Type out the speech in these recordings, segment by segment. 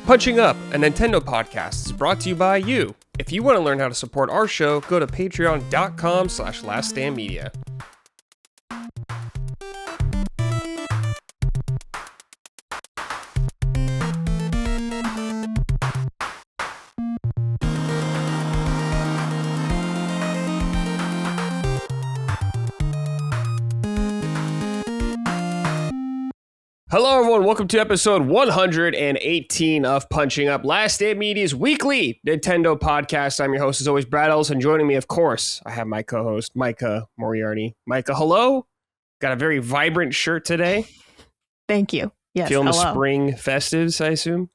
Punching Up, a Nintendo podcast, is brought to you by you. If you want to learn how to support our show, go to patreon.com/laststandmedia. Hello everyone, welcome to episode 118 of Punching Up, Last Stand Media's weekly Nintendo podcast. I'm your host, as always, Brad Ellis, and joining me, of course, I have my co-host, Micah Moriarty. Micah, hello. Got a very vibrant shirt today. Thank you. Yes, feeling the spring festives, I assume?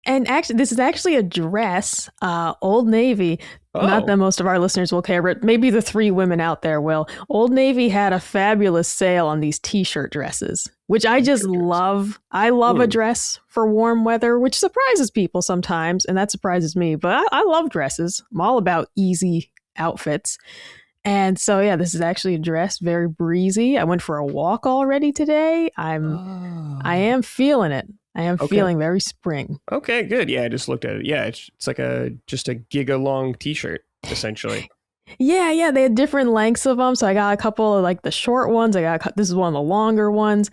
And actually, this is actually a dress, Old Navy. Oh. Not that most of our listeners will care, but maybe the three women out there will. Old Navy had a fabulous sale on these t-shirt dresses, which I just love. I love a dress for warm weather, which surprises people sometimes, and that surprises me. But I love dresses. I'm all about easy outfits. And so, yeah, this is actually a dress, very breezy. I went for a walk already today. I am feeling it. I am feeling very spring. Okay, good. Yeah, I just looked at it. Yeah, it's like just a giga long t-shirt, essentially. Yeah, they had different lengths of them. So I got a couple of like the short ones. This is one of the longer ones.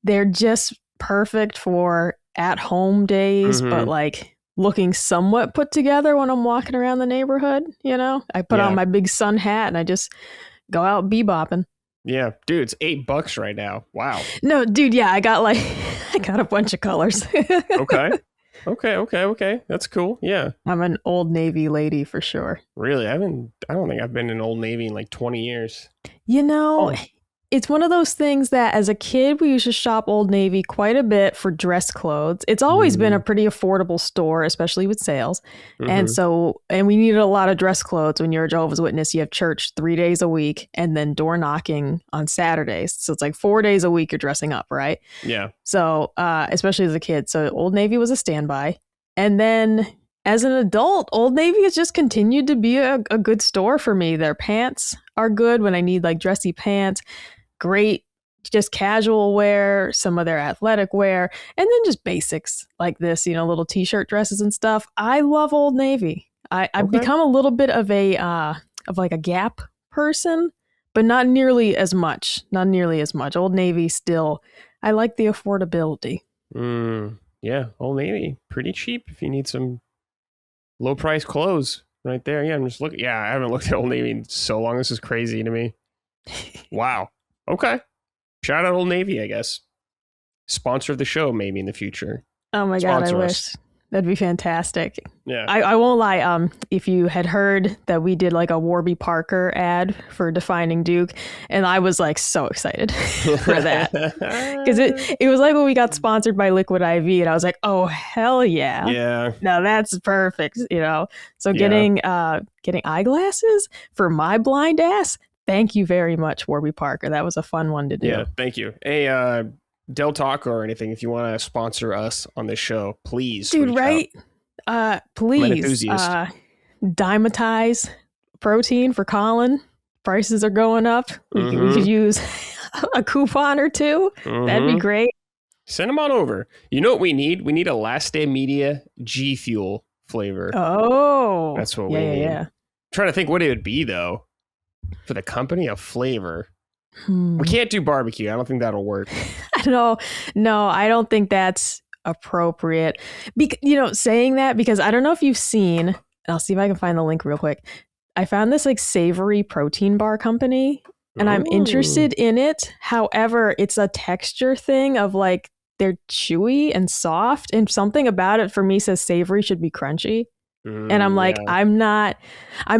They're just perfect for at home days, but like looking somewhat put together when I'm walking around the neighborhood, you know? I put on my big sun hat and I just go out bebopping. Yeah, dude, it's $8 right now. Wow. No, dude, yeah, I got a bunch of colors. Okay. That's cool. Yeah. I'm an Old Navy lady for sure. Really? I don't think I've been in Old Navy in like 20 years. You know, it's one of those things that as a kid, we used to shop Old Navy quite a bit for dress clothes. It's always been a pretty affordable store, especially with sales. And we needed a lot of dress clothes. When you're a Jehovah's Witness, you have church 3 days a week and then door knocking on Saturdays. So it's like 4 days a week you're dressing up, right? Yeah. So especially as a kid. So Old Navy was a standby. And then as an adult, Old Navy has just continued to be a good store for me. Their pants are good when I need like dressy pants. Great, just casual wear, some of their athletic wear, and then just basics like this, you know, little t-shirt dresses and stuff. I love Old Navy. I've become a little bit of a Gap person, but not nearly as much. Old Navy still, I like the affordability. Yeah, Old Navy, pretty cheap if you need some low price clothes right there. Yeah, I'm just looking. Yeah, I haven't looked at Old Navy in so long. This is crazy to me. Wow. Okay. Shout out Old Navy, I guess. Sponsor of the show maybe in the future. Oh my God, I wish. That'd be fantastic. Yeah. I won't lie. If you had heard that we did like a Warby Parker ad for Defining Duke, and I was like so excited for that. Because it was like when we got sponsored by Liquid IV, and I was like, oh hell yeah. Yeah. Now that's perfect, you know. So getting eyeglasses for my blind ass. Thank you very much, Warby Parker. That was a fun one to do. Yeah, thank you. Hey, Del Taco or anything, if you want to sponsor us on this show, please. Dude, right? Please. Dimetize protein for Colin. Prices are going up. We could use a coupon or two. That'd be great. Send them on over. You know what we need? We need a Last Day Media G Fuel flavor. Oh. That's what we need. Yeah. I'm trying to think what it would be, though. For the company of flavor. We can't do barbecue. I don't think that'll work. I don't know. No, I don't think that's appropriate. Saying that, because I don't know if you've seen, and I'll see if I can find the link real quick. I found this like savory protein bar company and I'm interested in it. However, it's a texture thing of like they're chewy and soft, and something about it for me says savory should be crunchy. And I'm like, I'm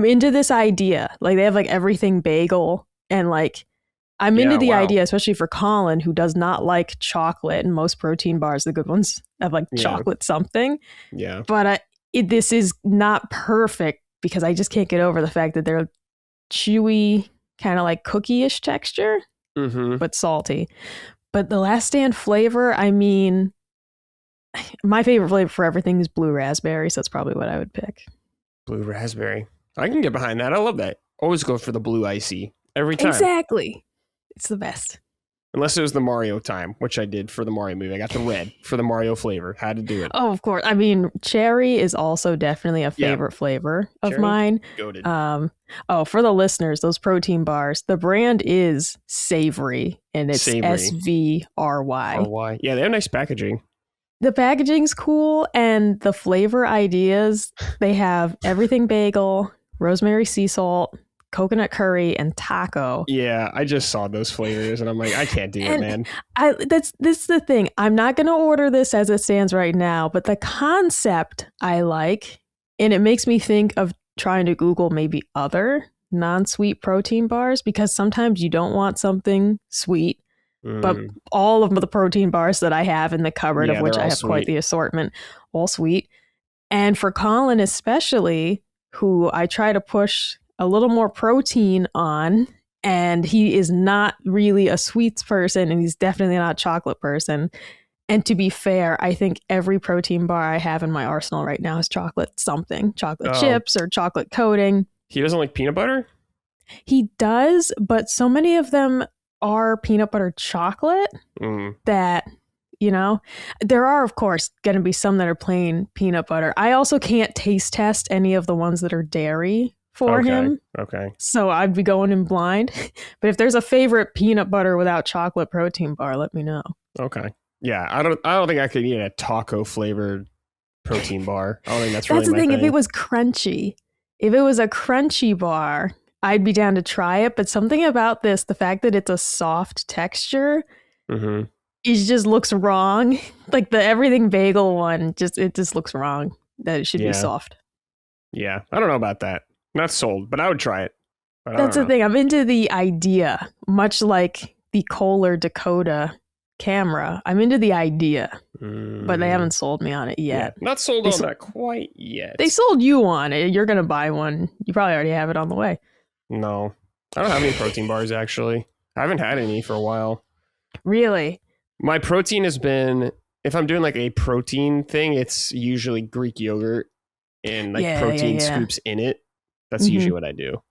into this idea. Like they have like everything bagel, and like, I'm into the idea, especially for Colin, who does not like chocolate, and most protein bars, the good ones, have like chocolate something. Yeah. But this is not perfect because I just can't get over the fact that they're chewy, kind of like cookie-ish texture, but salty. But the Last Stand flavor, I mean, my favorite flavor for everything is blue raspberry, so that's probably what I would pick. Blue raspberry. I can get behind that. I love that. Always go for the blue icy every time. Exactly. It's the best. Unless it was the Mario time, which I did for the Mario movie. I got the red for the Mario flavor. Had to do it. Oh, of course. I mean, cherry is also definitely a favorite flavor of cherry? mine. Goated. For the listeners, those protein bars, the brand is Savory, and it's SVRY. RY. Yeah, they have nice packaging. The packaging's cool, and the flavor ideas, they have everything bagel, rosemary sea salt, coconut curry, and taco. Yeah, I just saw those flavors and I'm like, I can't do it, man. This is the thing. I'm not going to order this as it stands right now, but the concept I like, and it makes me think of trying to Google maybe other non-sweet protein bars, because sometimes you don't want something sweet, but all of the protein bars that I have in the cupboard, of which I have quite the assortment, all sweet. And for Colin especially, who I try to push a little more protein on, and he is not really a sweets person, and he's definitely not a chocolate person. And to be fair, I think every protein bar I have in my arsenal right now is chocolate chips or chocolate coating. He doesn't like peanut butter? He does, but so many of them are peanut butter chocolate that, there are, of course, going to be some that are plain peanut butter. I also can't taste test any of the ones that are dairy for him. Okay. So I'd be going in blind. But if there's a favorite peanut butter without chocolate protein bar, let me know. Okay. Yeah, I don't think I could eat a taco flavored protein bar. I don't think that's really the my thing. thing. If it was crunchy, if it was a crunchy bar, I'd be down to try it. But something about this, the fact that it's a soft texture, it just looks wrong. Like the everything bagel one, it just looks wrong that it should be soft. Yeah, I don't know about that. Not sold, but I would try it. That's the thing. I'm into the idea, much like the Kohler Dakota camera. I'm into the idea, but they haven't sold me on it yet. Yeah, not sold on that quite yet. They sold you on it. You're going to buy one. You probably already have it on the way. No, I don't have any protein bars, actually. I haven't had any for a while. Really? My protein has been, if I'm doing like a protein thing, it's usually Greek yogurt and like protein scoops in it. That's usually what I do.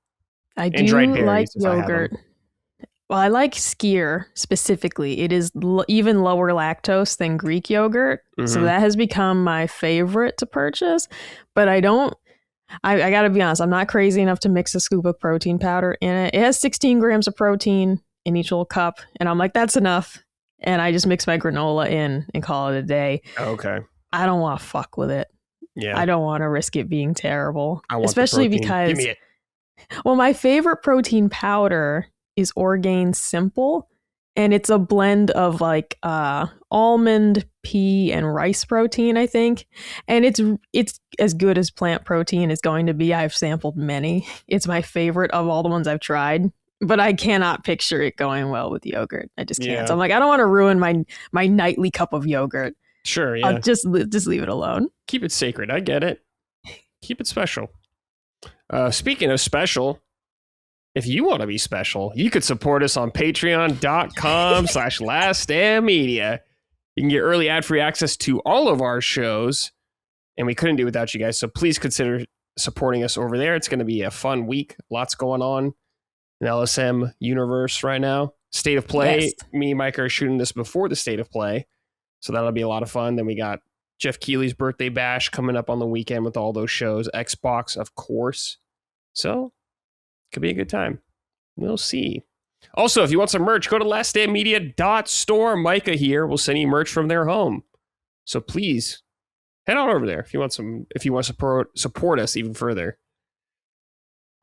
I do like yogurt. Well, I like Skyr specifically. It is even lower lactose than Greek yogurt. So that has become my favorite to purchase. But I got to be honest, I'm not crazy enough to mix a scoop of protein powder in it. It has 16 grams of protein in each little cup. And I'm like, that's enough. And I just mix my granola in and call it a day. Okay. I don't want to fuck with it. Yeah. I don't want to risk it being terrible. Especially because, give me it. Well, my favorite protein powder is Orgain Simple, and it's a blend of like almond, pea, and rice protein, I think. And it's as good as plant protein is going to be. I've sampled many. It's my favorite of all the ones I've tried, but I cannot picture it going well with yogurt. I just can't. Yeah. So I'm like, I don't want to ruin my nightly cup of yogurt. Sure, yeah. I'll just leave it alone. Keep it sacred. I get it. Keep it special. Speaking of special, if you want to be special, you could support us on patreon.com/laststandmedia. You can get early ad-free access to all of our shows, and we couldn't do it without you guys, so please consider supporting us over there. It's going to be a fun week. Lots going on in LSM universe right now. State of Play. Yes. Me and Mike are shooting this before the State of Play, so that'll be a lot of fun. Then we got Jeff Keighley's birthday bash coming up on the weekend with all those shows. Xbox, of course. So, could be a good time. We'll see. Also, if you want some merch, go to laststandmedia.store. Micah here will send you merch from their home. So please head on over there if you want to support us even further.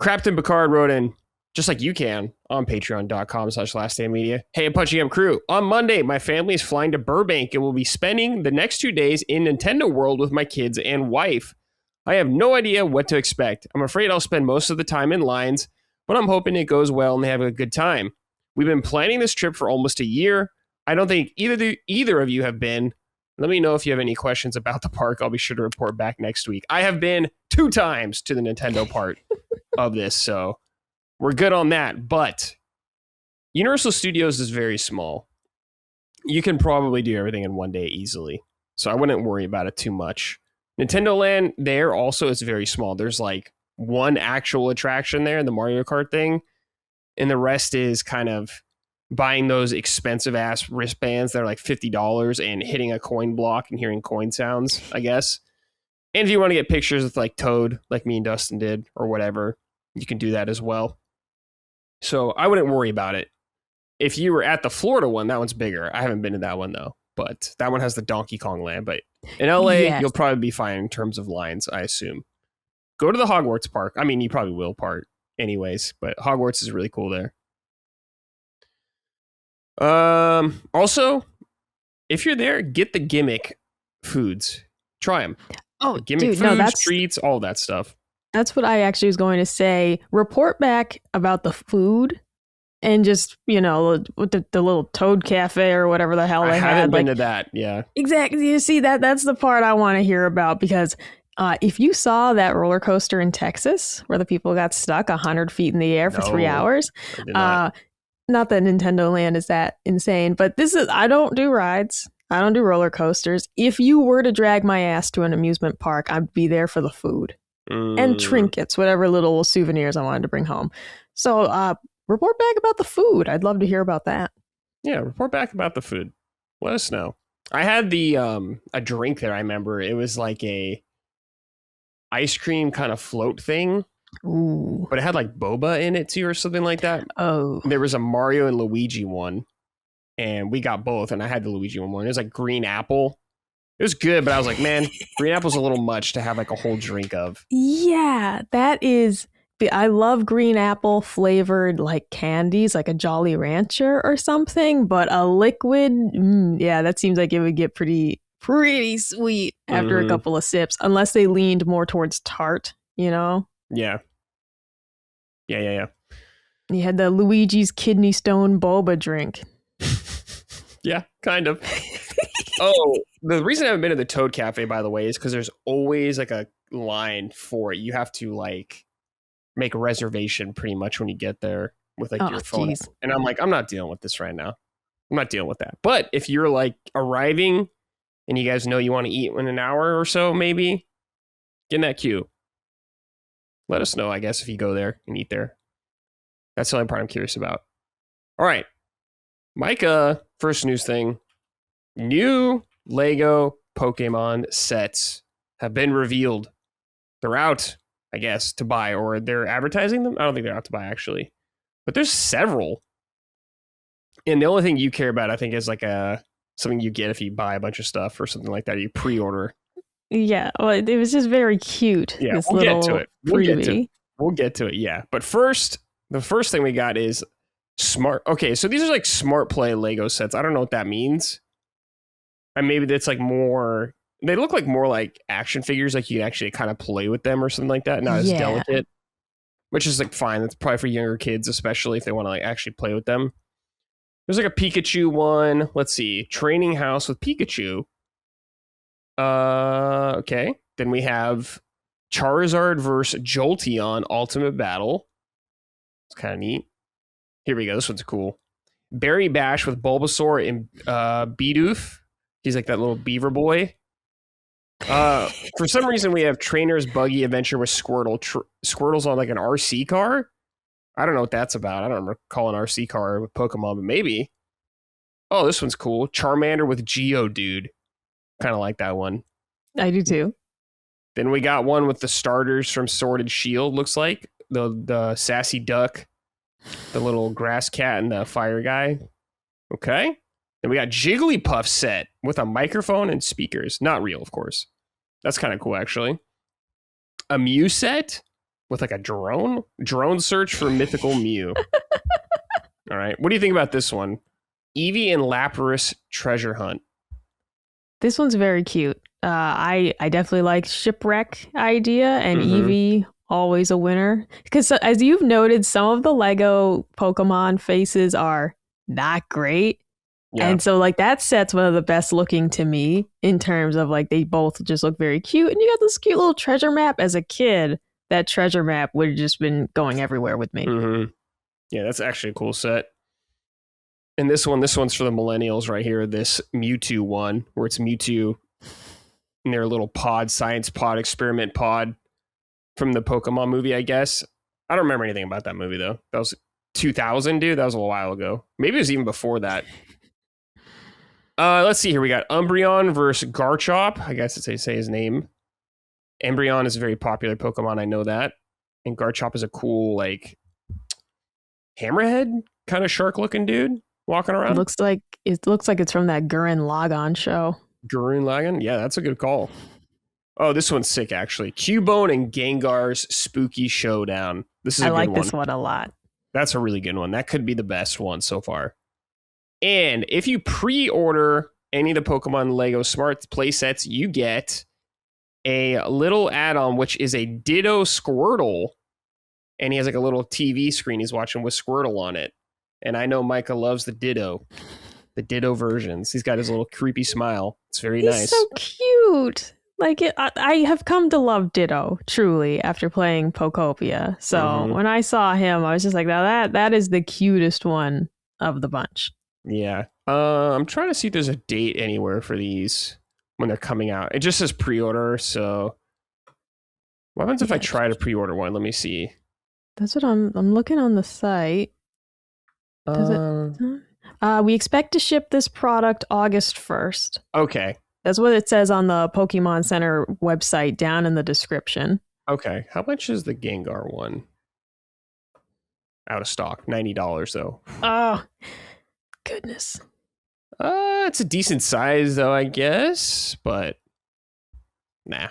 Crapton Picard wrote in, just like you can, on patreon.com/laststandmedia. Hey, Punching Up crew. On Monday, my family is flying to Burbank and will be spending the next 2 days in Nintendo World with my kids and wife. I have no idea what to expect. I'm afraid I'll spend most of the time in lines, but I'm hoping it goes well and they have a good time. We've been planning this trip for almost a year. I don't think either of you have been. Let me know if you have any questions about the park. I'll be sure to report back next week. I have been 2 times to the Nintendo part of this, so we're good on that. But Universal Studios is very small. You can probably do everything in one day easily, so I wouldn't worry about it too much. Nintendo Land there also is very small. There's like one actual attraction there, the Mario Kart thing, and the rest is kind of buying those expensive ass wristbands that are like $50 and hitting a coin block and hearing coin sounds, I guess. And if you want to get pictures with like Toad, like me and Dustin did, or whatever, you can do that as well. So I wouldn't worry about it. If you were at the Florida one, that one's bigger. I haven't been to that one though, but that one has the Donkey Kong land. But in LA, you'll probably be fine in terms of lines, I assume. Go to the Hogwarts park. I mean, you probably will part anyways, but Hogwarts is really cool there. Also, if you're there, get the gimmick foods. Try them. Oh, gimmick dude, foods, treats, all that stuff. That's what I actually was going to say. Report back about the food. And just, with the little Toad Cafe or whatever the hell they had. I haven't been to that, yeah. Exactly. You see, that's the part I want to hear about, because if you saw that roller coaster in Texas where the people got stuck 100 feet in the air for 3 hours, not that Nintendo Land is that insane, but I don't do rides. I don't do roller coasters. If you were to drag my ass to an amusement park, I'd be there for the food and trinkets, whatever little souvenirs I wanted to bring home. So, report back about the food. I'd love to hear about that. Yeah, report back about the food. Let us know. I had the a drink there, I remember. It was like a ice cream kind of float thing. Ooh. But it had like boba in it too or something like that. Oh. There was a Mario and Luigi one. And we got both, and I had the Luigi one. It was like green apple. It was good, but I was like, man, green apple's a little much to have like a whole drink of. Yeah, that is... I love green apple flavored like candies, like a Jolly Rancher or something, but a liquid, that seems like it would get pretty sweet after a couple of sips, unless they leaned more towards tart, Yeah. You had the Luigi's Kidney Stone Boba drink. Yeah, kind of. Oh, the reason I haven't been to the Toad Cafe, by the way, is because there's always like a line for it. You have to like make a reservation pretty much when you get there with like your phone. And I'm like, I'm not dealing with this right now. I'm not dealing with that. But if you're like arriving and you guys know you want to eat in an hour or so, maybe get in that queue. Let us know, I guess, if you go there and eat there. That's the only part I'm curious about. All right. Micah, first news thing. New Lego Pokemon sets have been revealed. They're out, I guess, to buy, or they're advertising them. I don't think they're out to buy, actually. But there's several. And the only thing you care about, I think, is like something you get if you buy a bunch of stuff or something like that. You pre-order. Yeah, well, it was just very cute. Yeah, we'll get to it. We'll get to it, yeah. But first, the first thing we got is smart. Okay, so these are like smart play Lego sets. I don't know what that means. And maybe that's like more... They look like more like action figures, like you can actually kind of play with them or something like that. Not as delicate, which is like fine. That's probably for younger kids, especially if they want to like actually play with them. There's like a Pikachu one. Let's see. Training house with Pikachu. Okay. Then we have Charizard versus Jolteon Ultimate Battle. It's kind of neat. Here we go. This one's cool. Berry Bash with Bulbasaur and Bidoof. He's like that little beaver boy. For some reason, we have Trainer's Buggy Adventure with Squirtle. Squirtle's on like an RC car. I don't know what that's about. I don't remember calling RC car with Pokemon, but maybe. Oh, this one's cool. Charmander with Geodude. Kind of like that one. I do too. Then we got one with the starters from Sword and Shield, looks like. The Sassy Duck, the little grass cat, and the fire guy. Okay. Then we got Jigglypuff set with a microphone and speakers. Not real, of course. That's kind of cool, actually. A Mew set with like a drone. Drone search for mythical Mew. All right. What do you think about this one? Eevee and Lapras treasure hunt. This one's very cute. I definitely like shipwreck idea, and Eevee, always a winner. Because as you've noted, some of the Lego Pokemon faces are not great. Yeah. And so like that set's one of the best looking to me in terms of like they both just look very cute. And you got this cute little treasure map. As a kid, that treasure map would have just been going everywhere with me. Yeah, that's actually a cool set. And this one's for the millennials right here. This Mewtwo one, where it's Mewtwo in their little pod, science pod, experiment pod from the Pokemon movie, I guess. I don't remember anything about that movie, though. That was 2000, dude. That was a while ago. Maybe it was even before that. Let's see here. We got Umbreon versus Garchomp. I guess it's how you say his name. Umbreon is a very popular Pokemon. I know that. And Garchomp is a cool, like, hammerhead kind of shark-looking dude walking around. It looks like it's from that Gurren Lagann show. Gurren Lagann? Yeah, that's a good call. Oh, this one's sick, actually. Cubone and Gengar's Spooky Showdown. This is a good one. I like this one a lot. That's a really good one. That could be the best one so far. And if you pre-order any of the Pokemon Lego Smart playsets, you get a little add-on, which is a Ditto Squirtle. And he has like a little TV screen he's watching with Squirtle on it. And I know Micah loves the Ditto versions. He's got his little creepy smile. It's very nice. He's so cute. Like I have come to love Ditto truly after playing Pokopia. So when I saw him, I was just like, now that is the cutest one of the bunch. Yeah. I'm trying to see if there's a date anywhere for these when they're coming out. It just says pre-order. So what happens if I try to pre-order one? Let me see. That's what I'm looking on the site. We expect to ship this product August 1st. Okay. That's what it says on the Pokemon Center website down in the description. Okay. How much is the Gengar one? Out of stock. $90 though. Oh, goodness. It's a decent size though, I guess, but nah.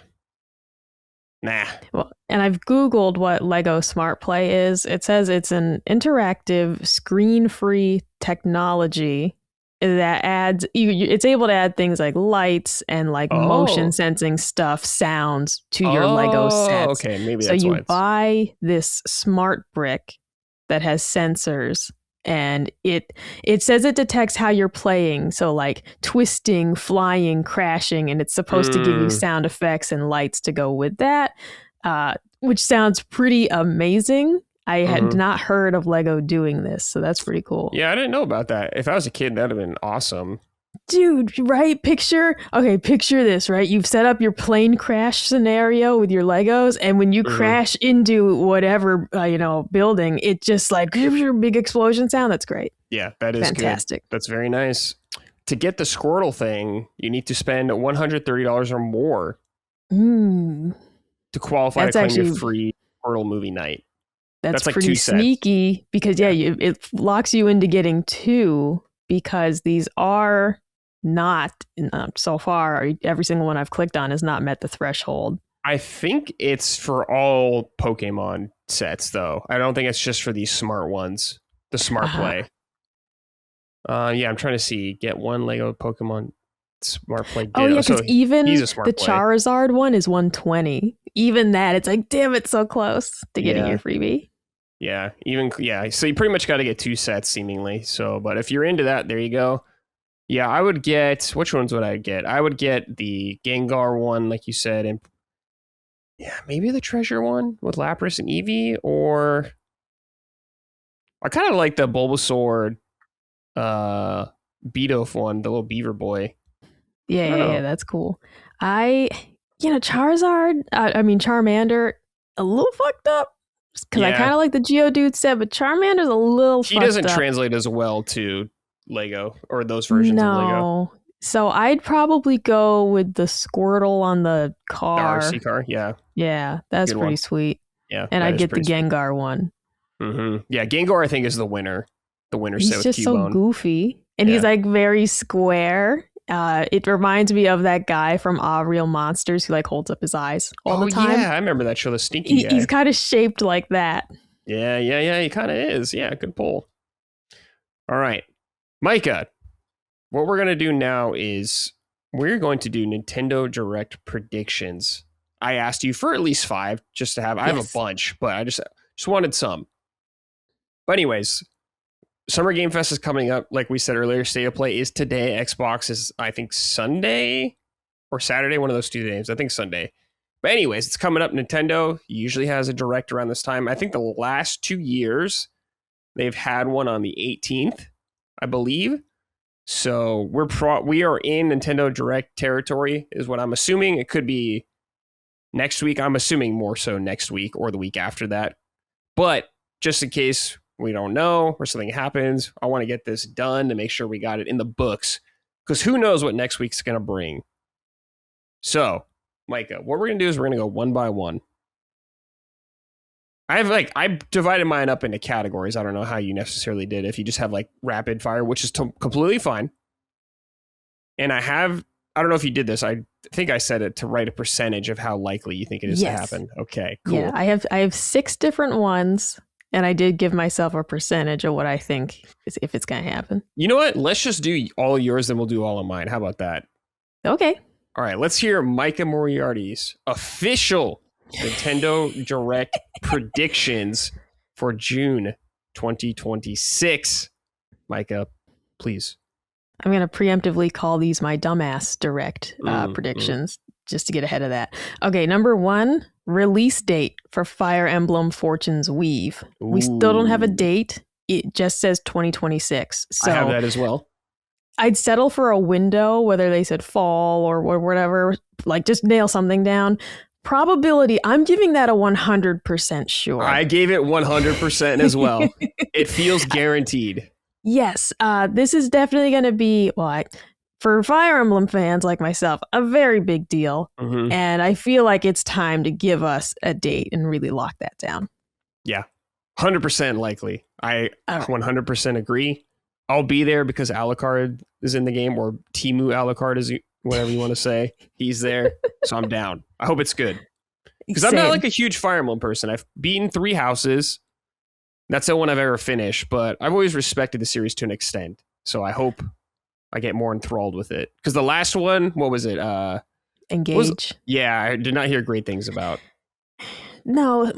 Well, and I've Googled what Lego Smart Play is. It says it's an interactive, screen-free technology that adds, it's able to add things like lights and like motion sensing stuff, sounds to your Lego sets. Okay, maybe so that's you buy this smart brick that has sensors, and it says it detects how you're playing. So like twisting, flying, crashing, and it's supposed to give you sound effects and lights to go with that, which sounds pretty amazing. I had not heard of Lego doing this, so that's pretty cool. Yeah, I didn't know about that. If I was a kid, that'd have been awesome. Dude, right? Picture this, right? You've set up your plane crash scenario with your Legos, and when you crash into whatever, building, it just like gives you a big explosion sound. That's great. Yeah, that is fantastic. Good. That's very nice. To get the Squirtle thing, you need to spend $130 or more to qualify to claim your free Squirtle movie night. That's like pretty sneaky because it locks you into getting two, because these are not, so far, every single one I've clicked on has not met the threshold. I think it's for all Pokemon sets, though. I don't think it's just for these smart ones, the Smart Play. I'm trying to see. Get one Lego Pokemon Smart Play. Oh, yeah, because even the Charizard one is $120. Even that, it's like, damn, it's so close to getting your freebie. Yeah, so you pretty much got to get two sets seemingly. So, but if you're into that, there you go. Yeah, I would get, which ones would I get? I would get the Gengar one, like you said, and maybe the Treasure one with Lapras and Eevee, or I kind of like the Bulbasaur Bidoof one, the little beaver boy. Yeah, that's cool. Charizard, Charmander, a little fucked up. Because I kind of like the Geodude set, but Charmander's a little fucked up. He doesn't translate as well to Lego, or those versions of Lego. So I'd probably go with the Squirtle on the car. The RC car, yeah. Yeah, that's pretty sweet. Yeah, and I'd get the Gengar one. Yeah, Gengar I think is the winner. The winner set with Cubone. He's just so goofy. And he's like very square. It reminds me of that guy from Real Monsters who like holds up his eyes all the time. Yeah, I remember that show, the stinky guy. He's kind of shaped like that. Yeah, he kind of is. Yeah, good pull. All right, Micah, what we're going to do now is we're going to do Nintendo Direct predictions. I asked you for at least 5 just to have. I have a bunch, but I just wanted some. But anyways, Summer Game Fest is coming up. Like we said earlier, State of Play is today. Xbox is, I think, Sunday or Saturday. One of those 2 days. I think Sunday. But anyways, it's coming up. Nintendo usually has a Direct around this time. I think the last 2 years, they've had one on the 18th, I believe. So we are in Nintendo Direct territory, is what I'm assuming. It could be next week. I'm assuming more so next week or the week after that. But just in case we don't know, or something happens. I want to get this done to make sure we got it in the books, because who knows what next week's going to bring. So, Micah, what we're going to do is we're going to go one by one. I've divided mine up into categories. I don't know how you necessarily did. If you just have like rapid fire, which is completely fine. And I don't know if you did this. I think I said it to write a percentage of how likely you think it is to happen. Okay, cool. Yeah, I have 6 different ones, and I did give myself a percentage of what I think if it's going to happen. You know what? Let's just do all yours, then we'll do all of mine. How about that? Okay. All right, let's hear Micah Moriarty's official Nintendo Direct predictions for June 2026. Micah, please. I'm going to preemptively call these my dumbass Direct predictions just to get ahead of that. Okay, number 1, release date for Fire Emblem Fortune's Weave. Ooh. We still don't have a date. It just says 2026. So I have that as well. I'd settle for a window, whether they said fall or whatever, like just nail something down. Probability, I'm giving that a 100% sure. I gave it 100% as well. It feels guaranteed. Yes, this is definitely going to be, for Fire Emblem fans like myself, a very big deal. Mm-hmm. And I feel like it's time to give us a date and really lock that down. Yeah, 100% likely. I 100% agree. I'll be there because Alucard is in the game, or Timu Alucard is whatever you want to say. He's there, so I'm down. I hope it's good. Because I'm not like a huge Fire Emblem person. I've beaten 3 houses. That's the one I've ever finished, but I've always respected the series to an extent. So I hope I get more enthralled with it. Because the last one, what was it? Engage. I did not hear great things about. No,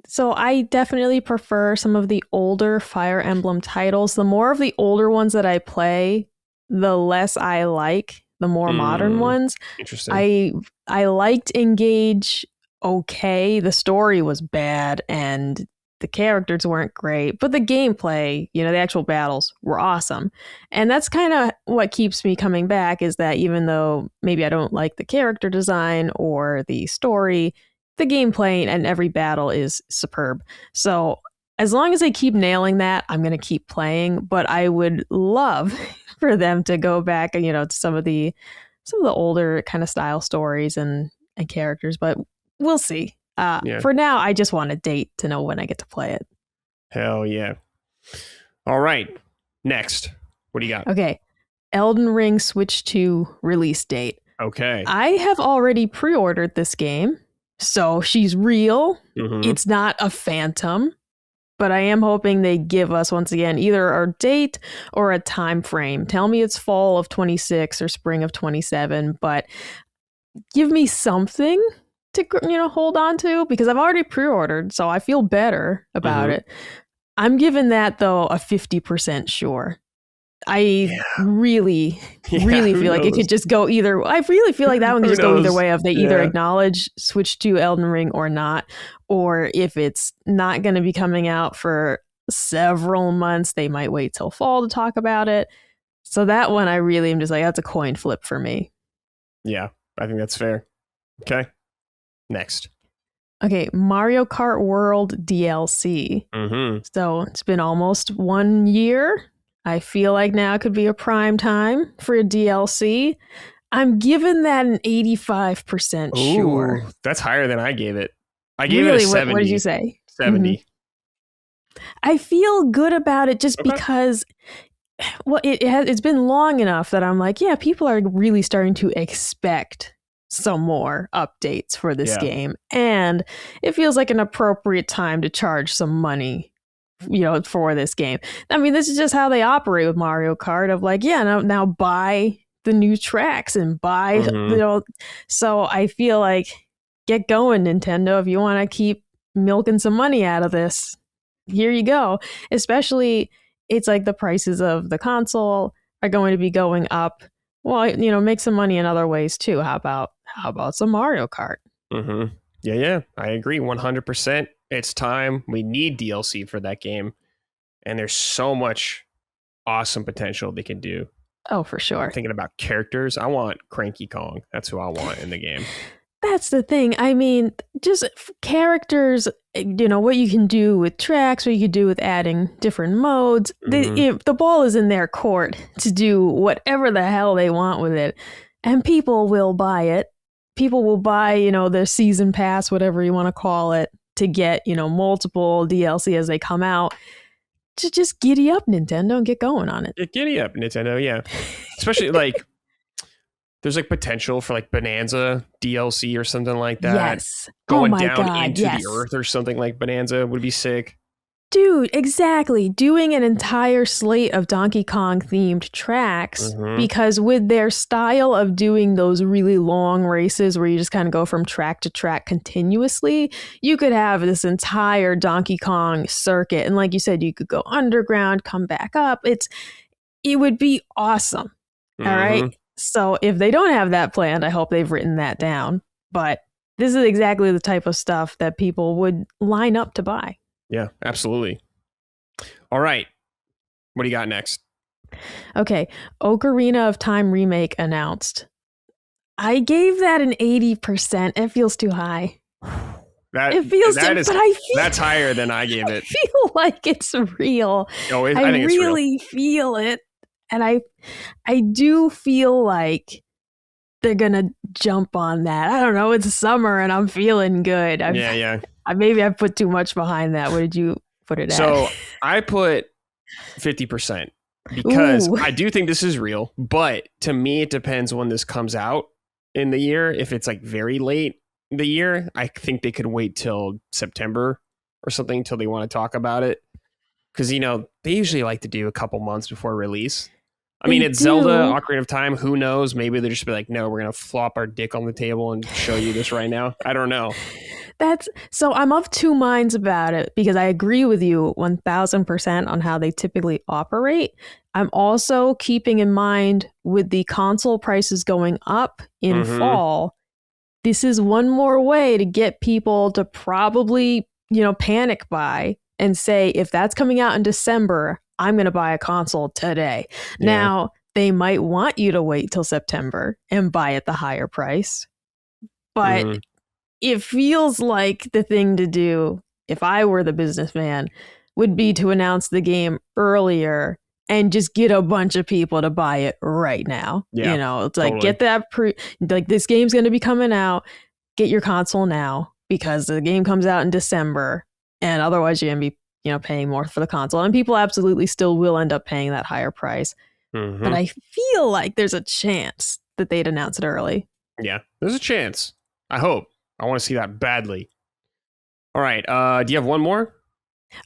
so I definitely prefer some of the older Fire Emblem titles. The more of the older ones that I play, the less I like the more modern ones. Interesting. I liked Engage okay. The story was bad and the characters weren't great, but the gameplay, the actual battles were awesome. And that's kind of what keeps me coming back, is that even though maybe I don't like the character design or the story, the gameplay and every battle is superb. So as long as they keep nailing that, I'm going to keep playing, but I would love for them to go back, to some of the older kind of style stories and characters, but we'll see. For now, I just want a date to know when I get to play it. Hell yeah. All right. Next. What do you got? Okay. Elden Ring Switch 2 release date. Okay. I have already pre-ordered this game, so she's real. Mm-hmm. It's not a phantom, but I am hoping they give us, once again, either a date or a time frame. Tell me it's fall of 26 or spring of 27, but give me something to hold on to, because I've already pre-ordered, so I feel better about it. I'm giving that though a 50% sure. I really feel like it could just go either. I really feel like that one could just go either way. If they either acknowledge Switch to Elden Ring or not, or if it's not going to be coming out for several months, they might wait till fall to talk about it. So that one, I really am just like, that's a coin flip for me. Yeah, I think that's fair. Okay. Next. Okay, Mario Kart World DLC. Mm-hmm. So it's been almost 1 year. I feel like now could be a prime time for a DLC. I'm giving that an 85% sure. That's higher than I gave it. I gave it a 70. What did you say? 70. Mm-hmm. I feel good about it just because, it's been long enough that I'm like, yeah, people are really starting to expect some more updates for this game, and it feels like an appropriate time to charge some money for this game. I mean, this is just how they operate with Mario Kart, of like, now buy the new tracks and buy so I feel like, get going, Nintendo. If you want to keep milking some money out of this, here you go. Especially, it's like the prices of the console are going to be going up. Well, make some money in other ways too. How about some Mario Kart? Mm-hmm. Yeah, I agree 100%. It's time. We need DLC for that game, and there's so much awesome potential they can do. Oh, for sure. I'm thinking about characters. I want Cranky Kong. That's who I want in the game. That's the thing. I mean, just characters, what you can do with tracks, what you can do with adding different modes. The ball is in their court to do whatever the hell they want with it. And people will buy it. People will buy, the season pass, whatever you want to call it, to get, multiple DLC as they come out. Just giddy up, Nintendo, and get going on it. Yeah, giddy up, Nintendo, yeah. Especially, there's, potential for, Bonanza DLC or something like that. Yes. Going down into the earth or something like Bonanza would be sick. Dude, exactly. Doing an entire slate of Donkey Kong themed tracks, because with their style of doing those really long races where you just kind of go from track to track continuously, you could have this entire Donkey Kong circuit. And like you said, you could go underground, come back up. It would be awesome. All right. So if they don't have that planned, I hope they've written that down. But this is exactly the type of stuff that people would line up to buy. Yeah, absolutely. All right. What do you got next? Okay. Ocarina of Time remake announced. I gave that an 80%. It feels too high. That's higher than I gave it. I feel like it's real. Oh, I think it's really feel it. And I do feel like they're going to jump on that. I don't know. It's summer and I'm feeling good. Yeah. Maybe I put too much behind that. What did you put it at? So I put 50% because I do think this is real. But to me, it depends when this comes out in the year. If it's very late in the year, I think they could wait till September or something till they want to talk about it. Because, they usually like to do a couple months before release. I mean, it's Zelda, Ocarina of Time. Who knows? Maybe they'll just be like, no, we're going to flop our dick on the table and show you this right now. I don't know. So I'm of two minds about it because I agree with you 1000% on how they typically operate. I'm also keeping in mind with the console prices going up in fall, this is one more way to get people to probably, panic buy and say, if that's coming out in December, I'm going to buy a console today. Yeah. Now, they might want you to wait till September and buy at the higher price. But it feels like the thing to do, if I were the businessman, would be to announce the game earlier and just get a bunch of people to buy it right now. Yeah, it's like, get that this game's going to be coming out. Get your console now because the game comes out in December. And otherwise you're going to be paying more for the console, and people absolutely still will end up paying that higher price. But I feel like there's a chance that they'd announce it early. Yeah, there's a chance. I hope. I want to see that badly. All right. Do you have one more?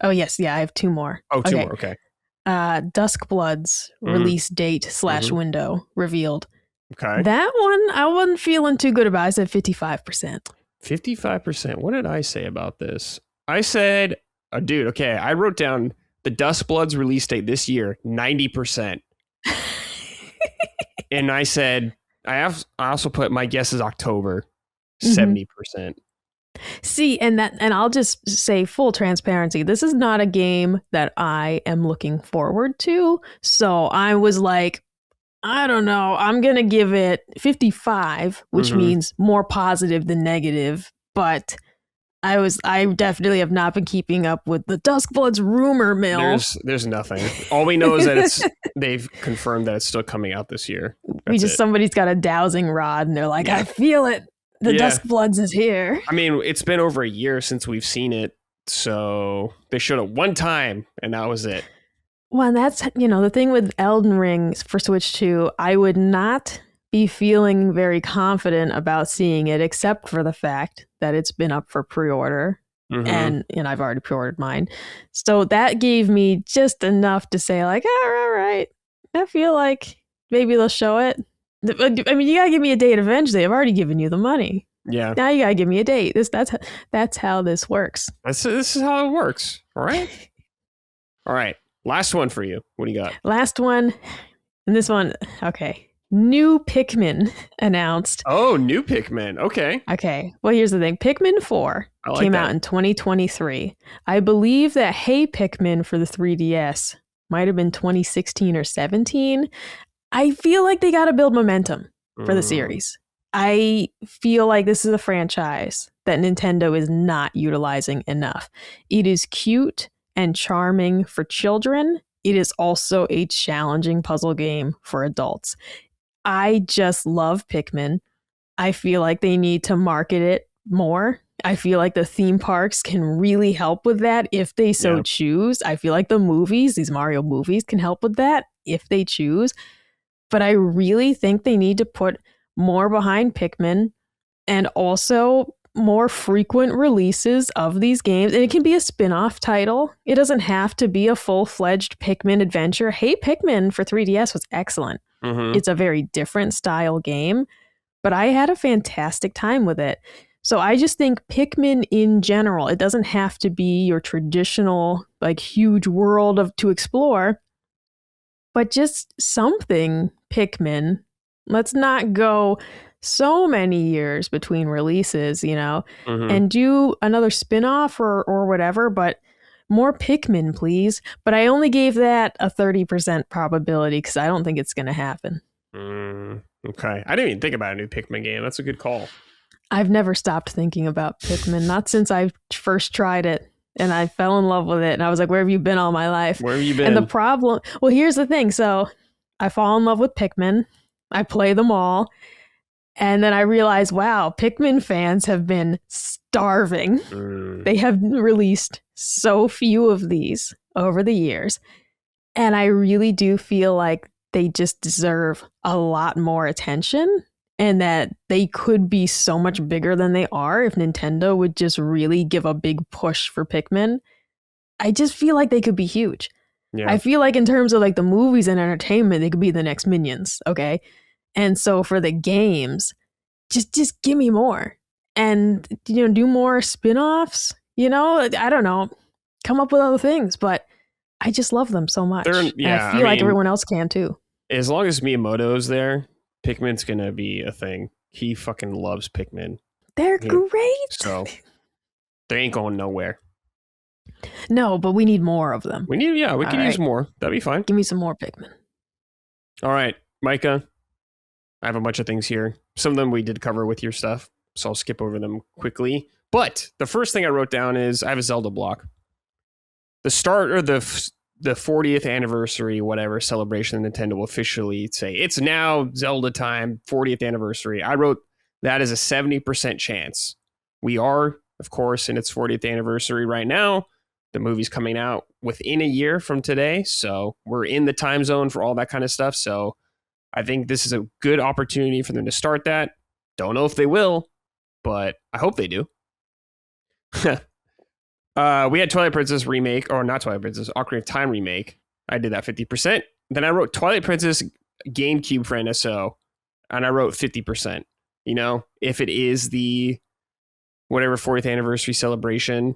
Oh, yes. Yeah, I have two more. Oh, two more. Okay. Duskblood's release date / window revealed. Okay. That one, I wasn't feeling too good about. I said 55%. 55%. What did I say about this? I said... Oh, dude, okay. I wrote down the Duskblood's release date this year, 90%. And I said, I also put my guess is October, 70%. See, and I'll just say full transparency. This is not a game that I am looking forward to. So I was like, I don't know. I'm going to give it 55, which means more positive than negative. But I definitely have not been keeping up with the Duskblood's rumor mill. There's nothing. All we know is that they've confirmed that it's still coming out this year. Somebody's got a dowsing rod and they're like, I feel it. The Duskbloods is here. I mean, it's been over a year since we've seen it, so they showed it one time and that was it. Well, and that's, the thing with Elden Ring for Switch 2, I would not be feeling very confident about seeing it, except for the fact that it's been up for pre-order and I've already pre-ordered mine. So that gave me just enough to say like, all right, I feel like maybe they'll show it. I mean, you gotta give me a date eventually. I've already given you the money. Yeah. Now you gotta give me a date. That's how this works. This is how it works. All right. All right. Last one for you. What do you got? Last one. And this one, okay. New Pikmin announced. Oh, new Pikmin. Okay. Okay. Well, here's the thing. Pikmin 4 came out in 2023. I believe that Hey Pikmin for the 3DS might have been 2016 or 17. I feel like they got to build momentum for the series. I feel like this is a franchise that Nintendo is not utilizing enough. It is cute and charming for children. It is also a challenging puzzle game for adults. I just love Pikmin. I feel like they need to market it more. I feel like the theme parks can really help with that if they so choose. I feel like the movies, these Mario movies, can help with that if they choose. But I really think they need to put more behind Pikmin and also more frequent releases of these games. And it can be a spin-off title. It doesn't have to be a full-fledged Pikmin adventure. Hey, Pikmin for 3DS was excellent. Mm-hmm. It's a very different style game, but I had a fantastic time with it. So I just think Pikmin in general, it doesn't have to be your traditional, like, huge world to explore, but just something Pikmin. Let's not go so many years between releases, and do another spin-off or whatever, but more Pikmin, please. But I only gave that a 30% probability because I don't think it's going to happen. Okay. I didn't even think about a new Pikmin game. That's a good call. I've never stopped thinking about Pikmin, not since I first tried it. And I fell in love with it. And I was like, where have you been all my life? Where have you been? And the problem, well, here's the thing. So I fall in love with Pikmin. I play them all. And then I realized, wow, Pikmin fans have been starving. They have released so few of these over the years. And I really do feel like they just deserve a lot more attention. And that they could be so much bigger than they are if Nintendo would just really give a big push for Pikmin. I just feel like they could be huge. Yeah. I feel like in terms of like the movies and entertainment, they could be the next Minions, okay? And so for the games, just give me more. And, do more spin-offs, I don't know, come up with other things. But I just love them so much. I feel like everyone else can too. As long as Miyamoto's there, Pikmin's gonna be a thing. He fucking loves Pikmin. They're great. So they ain't going nowhere. No, but we need more of them. We can use more. That'd be fine. Give me some more Pikmin. All right, Micah. I have a bunch of things here. Some of them we did cover with your stuff, so I'll skip over them quickly. But the first thing I wrote down is I have a Zelda block. The start or the 40th anniversary, whatever celebration, Nintendo will officially say it's now Zelda time, 40th anniversary. I wrote that is a 70% chance. We are, of course, in its 40th anniversary right now. The movie's coming out within a year from today, so we're in the time zone for all that kind of stuff. So I think this is a good opportunity for them to start that. Don't know if they will, but I hope they do. We had Twilight Princess remake, or not Twilight Princess, Ocarina of Time remake. I did that 50%. Then I wrote Twilight Princess GameCube for NSO, and I wrote 50%. If it is the whatever 40th anniversary celebration,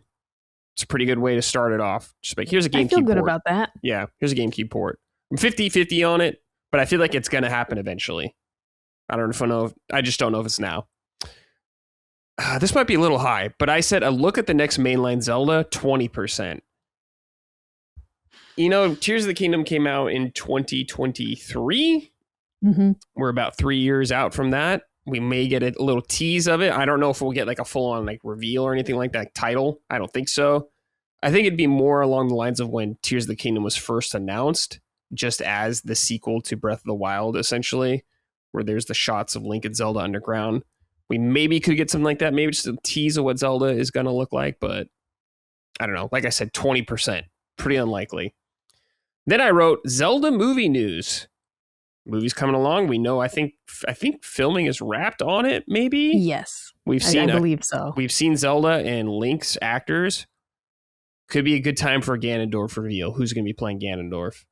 it's a pretty good way to start it off. Just like, here's a GameCube port. I feel good about that. Yeah, here's a GameCube port. I'm 50-50 on it, but I feel like it's going to happen eventually. I just don't know if it's now. This might be a little high, but I said a look at the next mainline Zelda, 20%. Tears of the Kingdom came out in 2023. Mm-hmm. We're about 3 years out from that. We may get a little tease of it. I don't know if we'll get like a full-on like reveal or anything like that title. I don't think so. I think it'd be more along the lines of when Tears of the Kingdom was first announced, just as the sequel to Breath of the Wild, essentially, where there's the shots of Link and Zelda underground. We maybe could get something like that. Maybe just a tease of what Zelda is going to look like. But I don't know. Like I said, 20%. Pretty unlikely. Then I wrote Zelda movie news. Movie's coming along. We know, I think filming is wrapped on it, maybe? Yes. I believe so. We've seen Zelda and Link's actors. Could be a good time for a Ganondorf reveal. Who's going to be playing Ganondorf?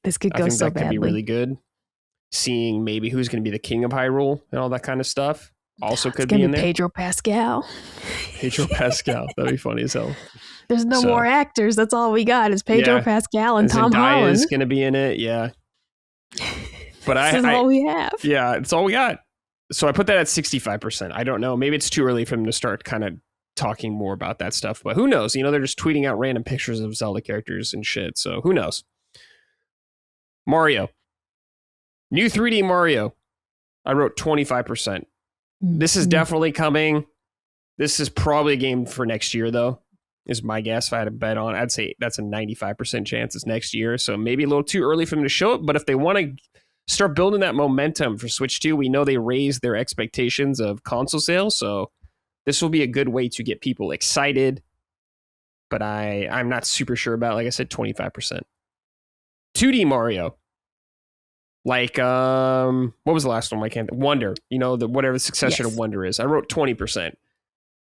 This could go so badly. I think that could be really good. Seeing maybe who's going to be the king of Hyrule and all that kind of stuff. Also could be in there. Pedro Pascal. Pedro Pascal. That'd be funny as hell. There's no more actors. That's all we got is Pedro Pascal and Tom Holland. Is going to be in it. Yeah. But this is all we have. Yeah, it's all we got. So I put that at 65%. I don't know. Maybe it's too early for them to start kind of talking more about that stuff. But who knows? They're just tweeting out random pictures of Zelda characters and shit. So who knows? Mario. New 3D Mario. I wrote 25%. This is definitely coming. This is probably a game for next year, though, is my guess. If I had to bet on, I'd say that's a 95% chance it's next year. So maybe a little too early for them to show it. But if they want to start building that momentum for Switch 2, we know they raised their expectations of console sales. So this will be a good way to get people excited. But I'm not super sure about, like I said, 25%. 2D Mario. Like, what was the last one? I can't. Wonder. You know, whatever the successor to Wonder is. I wrote 20%.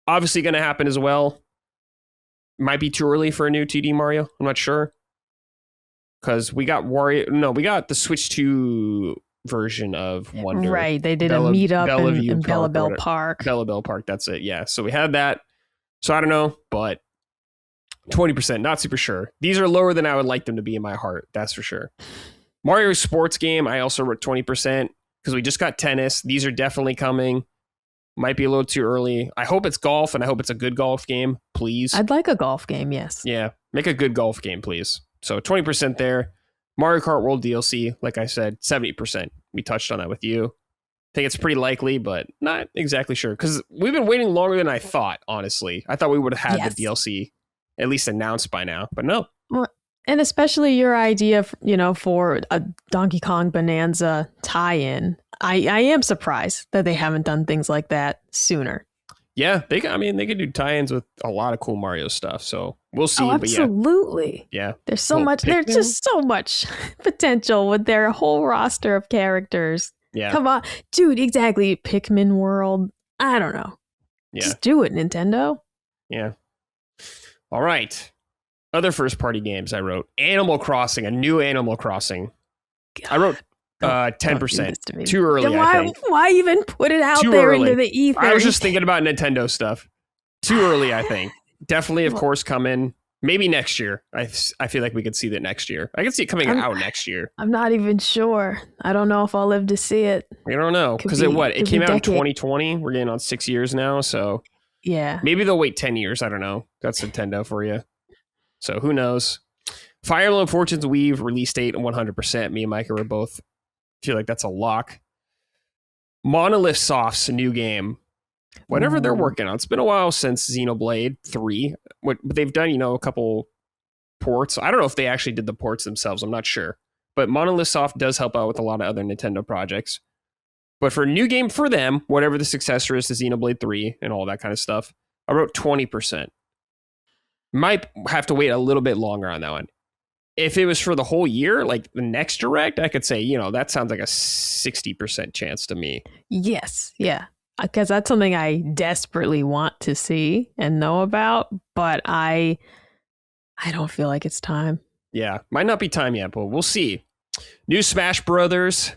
Obviously going to happen as well. Might be too early for a new 2D Mario. I'm not sure. Because we got we got the Switch 2 version of Wonder. Right. They did a meetup in Bellabelle Park. Bellabelle Park. That's it. Yeah. So we had that. So I don't know, but 20%, not super sure. These are lower than I would like them to be in my heart. That's for sure. Mario sports game. I also wrote 20% because we just got tennis. These are definitely coming. Might be a little too early. I hope it's golf, and I hope it's a good golf game, please. I'd like a golf game, yes. Yeah, make a good golf game, please. So 20% there. Mario Kart World DLC, like I said, 70%. We touched on that with you. I think it's pretty likely, but not exactly sure. Because we've been waiting longer than I thought, honestly. I thought we would have had the DLC at least announced by now, but no. Well, and especially your idea, for a Donkey Kong Bonanza tie-in. I am surprised that they haven't done things like that sooner. Yeah, they could do tie-ins with a lot of cool Mario stuff. So we'll see. Oh, absolutely. Yeah. There's so much. There's just so much potential with their whole roster of characters. Yeah. Come on, dude. Exactly. Pikmin World. I don't know. Yeah. Just do it, Nintendo. Yeah. All right. Other first-party games I wrote. Animal Crossing, a new Animal Crossing. God. I wrote 10%. Too early, I think. Why even put it out there into the ether? I was just thinking about Nintendo stuff. Too early, I think. Definitely, of course, coming. Maybe next year. I feel like we could see that next year. I could see it coming out next year. I'm not even sure. I don't know if I'll live to see it. I don't know. Because it came out in 2020. We're getting on 6 years now, so... Yeah. Maybe they'll wait 10 years. I don't know. That's Nintendo for you. So who knows? Fire Emblem Fortune's Weave release date 100%. Me and Micah were both feel like that's a lock. Monolith Soft's new game. Whatever they're working on. It's been a while since Xenoblade 3. But they've done, a couple ports. I don't know if they actually did the ports themselves. I'm not sure. But Monolith Soft does help out with a lot of other Nintendo projects. But for a new game for them, whatever the successor is to Xenoblade 3 and all that kind of stuff, I wrote 20%. Might have to wait a little bit longer on that one. If it was for the whole year, like the next direct, I could say, that sounds like a 60% chance to me. Yes. Yeah. Because that's something I desperately want to see and know about, but I don't feel like it's time. Yeah. Might not be time yet, but we'll see. New Smash Brothers,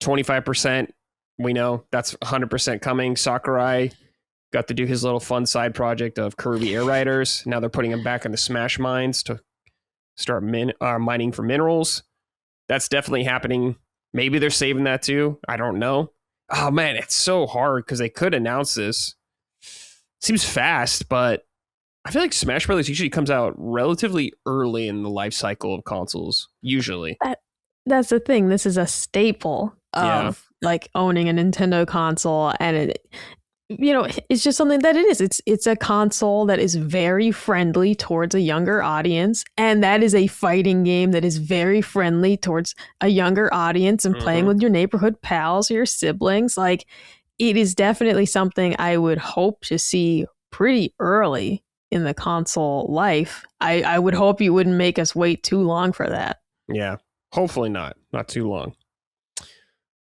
25%. We know that's 100% coming. Sakurai got to do his little fun side project of Kirby Air Riders. Now they're putting him back in the Smash mines to start mining for minerals. That's definitely happening. Maybe they're saving that too. I don't know. Oh man, it's so hard because they could announce this. Seems fast, but I feel like Smash Brothers usually comes out relatively early in the life cycle of consoles. Usually. That's the thing. This is a staple of like owning a Nintendo console, and it's just something that it is. It's a console that is very friendly towards a younger audience, and that is a fighting game that is very friendly towards a younger audience and playing with your neighborhood pals or your siblings. Like, it is definitely something I would hope to see pretty early in the console life. I would hope you wouldn't make us wait too long for that. Yeah, hopefully not too long.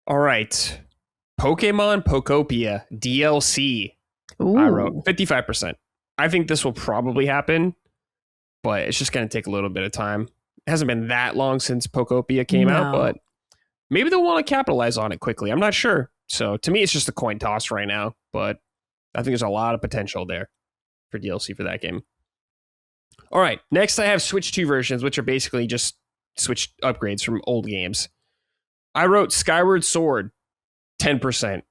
All right. Pokemon Pokopia DLC. Ooh. I wrote 55%. I think this will probably happen, but it's just going to take a little bit of time. It hasn't been that long since Pokopia came out, but maybe they'll want to capitalize on it quickly. I'm not sure. So to me, it's just a coin toss right now, but I think there's a lot of potential there for DLC for that game. All right. Next, I have Switch 2 versions, which are basically just Switch upgrades from old games. I wrote Skyward Sword. 10%.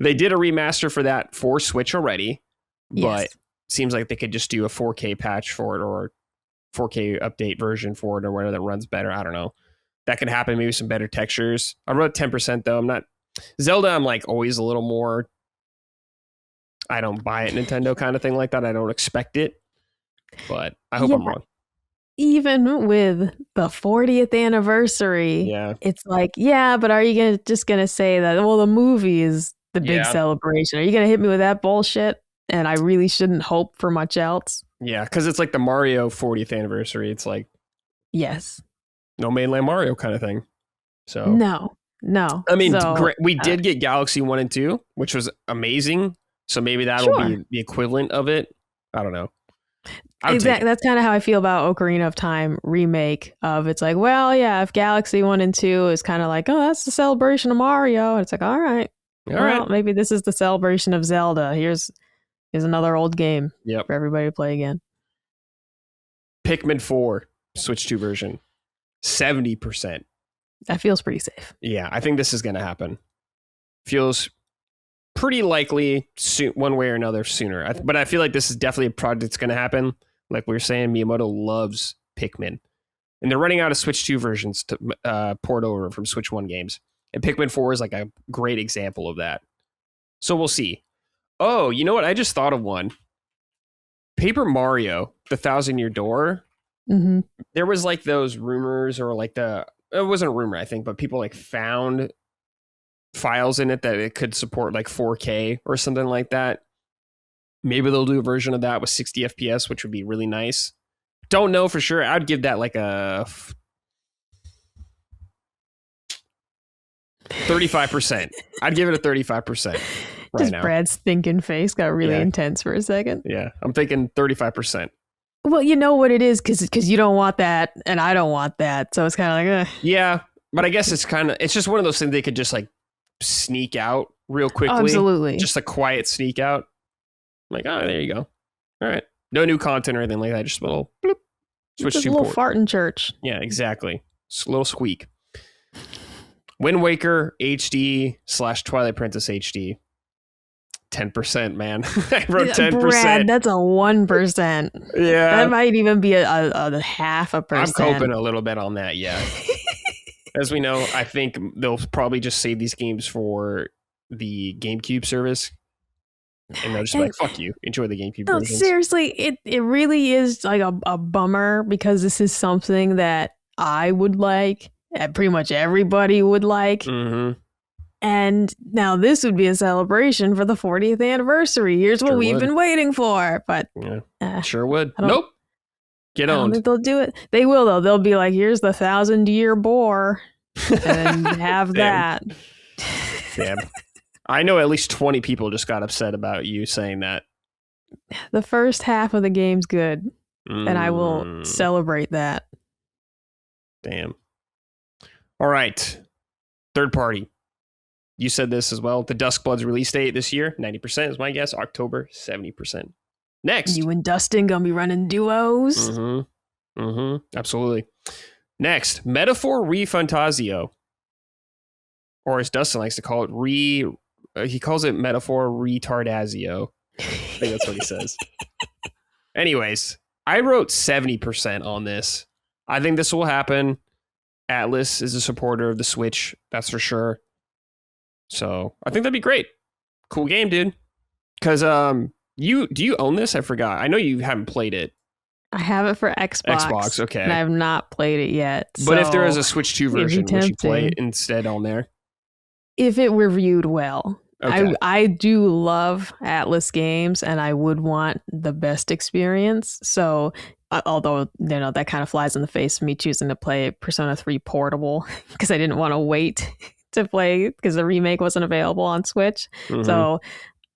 They did a remaster for that for Switch already, but seems like they could just do a 4K patch for it or 4K update version for it or whatever that runs better. I don't know. That could happen. Maybe some better textures. I wrote 10% though. I'm not Zelda, I'm like always a little more, I don't buy it Nintendo kind of thing like that. I don't expect it, but I hope I'm wrong. Even with the 40th anniversary, it's like, but are you just gonna say that, well, the movie is the big celebration? Are you gonna hit me with that bullshit? And I really shouldn't hope for much else. Yeah, because it's like the Mario 40th anniversary. It's like, yes, no mainland Mario kind of thing. So no. I mean, we did get Galaxy 1 and 2, which was amazing. So maybe that'll be the equivalent of it. I don't know. Exactly. That's kind of how I feel about Ocarina of Time remake. It's like, well, yeah, if Galaxy 1 and 2 is kind of like, oh, that's the celebration of Mario. And it's like, all right. Maybe this is the celebration of Zelda. Here's another old game for everybody to play again. Pikmin 4, Switch 2 version, 70%. That feels pretty safe. Yeah, I think this is going to happen. Feels pretty likely one way or another sooner. But I feel like this is definitely a project that's going to happen. Like we were saying, Miyamoto loves Pikmin. And they're running out of Switch 2 versions to port over from Switch 1 games. And Pikmin 4 is like a great example of that. So we'll see. Oh, you know what? I just thought of one. Paper Mario, the 1,000-Year Door. Mm-hmm. There was like those rumors or like it wasn't a rumor, I think, but people like found files in it that it could support like 4K or something like that. Maybe they'll do a version of that with 60 FPS, which would be really nice. Don't know for sure. I'd give that like a 35%. I'd give it a 35% right just now. Brad's thinking face got really intense for a second. Yeah, I'm thinking 35%. Well, you know what it is, because you don't want that and I don't want that. So it's kind of like, Yeah, but I guess it's just one of those things they could just like sneak out real quickly. Absolutely. Just a quiet sneak out. Like, oh, there you go. All right. No new content or anything like that. Just a little bloop. Switch just to a little port. fart in church. Yeah, exactly. Just a little squeak. Wind Waker HD / Twilight Princess HD. 10%, man. I wrote 10%. Brad, that's a 1%. Yeah. That might even be a 0.5%. I'm coping a little bit on that, yeah. As we know, I think they'll probably just save these games for the GameCube service. And they'll just be like, fuck you. Enjoy the GameCube versions. Seriously, it really is like a bummer, because this is something that I would like, and pretty much everybody would like. Mm-hmm. And now this would be a celebration for the 40th anniversary. Here's what we've been waiting for. But sure would. Nope. Get owned. I don't think they'll do it. They will, though. They'll be like, here's the 1,000-year boar. And have that. Damn. I know at least 20 people just got upset about you saying that. The first half of the game's good. And I will celebrate that. Damn. All right. Third party. You said this as well. The Duskblood's release date this year, 90% is my guess. October, 70%. Next. You and Dustin gonna be running duos? Mm-hmm. Mm-hmm. Absolutely. Next, Metaphor ReFantazio. Or as Dustin likes to call it, he calls it Metaphor Retardazio. I think that's what he says. Anyways, I wrote 70% on this. I think this will happen. Atlas is a supporter of the Switch, that's for sure. So I think that'd be great. Cool game, dude. Because do you own this? I forgot. I know you haven't played it. I have it for Xbox. Okay. And I have not played it yet. But if there is a Switch 2 version, would you play it instead on there? If it reviewed well. Okay. I do love Atlas games, and I would want the best experience. So although that kind of flies in the face of me choosing to play Persona 3 Portable, because I didn't want to wait to play because the remake wasn't available on Switch. Mm-hmm. So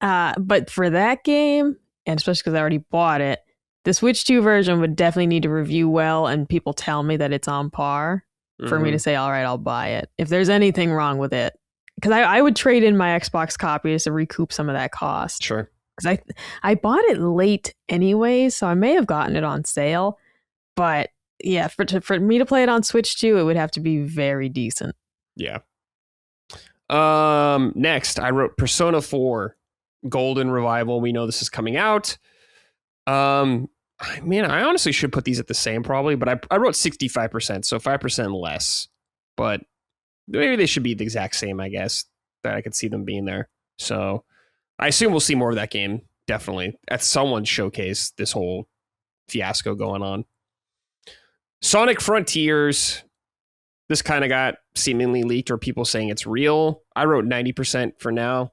but for that game, and especially because I already bought it, the Switch 2 version would definitely need to review well, and people tell me that it's on par for me to say, all right, I'll buy it. If there's anything wrong with it, because I would trade in my Xbox copy to recoup some of that cost. Sure. Because I bought it late anyway, so I may have gotten it on sale. But yeah, for me to play it on Switch 2, it would have to be very decent. Yeah. Next, I wrote Persona 4 Golden Revival. We know this is coming out. Man, I honestly should put these at the same probably, but I wrote 65%, so 5% less. But maybe they should be the exact same, I guess. that I could see them being there. So I assume we'll see more of that game, definitely, at someone's showcase, this whole fiasco going on. Sonic Frontiers, this kind of got seemingly leaked, or people saying it's real. I wrote 90% for now.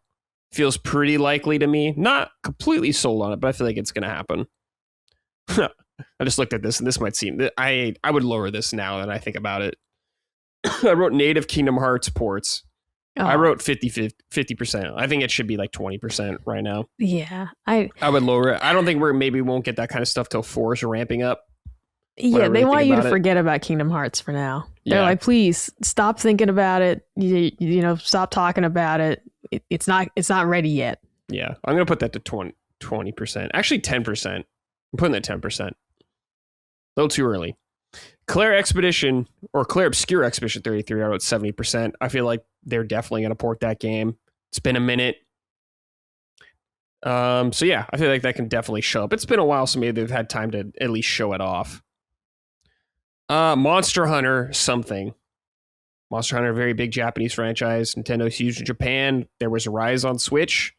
Feels pretty likely to me. Not completely sold on it, but I feel like it's going to happen. I just looked at this, and this might seem... I would lower this now that I think about it. I wrote native Kingdom Hearts ports. Oh. I wrote 50%. I think it should be like 20% right now. Yeah. I would lower it. I don't think we won't get that kind of stuff till 4 is ramping up. Yeah, they want you to forget about Kingdom Hearts for now. They're like, please stop thinking about it. You know, stop talking about it. It's not ready yet. Yeah, I'm gonna put that to 20%. Actually, 10%. I'm putting that 10%. A little too early. Claire Expedition or Claire Obscure Expedition 33. I wrote 70%. I feel like they're definitely gonna port that game. It's been a minute. So yeah, I feel like that can definitely show up. It's been a while, so maybe they've had time to at least show it off. Monster Hunter something. Monster Hunter, very big Japanese franchise. Nintendo's huge in Japan. There was a Rise on Switch.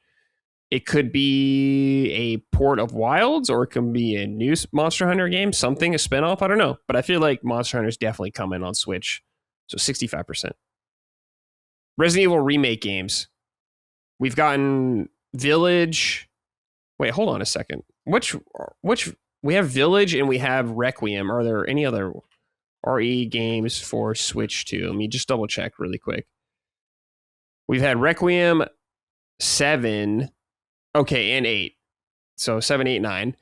It could be a port of Wilds, or it could be a new Monster Hunter game, something, a spinoff. I don't know. But I feel like Monster Hunter's definitely coming on Switch. So 65%. Resident Evil remake games. We've gotten Village. Wait, hold on a second. Which we have Village and we have Requiem. Are there any other RE games for Switch 2? Let me just double check really quick. We've had Requiem 7, okay, and 8. So 7, 8, 9.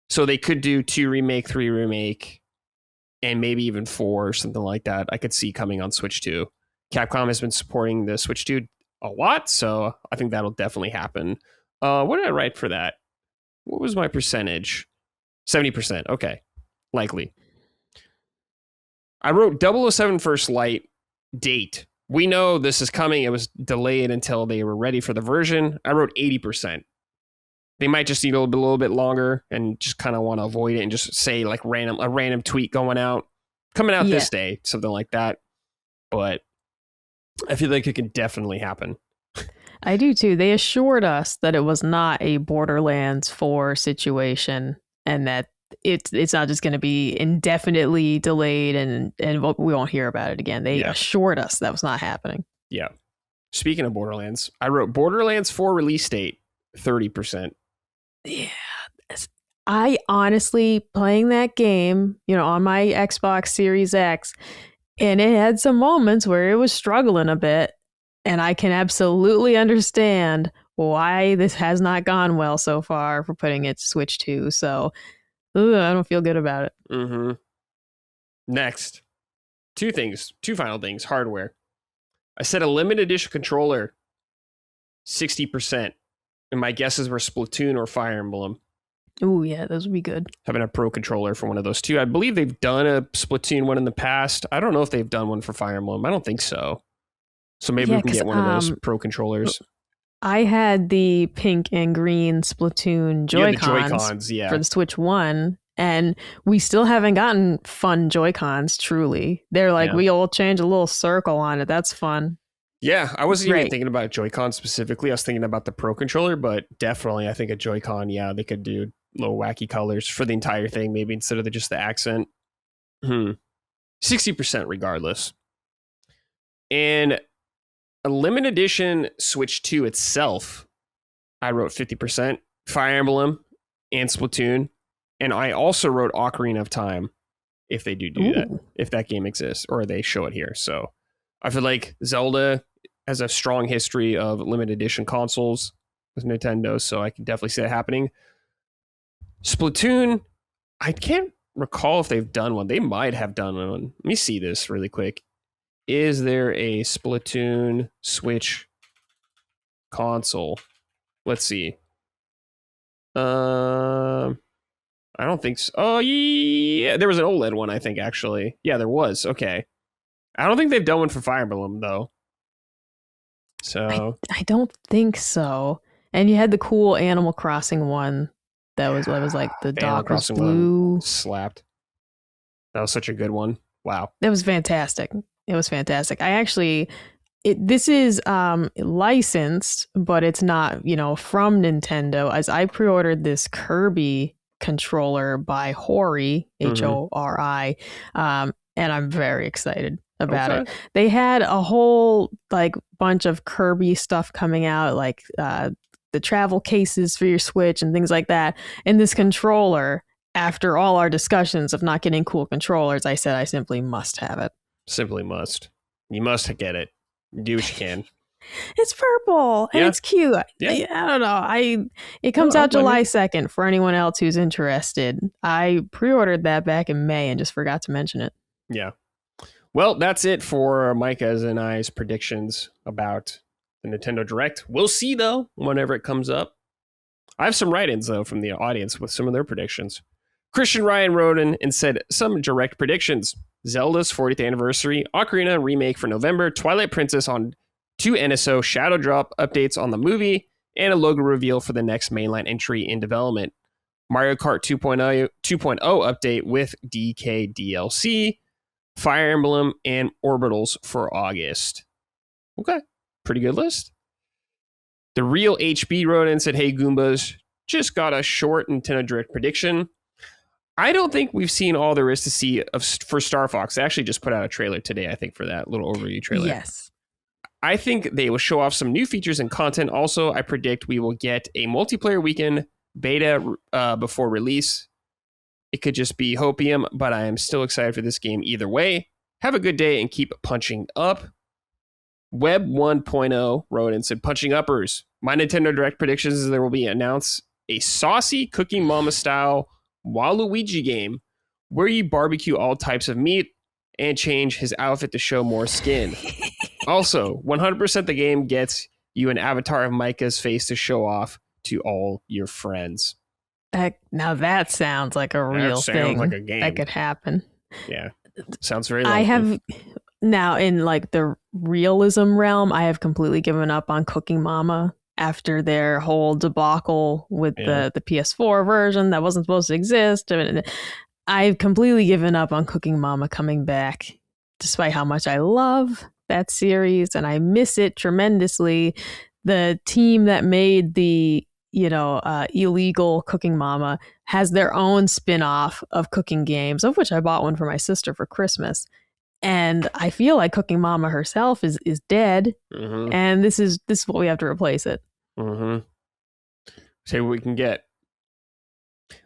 So they could do 2 remake, 3 remake, and maybe even 4 or something like that. I could see coming on Switch 2. Capcom has been supporting the Switch 2 a lot, so I think that'll definitely happen. What did I write for that? What was my percentage? 70%. Okay, likely. I wrote 007 First Light date. We know this is coming. It was delayed until they were ready for the version. I wrote 80%. They might just need a little bit longer and just kind of want to avoid it and just say like a random tweet coming out this day, something like that. But I feel like it could definitely happen. I do too. They assured us that it was not a Borderlands 4 situation and that it's not just going to be indefinitely delayed and we won't hear about it again. They assured us that was not happening. Yeah. Speaking of Borderlands, I wrote Borderlands 4 release date, 30%. Yeah. I honestly, playing that game, on my Xbox Series X, and it had some moments where it was struggling a bit, and I can absolutely understand why this has not gone well so far for putting it to Switch 2. So I don't feel good about it. Mm-hmm. Next, two final things. Hardware. I said a limited edition controller, 60%. And my guesses were Splatoon or Fire Emblem. Oh, yeah, those would be good. Having a pro controller for one of those two. I believe they've done a Splatoon one in the past. I don't know if they've done one for Fire Emblem. I don't think so. So maybe we can get one of those pro controllers. I had the pink and green Splatoon Joy-Cons for the Switch 1, and we still haven't gotten fun Joy-Cons, truly. They're like, we all change a little circle on it. That's fun. Yeah, I wasn't even thinking about Joy-Con specifically. I was thinking about the pro controller, but definitely I think a Joy-Con, they could do little wacky colors for the entire thing, maybe instead of just the accent. 60% regardless. And a limited edition Switch 2 itself, I wrote 50%. Fire Emblem and Splatoon. And I also wrote Ocarina of Time, if they do that, if that game exists, or they show it here. So I feel like Zelda has a strong history of limited edition consoles with Nintendo, so I can definitely see that happening. Splatoon, I can't recall if they've done one. They might have done one. Let me see this really quick. Is there a Splatoon Switch console? Let's see. I don't think so. Oh, yeah. There was an OLED one, I think, actually. Yeah, there was. Okay. I don't think they've done one for Fire Emblem, though. So I don't think so. And you had the cool Animal Crossing one that was like the dog was blue. Slapped. That was such a good one. Wow. It was fantastic. It was fantastic. I actually, This is licensed, but it's not, from Nintendo. As I pre-ordered this Kirby controller by Hori, Hori, and I'm very excited about it. They had a whole bunch of Kirby stuff coming out, like the travel cases for your Switch and things like that. And this controller, after all our discussions of not getting cool controllers, I said I simply must have it. Simply must. You must get it. Do what you can. It's purple and it's cute. Yeah. I don't know. It comes out July 2nd for anyone else who's interested. I pre-ordered that back in May and just forgot to mention it. Yeah. Well, that's it for Micah's and I's predictions about the Nintendo Direct. We'll see, though, whenever it comes up. I have some write-ins, though, from the audience with some of their predictions. Christian Ryan wrote in and said some direct predictions. Zelda's 40th anniversary, Ocarina remake for November, Twilight Princess on 2 NSO Shadow Drop updates on the movie, and a logo reveal for the next mainline entry in development. Mario Kart 2.0 update with DK DLC, Fire Emblem, and Orbitals for August. Okay, pretty good list. The Real HB wrote in and said, hey Goombas, just got a short Nintendo Direct prediction. I don't think we've seen all there is to see for Star Fox. They actually just put out a trailer today, I think, for that little overview trailer. Yes. I think they will show off some new features and content. Also, I predict we will get a multiplayer weekend beta before release. It could just be hopium, but I am still excited for this game either way. Have a good day and keep punching up. Web 1.0 wrote and said, punching uppers. My Nintendo Direct predictions is there will be announced a saucy Cooking Mama style Waluigi game where you barbecue all types of meat and change his outfit to show more skin. Also, 100% the game gets you an avatar of Micah's face to show off to all your friends. Now that sounds like a real thing. Like a game that could happen. Yeah, sounds very likely. I have now in the realism realm, I have completely given up on Cooking Mama after their whole debacle with the PS4 version that wasn't supposed to exist. I mean, I've completely given up on Cooking Mama coming back, despite how much I love that series and I miss it tremendously. The team that made the illegal Cooking Mama has their own spin-off of cooking games, of which I bought one for my sister for Christmas. And I feel like Cooking Mama herself is dead, and this is what we have to replace it. See what we can get.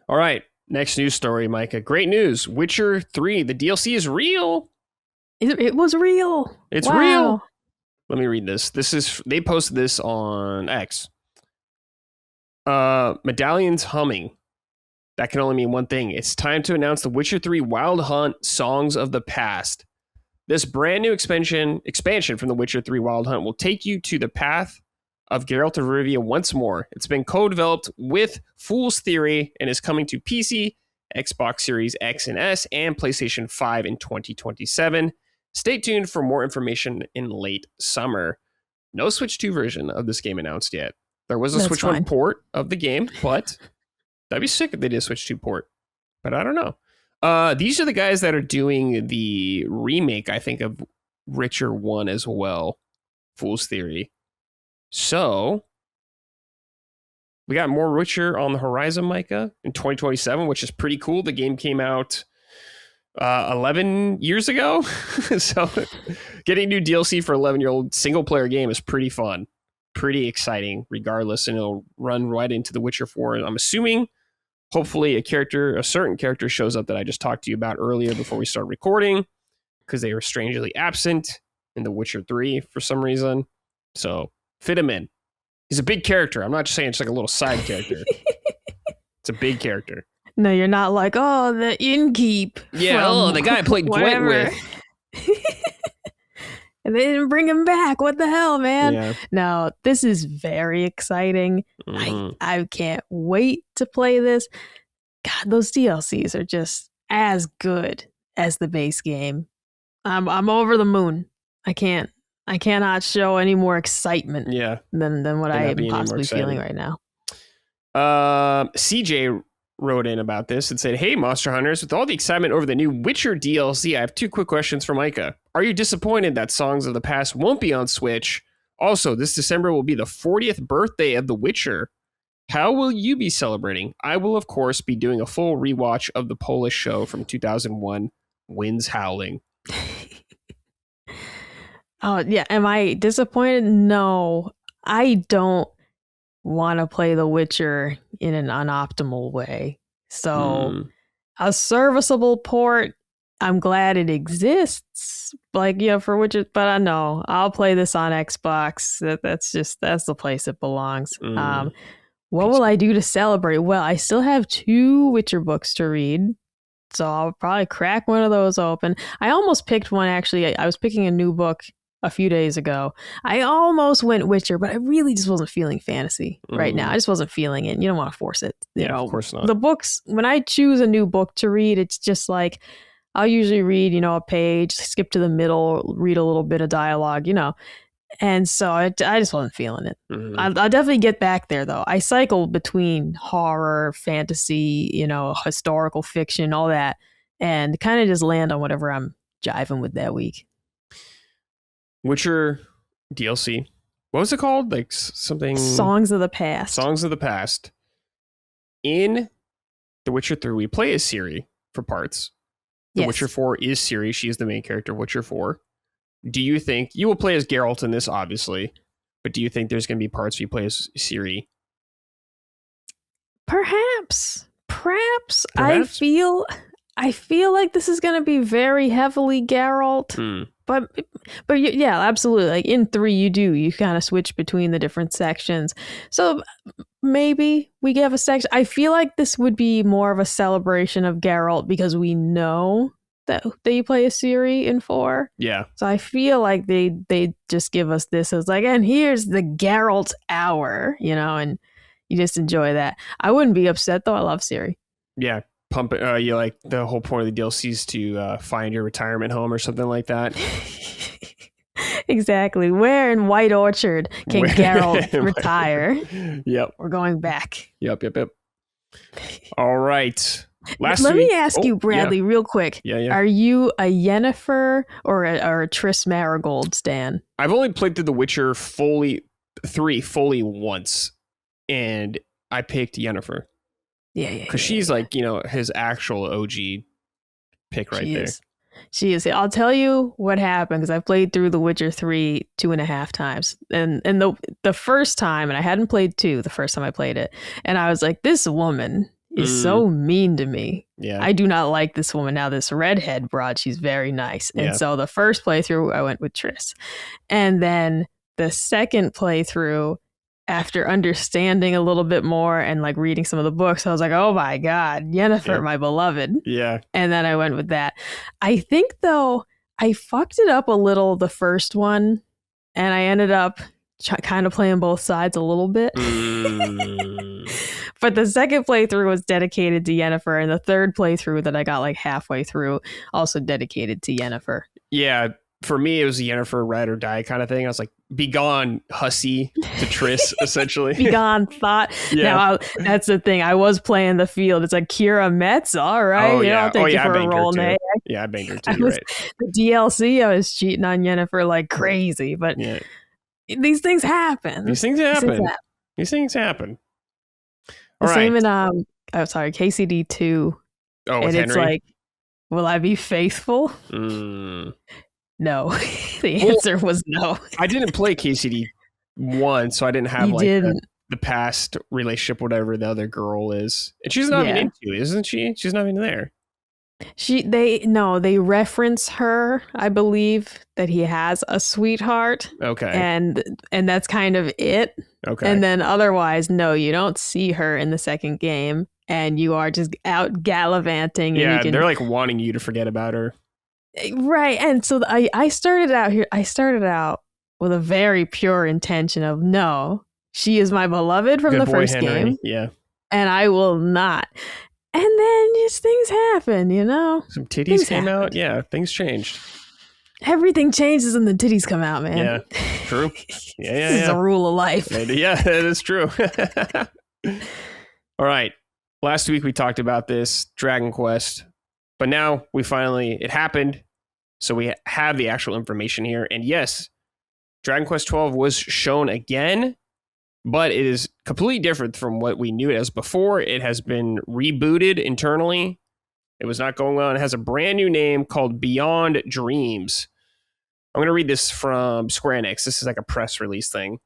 All right, next news story, Micah. Great news. Witcher 3, the DLC is real. It was real. It's real. Let me read this. They posted this on X. Medallions humming. That can only mean one thing. It's time to announce the Witcher 3 Wild Hunt Songs of the Past. This brand new expansion from the Witcher 3 Wild Hunt will take you to the path of Geralt of Rivia once more. It's been co-developed with Fool's Theory and is coming to PC, Xbox Series X and S, and PlayStation 5 in 2027. Stay tuned for more information in late summer. No Switch 2 version of this game announced yet. There was a Switch 1 port of the game, but that'd be sick if they did a Switch 2 port. But I don't know. These are the guys that are doing the remake, I think, of Witcher 1 as well. Fool's Theory. So, we got more Witcher on the horizon, Micah, in 2027, which is pretty cool. The game came out 11 years ago. So, getting new DLC for 11-year-old single-player game is pretty fun. Pretty exciting, regardless, and it'll run right into The Witcher 4. I'm assuming, hopefully, a certain character shows up that I just talked to you about earlier before we start recording, because they were strangely absent in The Witcher 3 for some reason. So, fit him in. He's a big character. I'm not just saying it's like a little side character. It's a big character. No, you're not like, oh, the innkeep. Yeah, the guy I played Gwent with. And they didn't bring him back. What the hell, man? Yeah. No, this is very exciting. I can't wait to play this. God, those DLCs are just as good as the base game. I'm over the moon. I cannot show any more excitement than what I am possibly feeling right now. CJ wrote in about this and said, "Hey, Monster Hunters, with all the excitement over the new Witcher DLC, I have 2 quick questions for Micah. Are you disappointed that Songs of the Past won't be on Switch? Also, this December will be the 40th birthday of The Witcher. How will you be celebrating? I will, of course, be doing a full rewatch of the Polish show from 2001, Winds Howling." Oh, yeah. Am I disappointed? No, I don't want to play The Witcher in an unoptimal way. So a serviceable port, I'm glad it exists. Like, for Witcher, but I know I'll play this on Xbox. That's the place it belongs. What will I do to celebrate? Well, I still have 2 Witcher books to read. So I'll probably crack one of those open. I almost picked one, actually. I was picking a new book a few days ago. I almost went Witcher, but I really just wasn't feeling fantasy right now. I just wasn't feeling it. You don't want to force it. You know, of course not. The books, when I choose a new book to read, it's just like, I'll usually read, a page, skip to the middle, read a little bit of dialogue, And so I just wasn't feeling it. I'll definitely get back there, though. I cycle between horror, fantasy, historical fiction, all that, and kind of just land on whatever I'm jiving with that week. Witcher DLC. What was it called? Like something... Songs of the Past. Songs of the Past. In The Witcher 3, we play as Ciri for parts. The Witcher 4 is Ciri. She is the main character of Witcher 4. Do you think... You will play as Geralt in this, obviously. But do you think there's going to be parts where you play as Ciri? Perhaps. I feel like this is going to be very heavily Geralt. But yeah, absolutely. Like in 3, you kind of switch between the different sections. So maybe we have a section. I feel like this would be more of a celebration of Geralt because we know that you play a Ciri in 4. Yeah. So I feel like they just give us this as like, and here's the Geralt hour, and you just enjoy that. I wouldn't be upset though. I love Ciri. Yeah. Pump it. You like the whole point of the DLC is to find your retirement home or something like that. Exactly. Where in White Orchard can Geralt retire? Yep. We're going back. Yep. All right. Let me ask you, Bradley, real quick. Yeah. Are you a Yennefer or a Triss Marigold stan? I've only played through The Witcher 3 fully once, and I picked Yennefer. Yeah. Because she's like, his actual OG pick right there. She is. I'll tell you what happened because I played through The Witcher 3 2.5 times. And the first time, and I hadn't played 2 the first time I played it. And I was like, this woman is so mean to me. Yeah. I do not like this woman. Now, this redhead broad, she's very nice. And so the first playthrough, I went with Triss. And then the second playthrough, after understanding a little bit more and like reading some of the books, I was like, oh my God, Yennefer, my beloved. Yeah. And then I went with that. I think though, I fucked it up a little the first one and I ended up kind of playing both sides a little bit. But the second playthrough was dedicated to Yennefer and the third playthrough that I got like halfway through also dedicated to Yennefer. Yeah. For me, it was a Yennefer ride or die kind of thing. I was like, be gone, hussy, to Triss, essentially. Be gone, thought. Yeah. Now, that's the thing. I was playing the field. It's like Kira Metz, all right. Oh, yeah. I'll take you for a roll, Nate. Yeah, I banged her too, right. The DLC, I was cheating on Yennefer like crazy, but these things happen. These things happen. All right. Same in, KCD 2. Oh, with and Henry? It's like, will I be faithful? No. The answer was no. I didn't play KCD 1, so I didn't have the past relationship, whatever the other girl is. And she's not even into it, isn't she? She's not even there. They reference her, I believe, that he has a sweetheart. Okay. And that's kind of it. Okay. And then otherwise, no, you don't see her in the second game. And you are just out gallivanting. Yeah, they're like wanting you to forget about her. Right. And so I started out with a very pure intention of, no, she is my beloved from the first game. Yeah. And I will not. And then just things happen, Some titties came out. Yeah, things changed. Everything changes and the titties come out, man. Yeah, true. Yeah. This is a rule of life. Yeah, that is true. All right. Last week we talked about this Dragon Quest, but now it happened. So we have the actual information here. And yes, Dragon Quest XII was shown again, but it is completely different from what we knew it as before. It has been rebooted internally. It was not going well. It has a brand new name called Beyond Dreams. I'm going to read this from Square Enix. This is like a press release thing.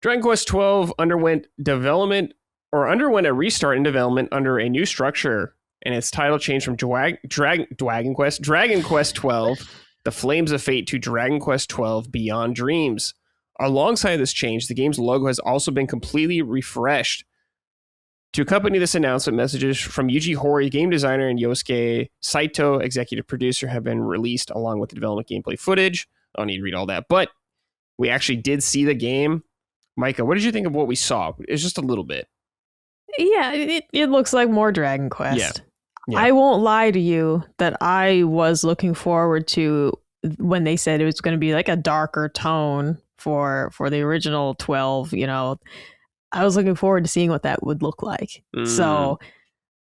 Dragon Quest XII underwent a restart in development under a new structure, and its title changed from Dragon Quest XII, The Flames of Fate, to Dragon Quest XII Beyond Dreams. Alongside this change, the game's logo has also been completely refreshed. To accompany this announcement, messages from Yuji Horii, game designer, and Yosuke Saito, executive producer, have been released along with the development gameplay footage. I don't need to read all that, but we actually did see the game. Micah, what did you think of what we saw? It's just a little bit. Yeah, it looks like more Dragon Quest. Yeah. I won't lie to you that I was looking forward to when they said it was going to be like a darker tone for the original 12, you know. I was looking forward to seeing what that would look like. So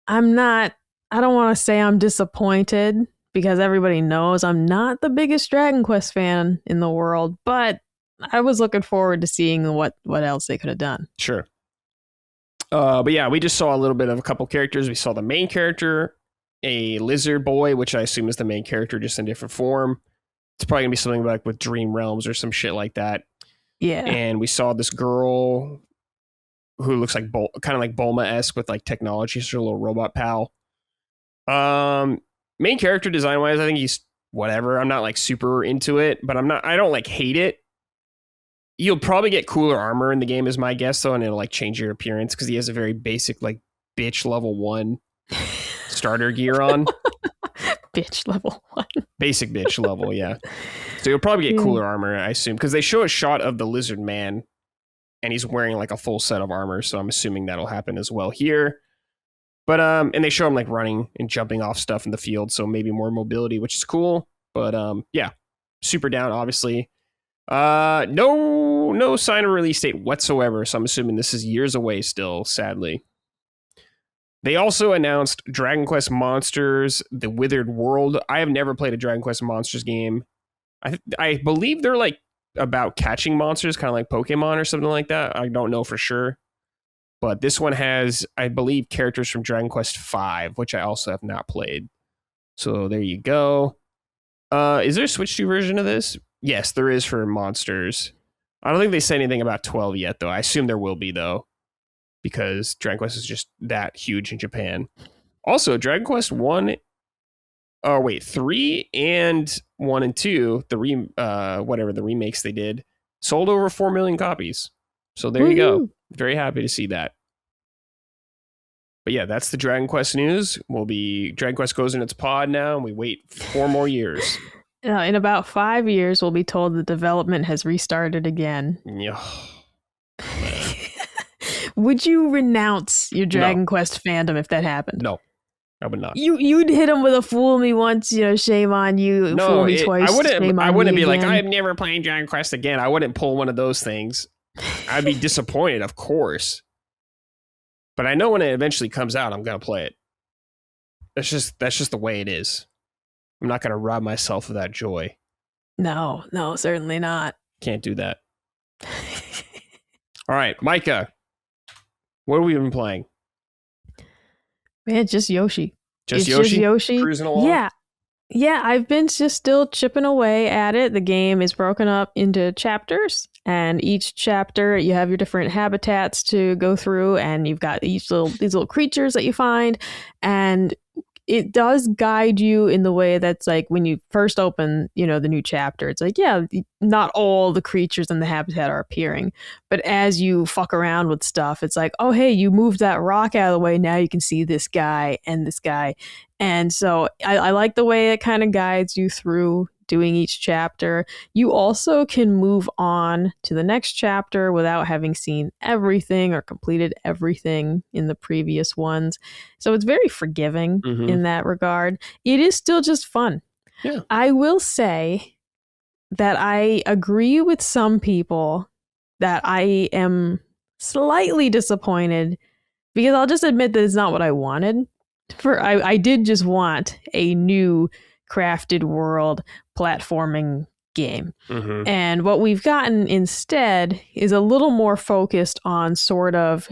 I don't want to say I'm disappointed because everybody knows I'm not the biggest Dragon Quest fan in the world, but I was looking forward to seeing what else they could have done. Sure. But yeah, we just saw a little bit of a couple characters. We saw the main character, a lizard boy, which I assume is the main character, just in different form. It's probably gonna be something like with Dream Realms or some shit like that. Yeah. And we saw this girl who looks like kind of like Bulma-esque with like technology. She's her little robot pal. Main character design wise, I think he's whatever. I'm not like super into it, but I don't like hate it. You'll probably get cooler armor in the game is my guess though, and it'll like change your appearance because he has a very basic like bitch level 1 starter gear on. Bitch level 1. Basic bitch level, yeah. So you'll probably get cooler armor, I assume, because they show a shot of the lizard man and he's wearing like a full set of armor, so I'm assuming that'll happen as well here. But and they show him like running and jumping off stuff in the field, so maybe more mobility, which is cool. But yeah, super down, obviously. No sign of release date whatsoever, so I'm assuming this is years away still, sadly. They also announced Dragon Quest Monsters: The Withered World. I have never played a Dragon Quest Monsters game. I believe they're like about catching monsters, kind of like Pokémon or something like that. I don't know for sure. But this one has, I believe, characters from Dragon Quest V, which I also have not played. So there you go. Is there a Switch 2 version of this? Yes, there is for Monsters. I don't think they said anything about 12 yet, though. I assume there will be, though, because Dragon Quest is just that huge in Japan. Also, Dragon Quest 3 and 1 and 2, the remakes they did, sold over 4 million copies. So there you go. Very happy to see that. But yeah, that's the Dragon Quest news. Dragon Quest goes in its pod now, and we wait 4 more years. In about 5 years, we'll be told the development has restarted again. Yeah. Would you renounce your Dragon Quest fandom if that happened? No, I would not. You'd hit him with a fool me once, shame on you. No, fool me twice. I wouldn't be like, I'm never playing Dragon Quest again. I wouldn't pull one of those things. I'd be disappointed, of course. But I know when it eventually comes out, I'm gonna play it. That's just the way it is. I'm not gonna rob myself of that joy. No, certainly not. Can't do that. All right, Micah. What have we been playing? Man, just Yoshi. Just Yoshi? Cruising along? Yeah, I've been just still chipping away at it. The game is broken up into chapters, and each chapter you have your different habitats to go through, and you've got these little creatures that you find, and it does guide you in the way that's like when you first open, the new chapter, it's like, yeah, not all the creatures in the habitat are appearing. But as you fuck around with stuff, it's like, oh, hey, you moved that rock out of the way. Now you can see this guy and this guy. And so I like the way it kind of guides you through doing each chapter. You also can move on to the next chapter without having seen everything or completed everything in the previous ones. So it's very forgiving in that regard. It is still just fun. Yeah. I will say that I agree with some people that I am slightly disappointed Because I'll just admit that it's not what I wanted. I did just want a new crafted world platforming game. Mm-hmm. And what we've gotten instead is a little more focused on sort of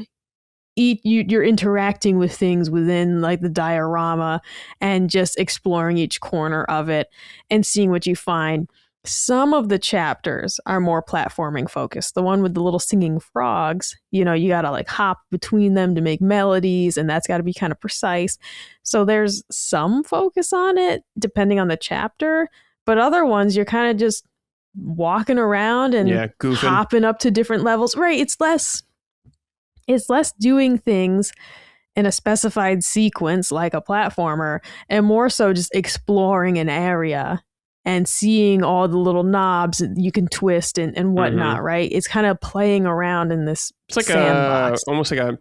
you're interacting with things within like the diorama and just exploring each corner of it and seeing what you find. Some of the chapters are more platforming focused. The one with the little singing frogs, you know, you got to like hop between them to make melodies, and that's got to be kind of precise. So there's some focus on it depending on the chapter, but other ones you're kind of just walking around and hopping up to different levels. Right, it's less doing things in a specified sequence like a platformer, and more so just exploring an area and seeing all the little knobs you can twist and whatnot, right? It's kind of playing around in this sandbox. Almost like a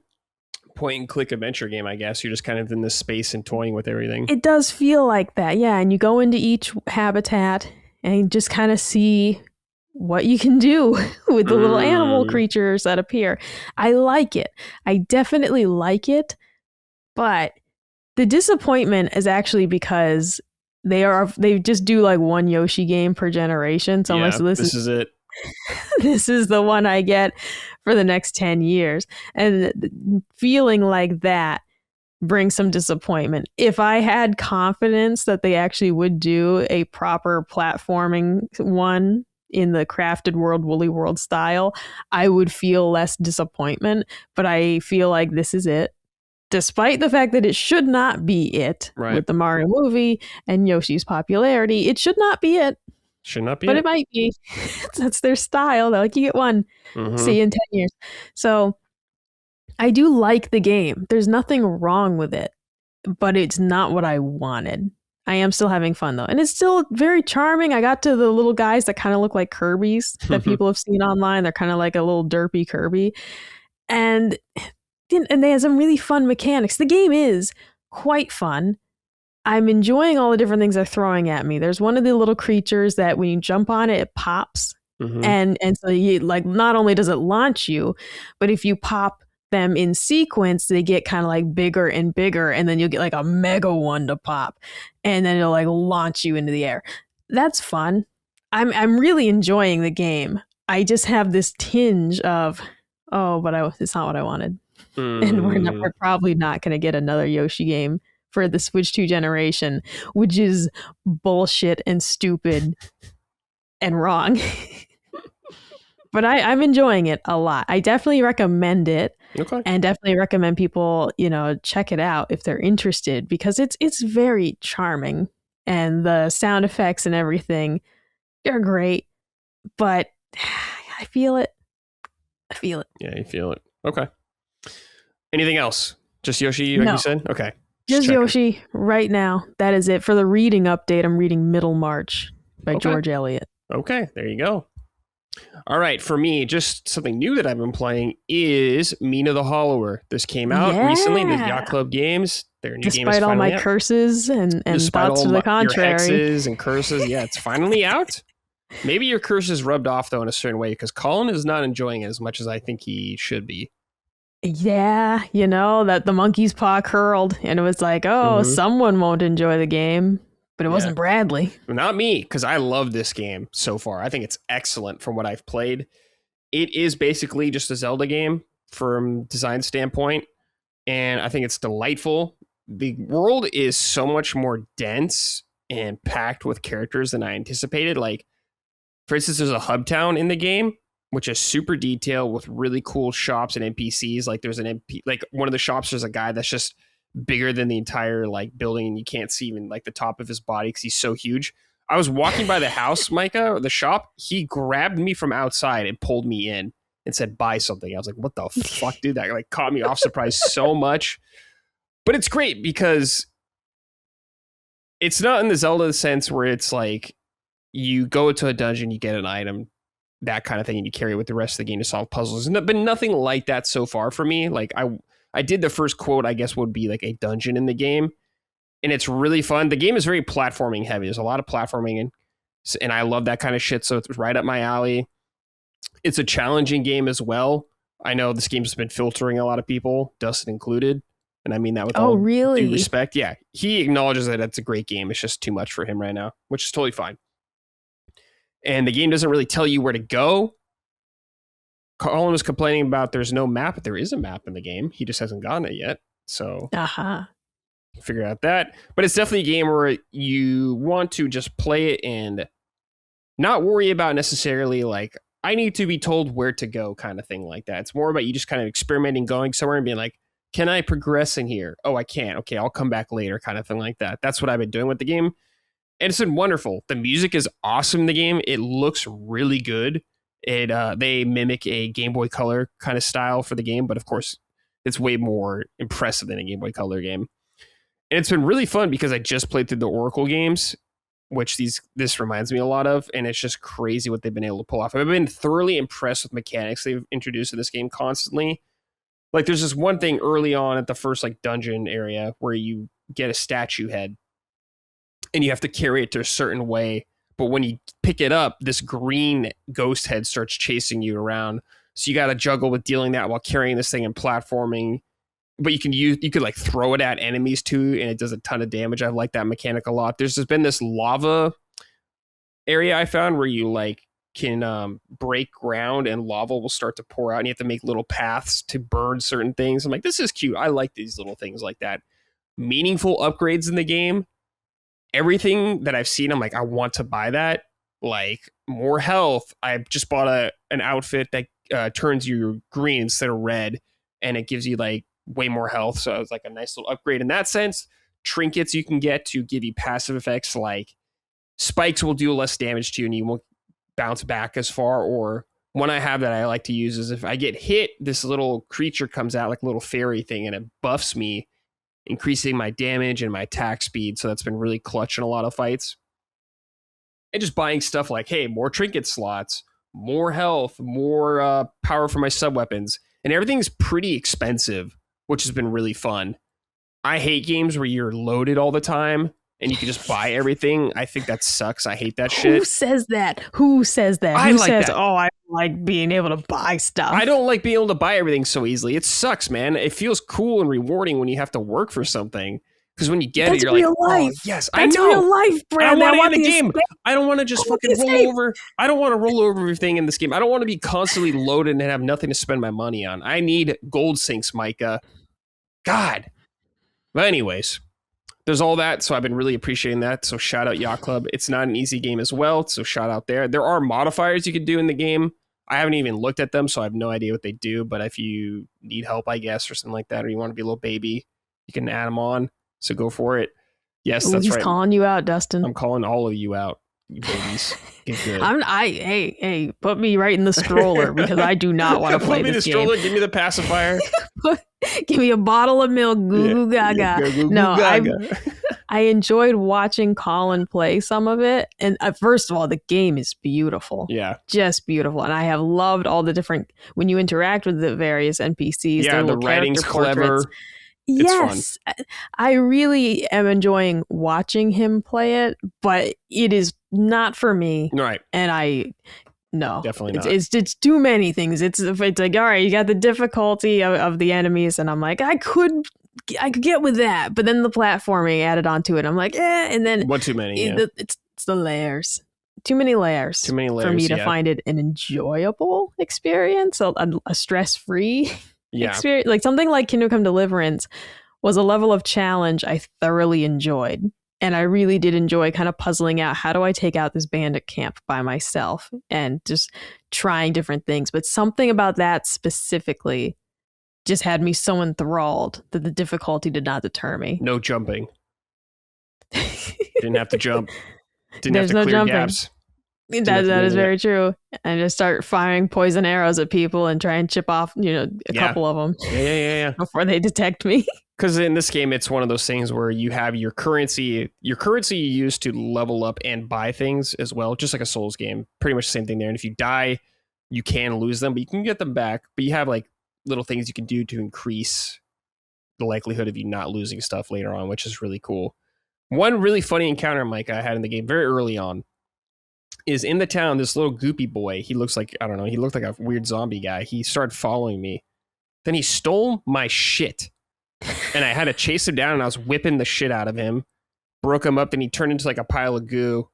point and click adventure game, I guess. You're just kind of in this space and toying with everything. It does feel like that, yeah. And you go into each habitat and you just kind of see what you can do with the little animal creatures that appear. I like it. I definitely like it. But the disappointment is actually because they just do like one Yoshi game per generation. So this is it. This is the one I get for the next 10 years. And feeling like that brings some disappointment. If I had confidence that they actually would do a proper platforming one in the crafted world, Woolly World style, I would feel less disappointment. But I feel like this is it. Despite the fact that it should not be it with the Mario movie and Yoshi's popularity, it should not be it. Should not be but it might be. That's their style. They're like, you get one. See you in 10 years. So I do like the game. There's nothing wrong with it, but it's not what I wanted. I am still having fun though. And it's still very charming. I got to the little guys that kind of look like Kirby's that people have seen online. They're kind of like a little derpy Kirby. And they have some really fun mechanics. The game is quite fun. I'm enjoying all the different things they're throwing at me. There's one of the little creatures that when you jump on it, it pops. And so you like, not only does it launch you, but if you pop them in sequence, they get kind of like bigger and bigger. And then you'll get like a mega one to pop. And then it'll like launch you into the air. That's fun. I'm really enjoying the game. I just have this tinge of, it's not what I wanted. And we're probably not going to get another Yoshi game for the Switch 2 generation, which is bullshit and stupid and wrong. But I'm enjoying it a lot. I definitely recommend it. Okay. And definitely recommend people, check it out if they're interested, because it's very charming and the sound effects and everything are great. But I feel it. Yeah, you feel it. Okay. Anything else? Just Yoshi, like you said? Okay. Just Yoshi right now. That is it. For the reading update, I'm reading Middle March by George Eliot. Okay, there you go. All right, for me, just something new that I've been playing is Mina the Hollower. This came out recently in the Yacht Club Games. Their new game is Despite all my out. curses and thoughts to the contrary. Your hexes and curses, yeah, it's finally out. Maybe your curse is rubbed off, though, in a certain way, because Colin is not enjoying it as much as I think he should be. Yeah, that the monkey's paw curled, and it was like, someone won't enjoy the game, but it wasn't Bradley. Not me, because I love this game so far. I think it's excellent from what I've played. It is basically just a Zelda game from design standpoint, and I think it's delightful. The world is so much more dense and packed with characters than I anticipated. Like, for instance, there's a hub town in the game, which is super detailed with really cool shops and NPCs. Like there's one of the shops, there's a guy that's just bigger than the entire like building, and you can't see even like the top of his body because he's so huge. I was walking by the house, Micah, or the shop. He grabbed me from outside and pulled me in and said, buy something. I was like, what the fuck, dude? That like caught me off surprise so much. But it's great because it's not in the Zelda sense where it's like you go into a dungeon, you get an item, that kind of thing, and you carry it with the rest of the game to solve puzzles. There's been nothing like that so far for me. Like I did the first quote, I guess, would be like a dungeon in the game, and it's really fun. The game is very platforming heavy. There's a lot of platforming, and I love that kind of shit. So it's right up my alley. It's a challenging game as well. I know this game's been filtering a lot of people, Dustin included. And I mean that with really? due respect. Yeah, he acknowledges that it's a great game. It's just too much for him right now, which is totally fine. And the game doesn't really tell you where to go. Colin was complaining about there's no map, but there is a map in the game. He just hasn't gotten it yet. So figure out that. But it's definitely a game where you want to just play it and not worry about necessarily like, I need to be told where to go kind of thing like that. It's more about you just kind of experimenting, going somewhere and being like, can I progress in here? Oh, I can't. Okay, I'll come back later kind of thing like that. That's what I've been doing with the game. And it's been wonderful. The music is awesome in the game. It looks really good. They mimic a Game Boy Color kind of style for the game, but of course, it's way more impressive than a Game Boy Color game. And it's been really fun because I just played through the Oracle games, which this reminds me a lot of, and it's just crazy what they've been able to pull off. I've been thoroughly impressed with mechanics they've introduced in this game constantly. Like there's this one thing early on at the first like dungeon area where you get a statue head and you have to carry it to a certain way. But when you pick it up, this green ghost head starts chasing you around. So you got to juggle with dealing that while carrying this thing and platforming. But you could like throw it at enemies too, and it does a ton of damage. I like that mechanic a lot. There's just been this lava area I found where you like can break ground and lava will start to pour out, and you have to make little paths to burn certain things. I'm like, this is cute. I like these little things like that. Meaningful upgrades in the game. Everything that I've seen, I'm like, I want to buy that. Like more health. I just bought an outfit that turns you green instead of red, and it gives you like way more health. So it's like a nice little upgrade in that sense. Trinkets you can get to give you passive effects like spikes will do less damage to you and you won't bounce back as far. Or one I have that I like to use is if I get hit, this little creature comes out like a little fairy thing and it buffs me, increasing my damage and my attack speed. So that's been really clutch in a lot of fights. And just buying stuff like, hey, more trinket slots, more health, more power for my sub weapons. And everything's pretty expensive, which has been really fun. I hate games where you're loaded all the time and you can just buy everything. I think that sucks. I hate that shit. Who says that? Who says that? Who says, that. Oh, I like being able to buy stuff. I don't like being able to buy everything so easily. It sucks, man. It feels cool and rewarding when you have to work for something. Because when you get it, you're like, life. Oh, yes, That's I know. Real life, Brad. I want it in the game. I don't want to just fucking roll over. I don't want to roll over everything in this game. I don't want to be constantly loaded and have nothing to spend my money on. I need gold sinks, Micah. God. But anyways, there's all that. So I've been really appreciating that. So shout out Yacht Club. It's not an easy game as well. So shout out there. There are modifiers you can do in the game. I haven't even looked at them, so I have no idea what they do. But if you need help, I guess, or something like that, or you want to be a little baby, you can add them on. So go for it. Yes, that's he's right. He's calling you out, Dustin. I'm calling all of you out, you babies. Get good. Hey, put me right in the stroller because I do not want to play this game. Put me in the stroller. Give me the pacifier. Give me a bottle of milk. Goo goo gaga. No, I enjoyed watching Colin play some of it. And first of all, the game is beautiful. Yeah. Just beautiful. And I have loved all the different, when you interact with the various NPCs. Yeah, the writing's clever. Yes, I really am enjoying watching him play it, but it is not for me. Right. And no, definitely not. It's too many things. It's like, all right, you got the difficulty of the enemies, and I'm like, I could get with that, but then the platforming added onto it. I'm like, and then what too many? It's the layers. Too many layers for me to find it an enjoyable experience, a stress-free experience. Like something like Kingdom Come Deliverance was a level of challenge I thoroughly enjoyed. And I really did enjoy kind of puzzling out, how do I take out this bandit camp by myself, and just trying different things. But something about that specifically just had me so enthralled that the difficulty did not deter me. No jumping. Didn't have to jump. There's have to no clear jumping. Gaps. That is very true. And just start firing poison arrows at people and try and chip off, a couple of them. Yeah. Before they detect me. Because in this game, it's one of those things where you have your currency you use to level up and buy things as well, just like a Souls game. Pretty much the same thing there. And if you die, you can lose them, but you can get them back. But you have like little things you can do to increase the likelihood of you not losing stuff later on, which is really cool. One really funny encounter, Mike, I had in the game very early on is in the town, this little goopy boy, he looks like, I don't know, he looked like a weird zombie guy. He started following me. Then he stole my shit. And I had to chase him down, and I was whipping the shit out of him. Broke him up, and he turned into like a pile of goo.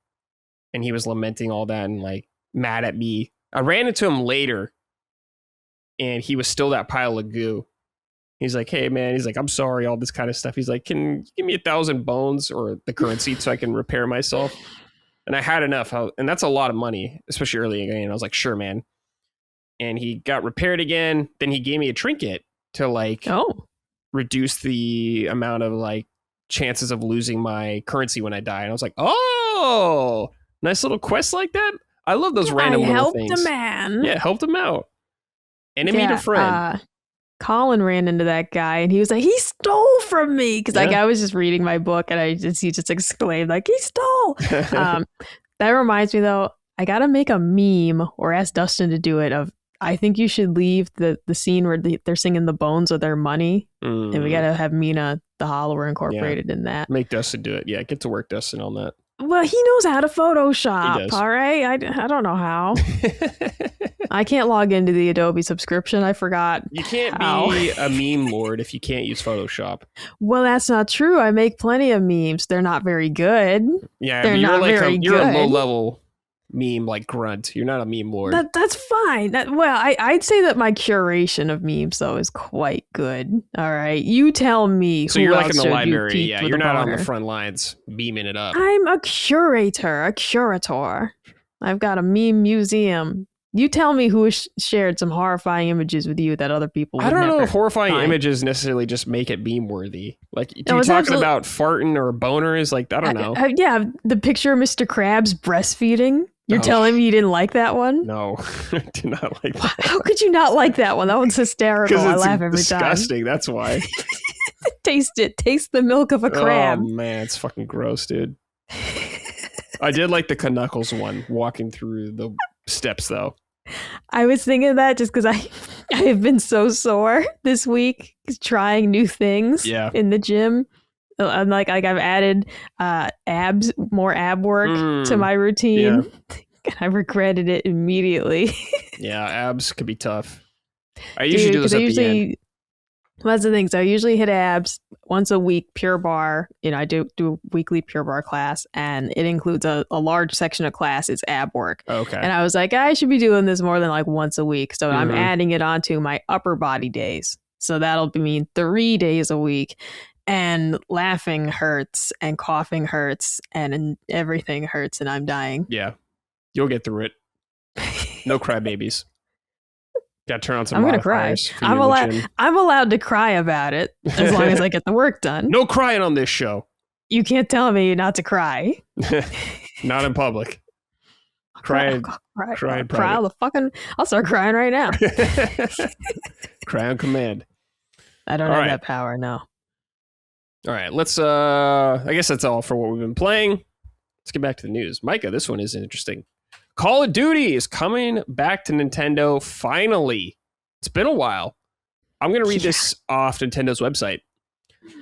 And he was lamenting all that and like mad at me. I ran into him later, and he was still that pile of goo. He's like, hey, man. He's like, I'm sorry, all this kind of stuff. He's like, can you give me 1,000 bones or the currency so I can repair myself? And I had enough. And that's a lot of money, especially early in the game. I was like, sure, man. And he got repaired again. Then he gave me a trinket to like reduce the amount of like chances of losing my currency when I die. And I was like, oh, nice little quest like that. I love those random little things. Helped a man. Yeah, helped him out. Enemy to friend. Colin ran into that guy and he was like, he stole from me. Because like I was just reading my book and he just exclaimed like, he stole. That reminds me though, I got to make a meme or ask Dustin to do it of, I think you should leave the scene where they're singing the bones of their money. And we got to have Mina the Hollower incorporated in that. Make Dustin do it. Yeah, get to work, Dustin, on that. Well, he knows how to Photoshop, all right? I don't know how. I can't log into the Adobe subscription. I forgot. You can't be a meme lord if you can't use Photoshop. Well, that's not true. I make plenty of memes. They're not very good. Yeah, they're not like very good. You're a low-level meme like grunt. You're not a meme lord. That's fine. I'd say that my curation of memes though is quite good. All right, you tell me. So you're like in the library. Yeah, you're not on the front lines beaming it up. I'm a curator. I've got a meme museum. You tell me who shared some horrifying images with you that other people would I don't never know if horrifying find. images necessarily just make it meme worthy. Like, you talking about farting or boners? Like, I don't know. Yeah, the picture of Mr. Krabs breastfeeding. You're telling me you didn't like that one? No, I did not like that. How could you not like that one? That one's hysterical. I laugh every disgusting, time. Disgusting, that's why. Taste it. Taste the milk of a crab. Oh, man, it's fucking gross, dude. I did like the Knuckles one, walking through the steps, though. I was thinking that just because I have been so sore this week trying new things in the gym. I'm like I've added more ab work to my routine. And I regretted it immediately. Yeah, abs could be tough. I usually do this at the end. That's the thing. So I usually hit abs once a week, Pure Barre. I do a weekly Pure Barre class, and it includes a large section of class. It's ab work. Okay. And I was like, I should be doing this more than like once a week. So I'm adding it onto my upper body days. So that'll mean 3 days a week. And laughing hurts and coughing hurts and everything hurts and I'm dying. Yeah. You'll get through it. No crybabies. Got to turn on some I'm going to cry. I'm allowed to cry about it as long as I get the work done. No crying on this show. You can't tell me not to cry. Not in public. Cry in private. I'll start crying right now. Cry on command. I don't have that power, no. All right, let's, I guess that's all for what we've been playing. Let's get back to the news. Micah, this one is interesting. Call of Duty is coming back to Nintendo finally. It's been a while. I'm going to read this off Nintendo's website.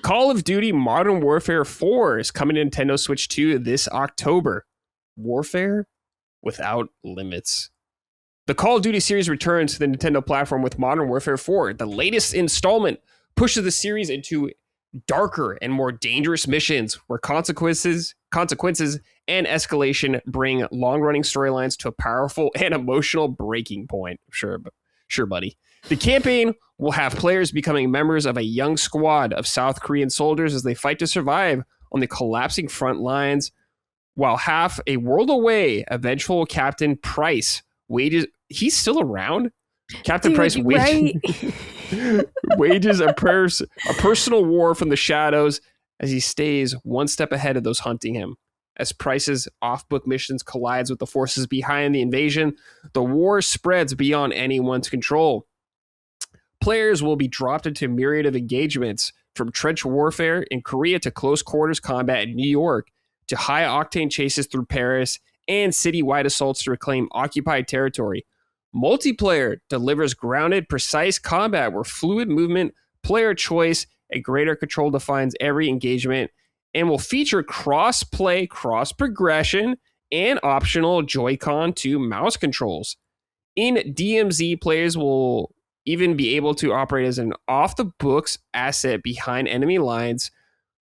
Call of Duty Modern Warfare 4 is coming to Nintendo Switch 2 this October. Warfare without limits. The Call of Duty series returns to the Nintendo platform with Modern Warfare 4. The latest installment pushes the series into darker and more dangerous missions where consequences and escalation bring long-running storylines to a powerful and emotional breaking point. Sure, buddy. The campaign will have players becoming members of a young squad of South Korean soldiers as they fight to survive on the collapsing front lines, while half a world away, eventual Captain Price wages... He's still around? Captain Price wages a personal war from the shadows as he stays one step ahead of those hunting him. As Price's off-book missions collides with the forces behind the invasion, the war spreads beyond anyone's control. Players will be dropped into a myriad of engagements, from trench warfare in Korea to close quarters combat in New York, to high-octane chases through Paris and citywide assaults to reclaim occupied territory. Multiplayer delivers grounded, precise combat where fluid movement, player choice, and greater control defines every engagement, and will feature cross-play, cross-progression, and optional Joy-Con to mouse controls. In DMZ, players will even be able to operate as an off-the-books asset behind enemy lines,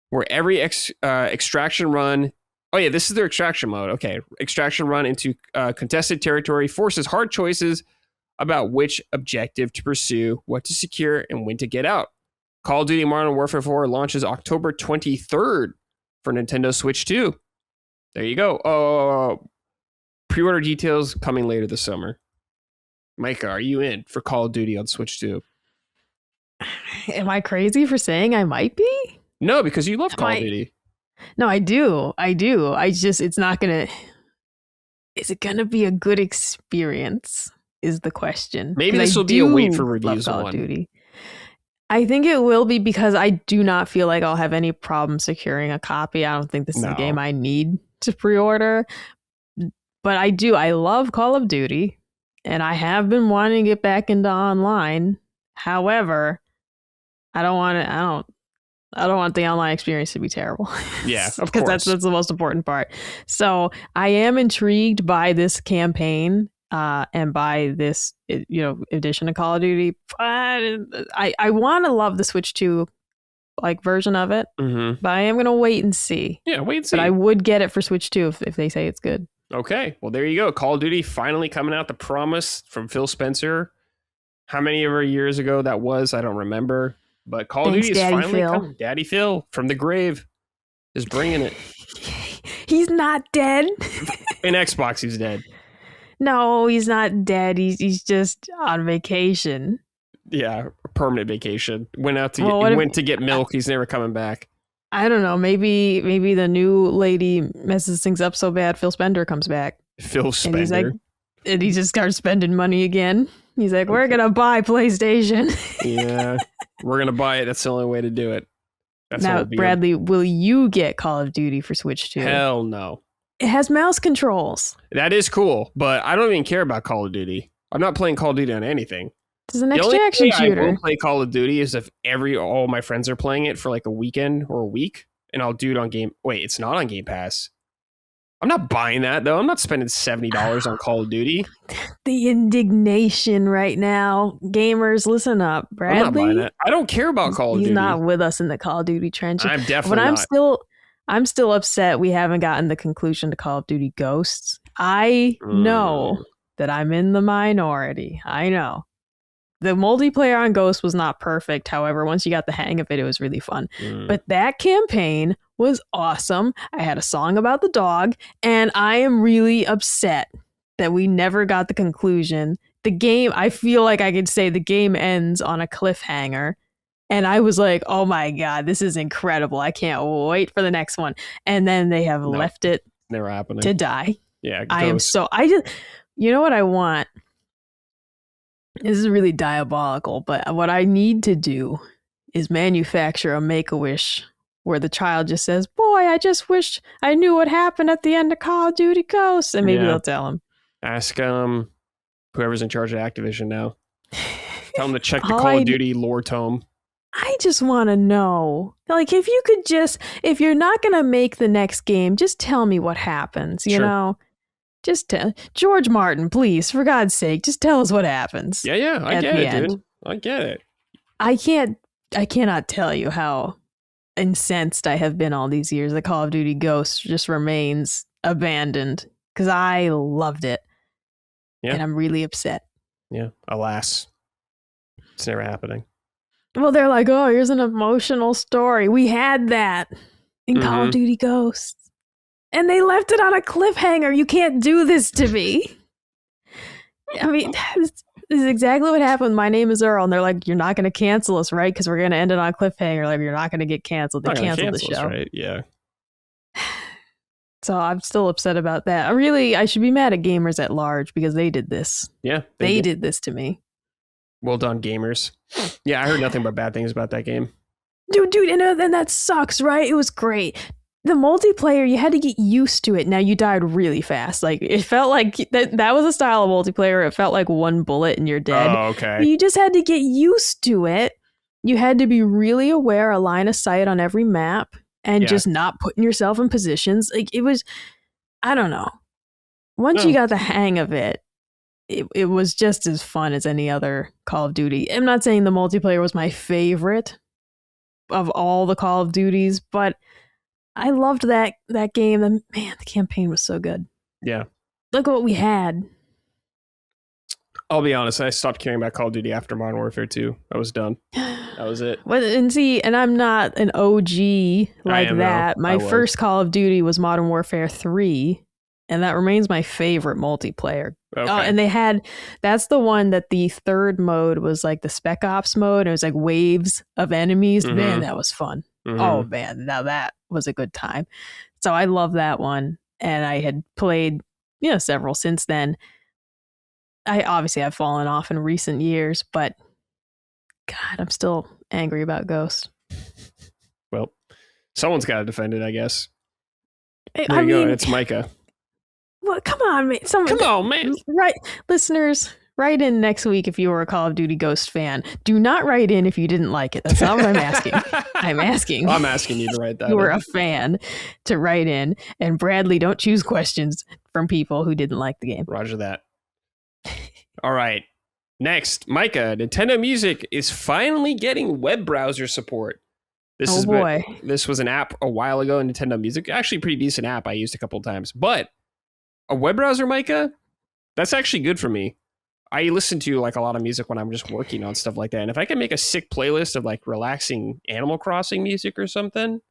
where every extraction run... Oh yeah, this is their extraction mode. Okay, extraction run into contested territory forces hard choices about which objective to pursue, what to secure, and when to get out. Call of Duty Modern Warfare 4 launches October 23rd for Nintendo Switch 2. There you go. Pre-order details coming later this summer. Micah, are you in for Call of Duty on Switch 2? Am I crazy for saying I might be? No, because you love Call of Duty. No, I do. It's not going to... Is it going to be a good experience is the question. Maybe this will be a wait for reviews Call of Duty. I think it will be because I do not feel like I'll have any problem securing a copy. I don't think this is a game I need to pre-order. But I love Call of Duty, and I have been wanting to get back into online. However, I don't want the online experience to be terrible. Yeah, of course. Because that's the most important part. So I am intrigued by this campaign and by this edition of Call of Duty. But I want to love the Switch 2 version of it. Mm-hmm. But I am going to wait and see. Yeah, wait and see. But I would get it for Switch 2 if they say it's good. Okay, well there you go. Call of Duty finally coming out. The promise from Phil Spencer. How many ever years ago that was, I don't remember. But Call of Duty is finally coming. Daddy Phil from the grave is bringing it. He's not dead. In Xbox, he's dead. No, he's not dead. He's just on vacation. Yeah, permanent vacation. Went to get milk. He's never coming back. I don't know. Maybe the new lady messes things up so bad Phil Spender comes back. Phil Spender. And he just starts spending money again. He's like, we're going to buy PlayStation. Yeah, we're going to buy it. That's the only way to do it. Now, Bradley, will you get Call of Duty for Switch 2? Hell no. It has mouse controls. That is cool, but I don't even care about Call of Duty. I'm not playing Call of Duty on anything. It's an extraction shooter. I will play Call of Duty is if all my friends are playing it for a weekend or a week, and I'll do it on Game... Wait, it's not on Game Pass. I'm not buying that, though. I'm not spending $70 on Call of Duty. The indignation right now. Gamers, listen up. Bradley, I'm not buying that. I don't care about Call of Duty. He's not with us in the Call of Duty trenches. I'm definitely not. I'm still upset we haven't gotten the conclusion to Call of Duty Ghosts. I know that I'm in the minority. I know. The multiplayer on Ghost was not perfect. However, once you got the hang of it, it was really fun. But that campaign was awesome. I had a song about the dog, and I am really upset that we never got the conclusion. The game, I feel like I could say the game ends on a cliffhanger. And I was like, oh my God, this is incredible. I can't wait for the next one. And then they have left it never happening to die. Yeah, you know what I want? This is really diabolical, but what I need to do is manufacture a Make-A-Wish where the child just says, boy, I just wish I knew what happened at the end of Call of Duty Ghosts. And maybe they'll tell him. Ask whoever's in charge of Activision now. Tell them to check the Call of Duty lore tome. I just want to know, if you're not going to make the next game, just tell me what happens, you know? Just tell George Martin, please, for God's sake, just tell us what happens. Yeah, I get it, dude. I get it. I cannot tell you how incensed I have been all these years that Call of Duty Ghosts just remains abandoned because I loved it. Yeah. And I'm really upset. Yeah, alas. It's never happening. Well, they're like, oh, here's an emotional story. We had that in Call of Duty Ghosts. And they left it on a cliffhanger. You can't do this to me. I mean, this is exactly what happened. My name is Earl. And they're like, you're not going to cancel us, right? Because we're going to end it on a cliffhanger. Like, you're not going to get canceled. They canceled the show. Us, right? Yeah. So I'm still upset about that. I should be mad at gamers at large because they did this. Yeah. They did this to me. Well done, gamers. Yeah, I heard nothing but bad things about that game. Dude, and then that sucks, right? It was great. The multiplayer, you had to get used to it. Now you died really fast. Like it felt like that was a style of multiplayer. It felt like one bullet and you're dead. Oh, okay. You just had to get used to it. You had to be really aware, a line of sight on every map, and just not putting yourself in positions. Like it was, I don't know. once you got the hang of it, it was just as fun as any other Call of Duty. I'm not saying the multiplayer was my favorite of all the Call of Duties, but I loved that game. And man, the campaign was so good. Yeah. Look at what we had. I'll be honest, I stopped caring about Call of Duty after Modern Warfare 2. I was done. That was it. Well, and I'm not an OG like that. My first Call of Duty was Modern Warfare 3, and that remains my favorite multiplayer. Okay. And that's the one that the third mode was like the Spec Ops mode. It was like waves of enemies. Mm-hmm. Man, that was fun. Mm-hmm. Oh man, now that was a good time. So I love that one, and I had played several since then. I obviously have fallen off in recent years, but God, I'm still angry about Ghost. Well, someone's got to defend it, I guess. There you go. It's Micah. Well, come on, man. Come on, man. Right, listeners, write in next week if you were a Call of Duty Ghost fan. Do not write in if you didn't like it. That's not what I'm asking. I'm asking you to write that. You were a fan to write in, and Bradley, don't choose questions from people who didn't like the game. Roger that. All right. Next, Micah, Nintendo Music is finally getting web browser support. This was an app a while ago, Nintendo Music. Actually, a pretty decent app I used a couple of times. But a web browser, Micah, that's actually good for me. I listen to like a lot of music when I'm just working on stuff like that. And if I can make a sick playlist of like relaxing Animal Crossing music or something,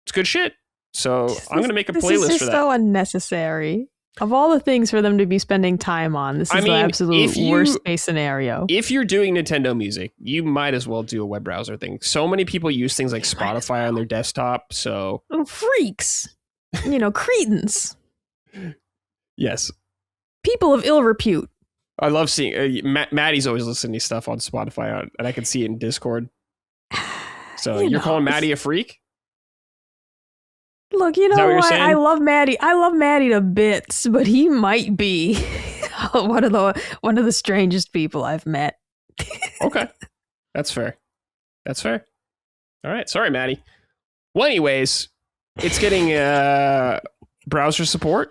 it's good shit. So I'm going to make a playlist for that. This is just so unnecessary. Of all the things for them to be spending time on, this is the absolute worst case scenario. If you're doing Nintendo Music, you might as well do a web browser thing. So many people use things like Spotify on their desktop, so... Freaks! Cretins. Yes. People of ill repute. I love seeing... Maddie's always listening to stuff on Spotify, and I can see it in Discord. So you're calling Maddie a freak? Look, you know what? I love Maddie. I love Maddie to bits, but he might be one of the strangest people I've met. Okay, that's fair. All right, sorry, Maddie. Well, anyways, it's getting browser support,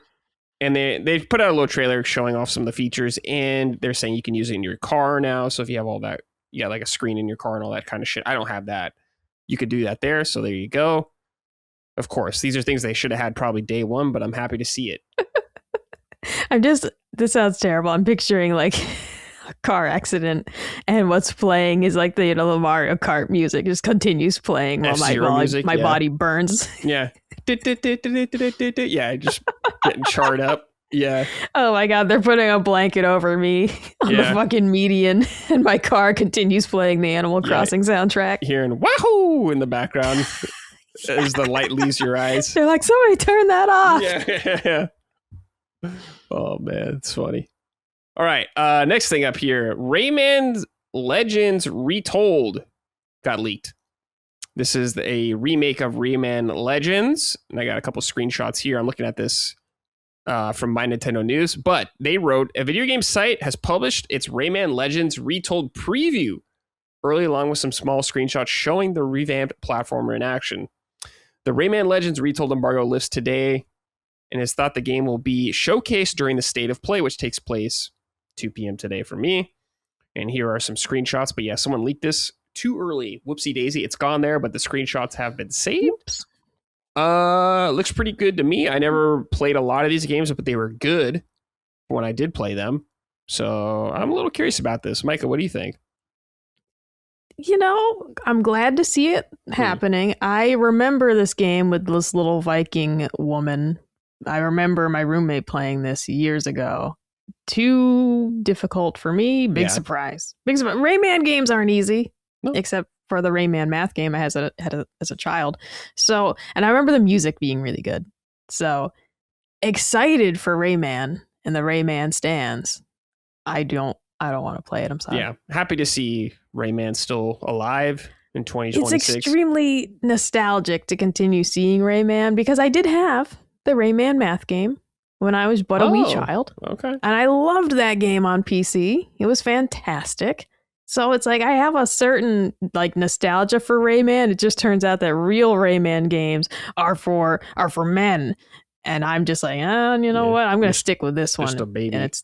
and they've put out a little trailer showing off some of the features, and they're saying you can use it in your car now. So if you have all that, like a screen in your car and all that kind of shit. I don't have that. You could do that there. So there you go. Of course, these are things they should have had probably day one, but I'm happy to see it. This sounds terrible. I'm picturing like a car accident, and what's playing is like the Mario Kart music just continues playing while my body burns. Yeah. Yeah, just getting charred up. Yeah. Oh my God, they're putting a blanket over me on the fucking median, and my car continues playing the Animal Crossing soundtrack. Hearing wahoo in the background. As the light leaves your eyes. They're like, somebody turn that off. Yeah. Oh, man. It's funny. All right. Next thing up here. Rayman Legends Retold got leaked. This is a remake of Rayman Legends. And I got a couple screenshots here. I'm looking at this from My Nintendo News. But they wrote, a video game site has published its Rayman Legends Retold preview early, along with some small screenshots showing the revamped platformer in action. The Rayman Legends Retold embargo lifts today, and it's thought the game will be showcased during the State of Play, which takes place 2 p.m. today for me. And here are some screenshots. But yeah, someone leaked this too early. Whoopsie daisy. It's gone there, but the screenshots have been saved. Looks pretty good to me. I never played a lot of these games, but they were good when I did play them. So I'm a little curious about this. Micah, what do you think? I'm glad to see it happening. I remember this game with this little Viking woman. I remember my roommate playing this years ago. Too difficult for me. Big surprise. Rayman games aren't easy, except for the Rayman math game I had as a child. So, and I remember the music being really good. So excited for Rayman and the Rayman stands. I don't want to play it. I'm sorry. Yeah. Happy to see Rayman still alive in 2026. It's extremely nostalgic to continue seeing Rayman, because I did have the Rayman math game when I was but a wee child. Okay. And I loved that game on PC. It was fantastic. So it's like I have a certain like nostalgia for Rayman. It just turns out that real Rayman games are for men. And I'm just like, you know what? I'm going to stick with this one. Just a baby. And it's,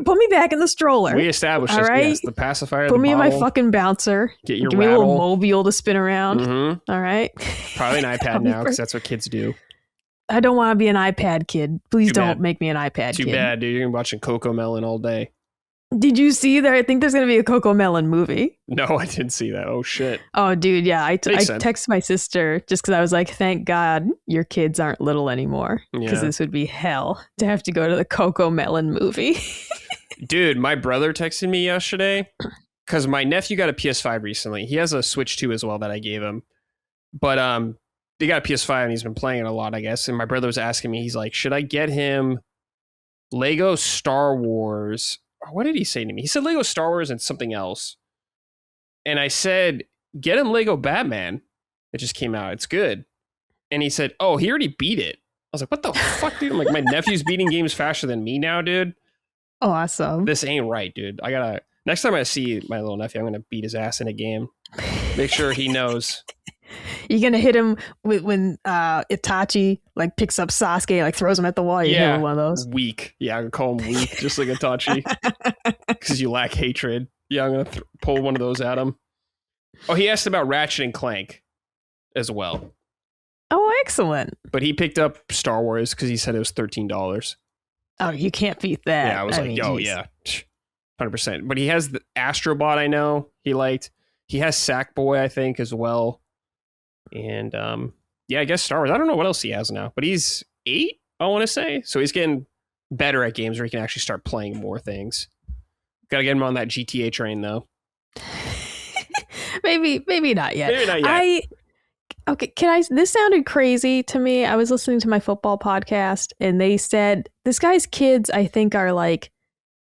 put me back in the stroller. We established this, right? Yes, the pacifier, put me in my fucking bouncer. Give me a little mobile to spin around. Mm-hmm. All right. Probably an iPad now, because that's what kids do. I don't want to be an iPad kid. Please don't make me an iPad kid. Too bad, dude. You're gonna be watching CoComelon all day. Did you see there? I think there's going to be a CoComelon movie. No, I didn't see that. Oh, shit. Oh, dude, yeah. I texted my sister just because I was like, thank God your kids aren't little anymore. Because this would be hell to have to go to the CoComelon movie. Dude, my brother texted me yesterday because my nephew got a PS5 recently. He has a Switch 2 as well that I gave him. But they got a PS5 and he's been playing it a lot, I guess. And my brother was asking me, he's like, should I get him Lego Star Wars? What did he say to me? He said Lego Star Wars and something else. And I said, get him Lego Batman. It just came out. It's good. And he said, oh, he already beat it. I was like, what the fuck, dude? I'm like, my nephew's beating games faster than me now, dude. Awesome. This ain't right, dude. Next time I see my little nephew, I'm going to beat his ass in a game. Make sure he knows. You're going to hit him when Itachi like picks up Sasuke, like throws him at the wall. You hit him with one of those. Weak. Yeah, I'm going to call him weak, just like Itachi. Because you lack hatred. Yeah, I'm going to pull one of those at him. Oh, he asked about Ratchet and Clank as well. Oh, excellent. But he picked up Star Wars because he said it was $13. Oh, you can't beat that. Yeah, I was yeah, 100%. But he has the Astrobot, I know he liked. He has Sackboy, I think, as well. And I guess Star Wars. I don't know what else he has now, but he's 8, I want to say. So he's getting better at games where he can actually start playing more things. Got to get him on that GTA train, though. maybe not yet. Maybe not yet. Okay, this sounded crazy to me. I was listening to my football podcast and they said this guy's kids, I think, are like,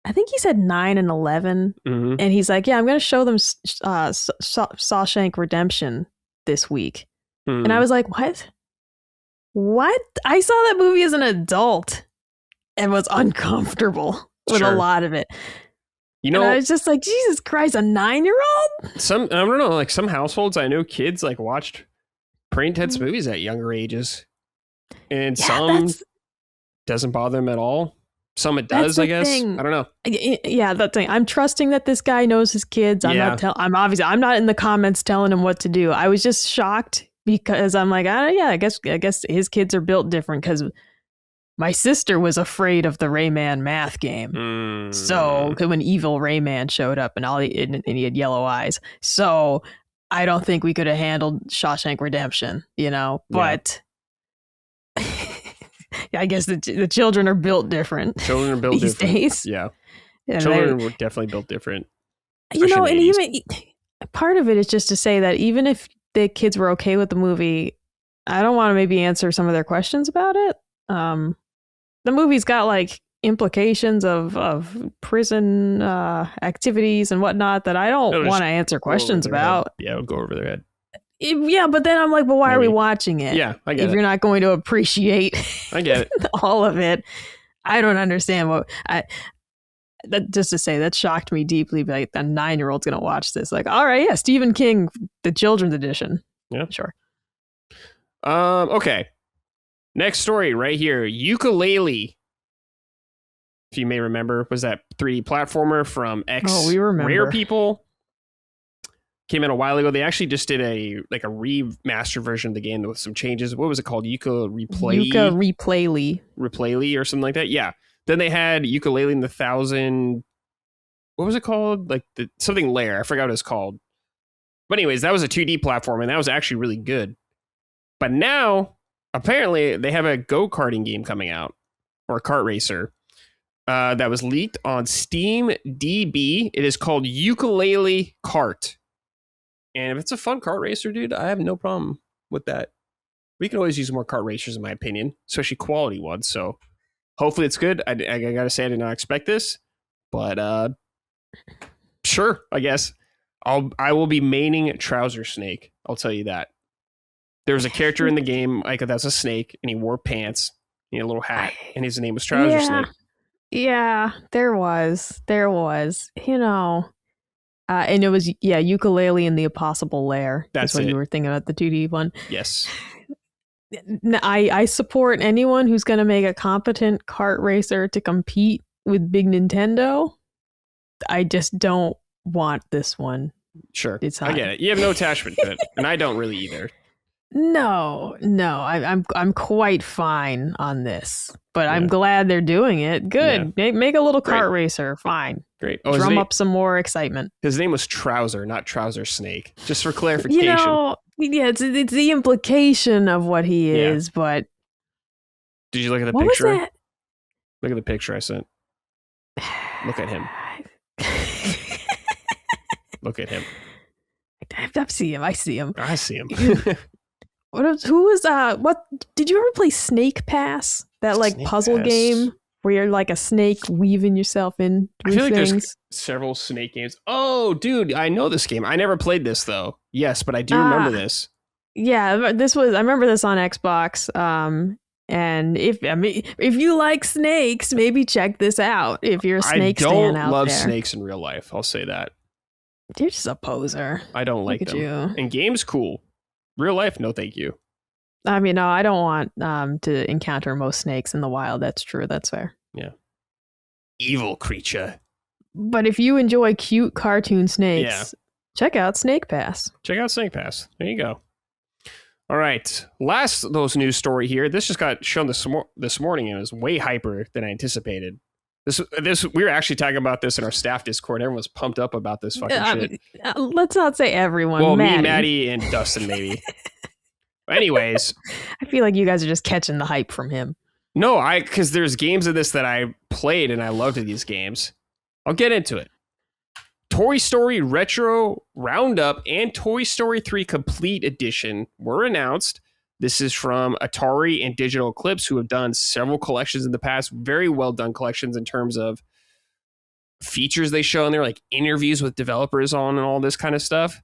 I think he said 9 and 11. Mm-hmm. And he's like, yeah, I'm going to show them Shawshank Redemption this week. Mm. And I was like, what? I saw that movie as an adult and was uncomfortable with a lot of it. And I was just like, Jesus Christ, a 9-year-old? I don't know, like some households, I know kids like watched pretty intense movies at younger ages. And some doesn't bother them at all. Some it does, I guess. Thing. I don't know. Yeah, that thing. I'm trusting that this guy knows his kids. I'm not in the comments telling him what to do. I was just shocked because I'm like, I guess his kids are built different because my sister was afraid of the Rayman math game. So when evil Rayman showed up and he had yellow eyes. So I don't think we could have handled Shawshank Redemption, but I guess the children are built different. Children are built these different. Days. Yeah. Children were definitely built different. And even part of it is just to say that even if the kids were okay with the movie, I don't want to maybe answer some of their questions about it. The movie's got like implications of prison activities and whatnot that I don't want to answer questions about. Yeah, it'll go over their head. Yeah, but then I'm like, well, why are we watching it? Yeah, I get it. If you're not going to appreciate I get it. all of it, I don't understand that just to say that shocked me deeply. Like a 9-year-old's going to watch this. Like, all right, yeah, Stephen King, the children's edition. Yeah, sure. Okay. Next story right here. Yooka-Laylee, if you may remember, was that 3D platformer from Rare People. Came out a while ago. They actually just did a remastered version of the game with some changes. What was it called? Yooka-Replaylee or something like that. Yeah. Then they had Yooka-Laylee in the 1000. What was it called? Like something layer. I forgot what it was called. But anyways, that was a 2D platform and that was actually really good. But now, apparently, they have a go-karting game coming out, or a kart racer, that was leaked on Steam DB. It is called Yooka-Laylee Kart. And if it's a fun kart racer, dude, I have no problem with that. We can always use more kart racers, in my opinion, especially quality ones. So hopefully it's good. I gotta say, I did not expect this, but sure, I guess I will be maining Trouser Snake. I'll tell you that. There was a character in the game, like that's a snake, and he wore pants, and he had a little hat, and his name was Trouser Snake. Yeah, there was. And it was, Yooka-Laylee in the Impossible Lair. That's what you were thinking about, the 2D one. Yes. I support anyone who's going to make a competent kart racer to compete with Big Nintendo. I just don't want this one. Sure, I get it. You have no attachment to it, and I don't really either. No, I'm quite fine on this, but I'm glad they're doing it. Good, make a little kart racer. Fine, great. Drum up some more excitement. His name was Trouser, not Trouser Snake. Just for clarification. It's the implication of what he is, but did you look at the picture? Was that? Look at the picture I sent. Look at him. Look at him. I see him. I see him. Who was what did you ever play Snake Pass? That Snake puzzle Pass game where you're like a snake weaving yourself in through things? There's several snake games. Oh, dude, I know this game. I never played this though. Yes, but I do remember this. Yeah, I remember this on Xbox. And if you like snakes, maybe check this out. If you're a snake fan out there. I don't love snakes in real life. I'll say that. You're just a poser. I don't like them. And games, cool. Real life, no thank you. I mean, no, I don't want to encounter most snakes in the wild. That's true. That's fair. Yeah. Evil creature. But if you enjoy cute cartoon snakes, check out Snake Pass. Check out Snake Pass. There you go. All right. Last those news story here. This just got shown this morning and it was way hyper than I anticipated. This we were actually talking about this in our staff Discord. Everyone was pumped up about this fucking shit. Let's not say everyone. Well, me, Maddie, and Dustin maybe. Anyways, I feel like you guys are just catching the hype from him. No, because there's games of this that I played and I loved these games. I'll get into it. Toy Story Retro Roundup and Toy Story 3 Complete Edition were announced. This is from Atari and Digital Eclipse, who have done several collections in the past. Very well done collections in terms of features they show in there, like interviews with developers on and all this kind of stuff.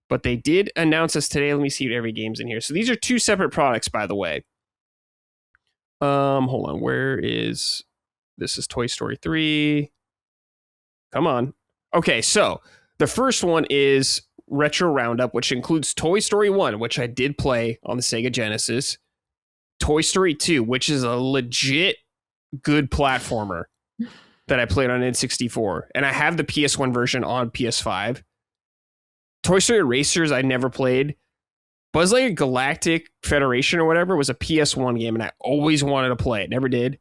But they did announce this today. Let me see if every game's in here. So these are two separate products, by the way. Hold on. This is Toy Story 3. Come on. Okay, so the first one is Retro Roundup, which includes Toy Story 1, which I did play on the Sega Genesis. Toy Story 2, which is a legit good platformer that I played on N64. And I have the PS1 version on PS5. Toy Story Racers, I never played. Buzz Lightyear Galactic Federation or whatever was a PS1 game, and I always wanted to play it. Never did.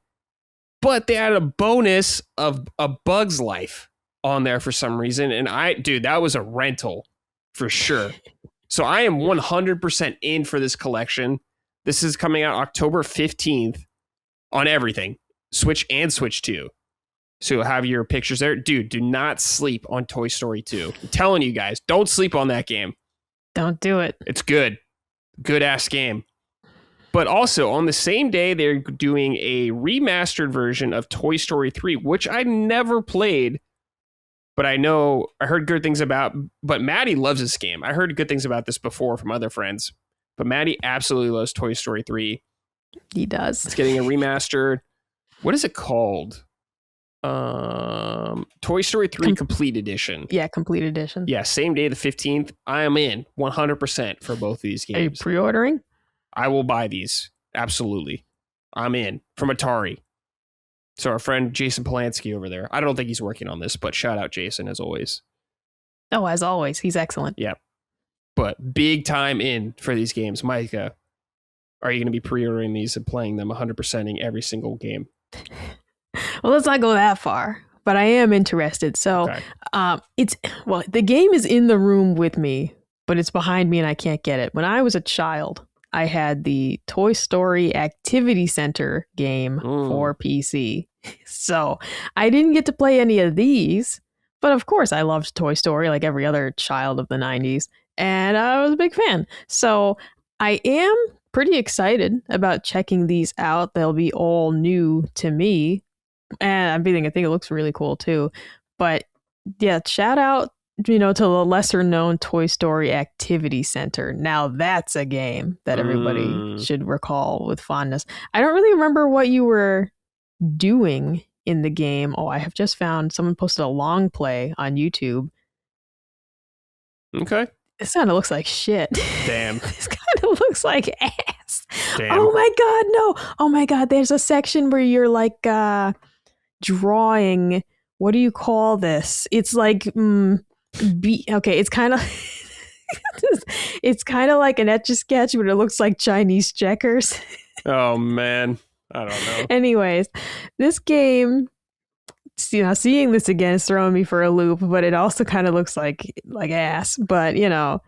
But they added a bonus of A Bug's Life on there for some reason. And that was a rental for sure. So I am 100% in for this collection. This is coming out October 15th on everything. Switch and Switch 2. So you'll have your pictures there. Dude, do not sleep on Toy Story 2. I'm telling you guys, don't sleep on that game. Don't do it. It's good. Good ass game. But also on the same day, they're doing a remastered version of Toy Story 3, which I never played. But I heard good things about, but Maddie loves this game. I heard good things about this before from other friends, but Maddie absolutely loves Toy Story 3. He does. It's getting a remastered. What is it called? Toy Story 3 Complete Edition. Yeah, Complete Edition. Yeah, same day, the 15th. I am in 100% for both of these games. Are you pre-ordering? I will buy these. Absolutely. I'm in. From Atari. So our friend Jason Polanski over there. I don't think he's working on this, but shout out Jason as always. Oh, as always. He's excellent. Yeah. But big time in for these games. Micah, are you going to be pre-ordering these and playing them 100%ing every single game? Well, let's not go that far, but I am interested. So the game is in the room with me, but it's behind me and I can't get it. When I was a child, I had the Toy Story Activity Center game for PC. So I didn't get to play any of these, but of course I loved Toy Story like every other child of the 90s. And I was a big fan. So I am pretty excited about checking these out. They'll be all new to me. And I think it looks really cool too. But yeah, shout out to the lesser known Toy Story Activity Center. Now that's a game that everybody should recall with fondness. I don't really remember what you were doing in the game. Oh, I have just found someone posted a long play on YouTube. Okay. This kind of looks like shit. Damn. This kind of looks like ass. Damn. Oh my God, no. Oh my God, there's a section where you're like drawing. What do you call this? It's like, okay, it's kind of... it's kind of like an Etch-a-Sketch, but it looks like Chinese checkers. Oh, man. I don't know. Anyways, this game, seeing this again is throwing me for a loop, but it also kind of looks like ass. But, I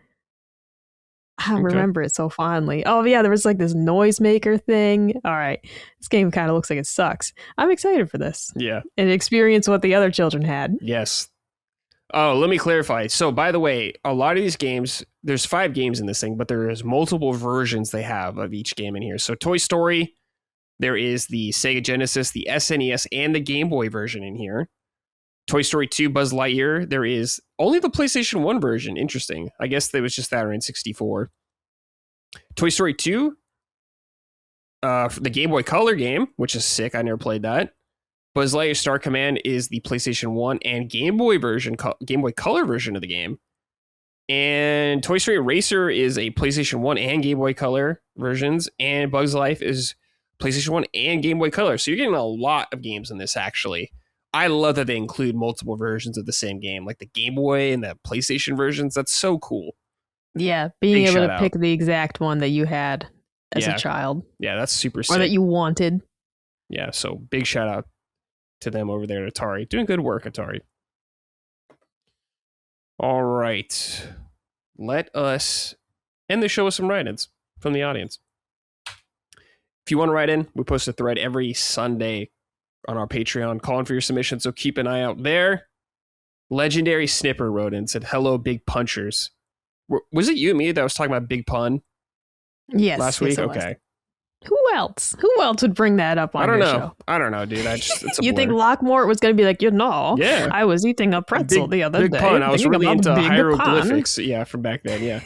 remember it so fondly. Oh, yeah, there was like this noisemaker thing. All right. This game kind of looks like it sucks. I'm excited for this. Yeah. And experience what the other children had. Yes. Oh, let me clarify. So, by the way, a lot of these games, there's 5 games in this thing, but there's multiple versions they have of each game in here. So, Toy Story, there is the Sega Genesis, the SNES, and the Game Boy version in here. Toy Story 2, Buzz Lightyear, there is only the PlayStation 1 version. Interesting. I guess there was just that or in 64. Toy Story 2, the Game Boy Color game, which is sick. I never played that. Buzz Lightyear Star Command is the PlayStation 1 and Game Boy Color version of the game. And Toy Story Racer is a PlayStation 1 and Game Boy Color versions. And Bugs Life is PlayStation 1 and Game Boy Color. So you're getting a lot of games in this, actually. I love that they include multiple versions of the same game, like the Game Boy and the PlayStation versions. That's so cool. Yeah, being able to pick the exact one that you had as a child. Yeah, that's super sick. Or that you wanted. Yeah, so big shout out to them over there at Atari. Doing good work, Atari. All right. Let us end the show with some write-ins from the audience. If you want to write in, we post a thread every Sunday on our Patreon calling for your submission, so keep an eye out there. Legendary Snipper wrote in and said, "Hello, big punchers." Was it you and me that was talking about Big Pun? Yes. Last week? Okay. Who else? Who else would bring that up on your show? I don't know, dude. It's a you blur. think Lockmore was going to be like, yeah. I was eating a pretzel the other day. Big Pun. I was really into hieroglyphics. Pun. Yeah, from back then. Yeah.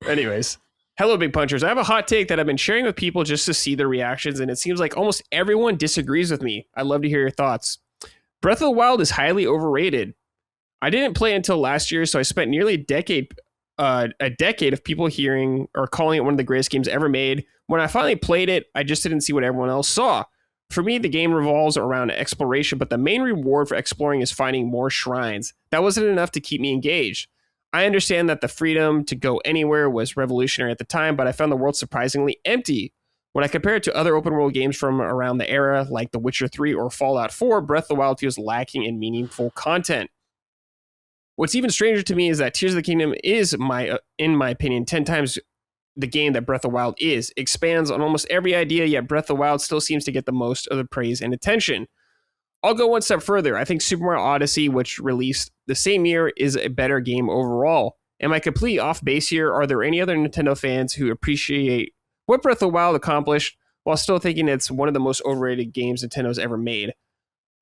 Anyways. Hello, Big Punchers. I have a hot take that I've been sharing with people just to see their reactions, and it seems like almost everyone disagrees with me. I'd love to hear your thoughts. Breath of the Wild is highly overrated. I didn't play until last year, so I spent nearly a decade of people hearing or calling it one of the greatest games ever made. When I finally played it, I just didn't see what everyone else saw. For me, the game revolves around exploration, but the main reward for exploring is finding more shrines. That wasn't enough to keep me engaged. I understand that the freedom to go anywhere was revolutionary at the time, but I found the world surprisingly empty. When I compare it to other open world games from around the era, like The Witcher 3 or Fallout 4, Breath of the Wild feels lacking in meaningful content. What's even stranger to me is that Tears of the Kingdom is, in my opinion, 10 times the game that Breath of the Wild is. Expands on almost every idea, yet Breath of the Wild still seems to get the most of the praise and attention. I'll go one step further. I think Super Mario Odyssey, which released the same year, is a better game overall. Am I completely off base here? Are there any other Nintendo fans who appreciate what Breath of the Wild accomplished while still thinking it's one of the most overrated games Nintendo's ever made?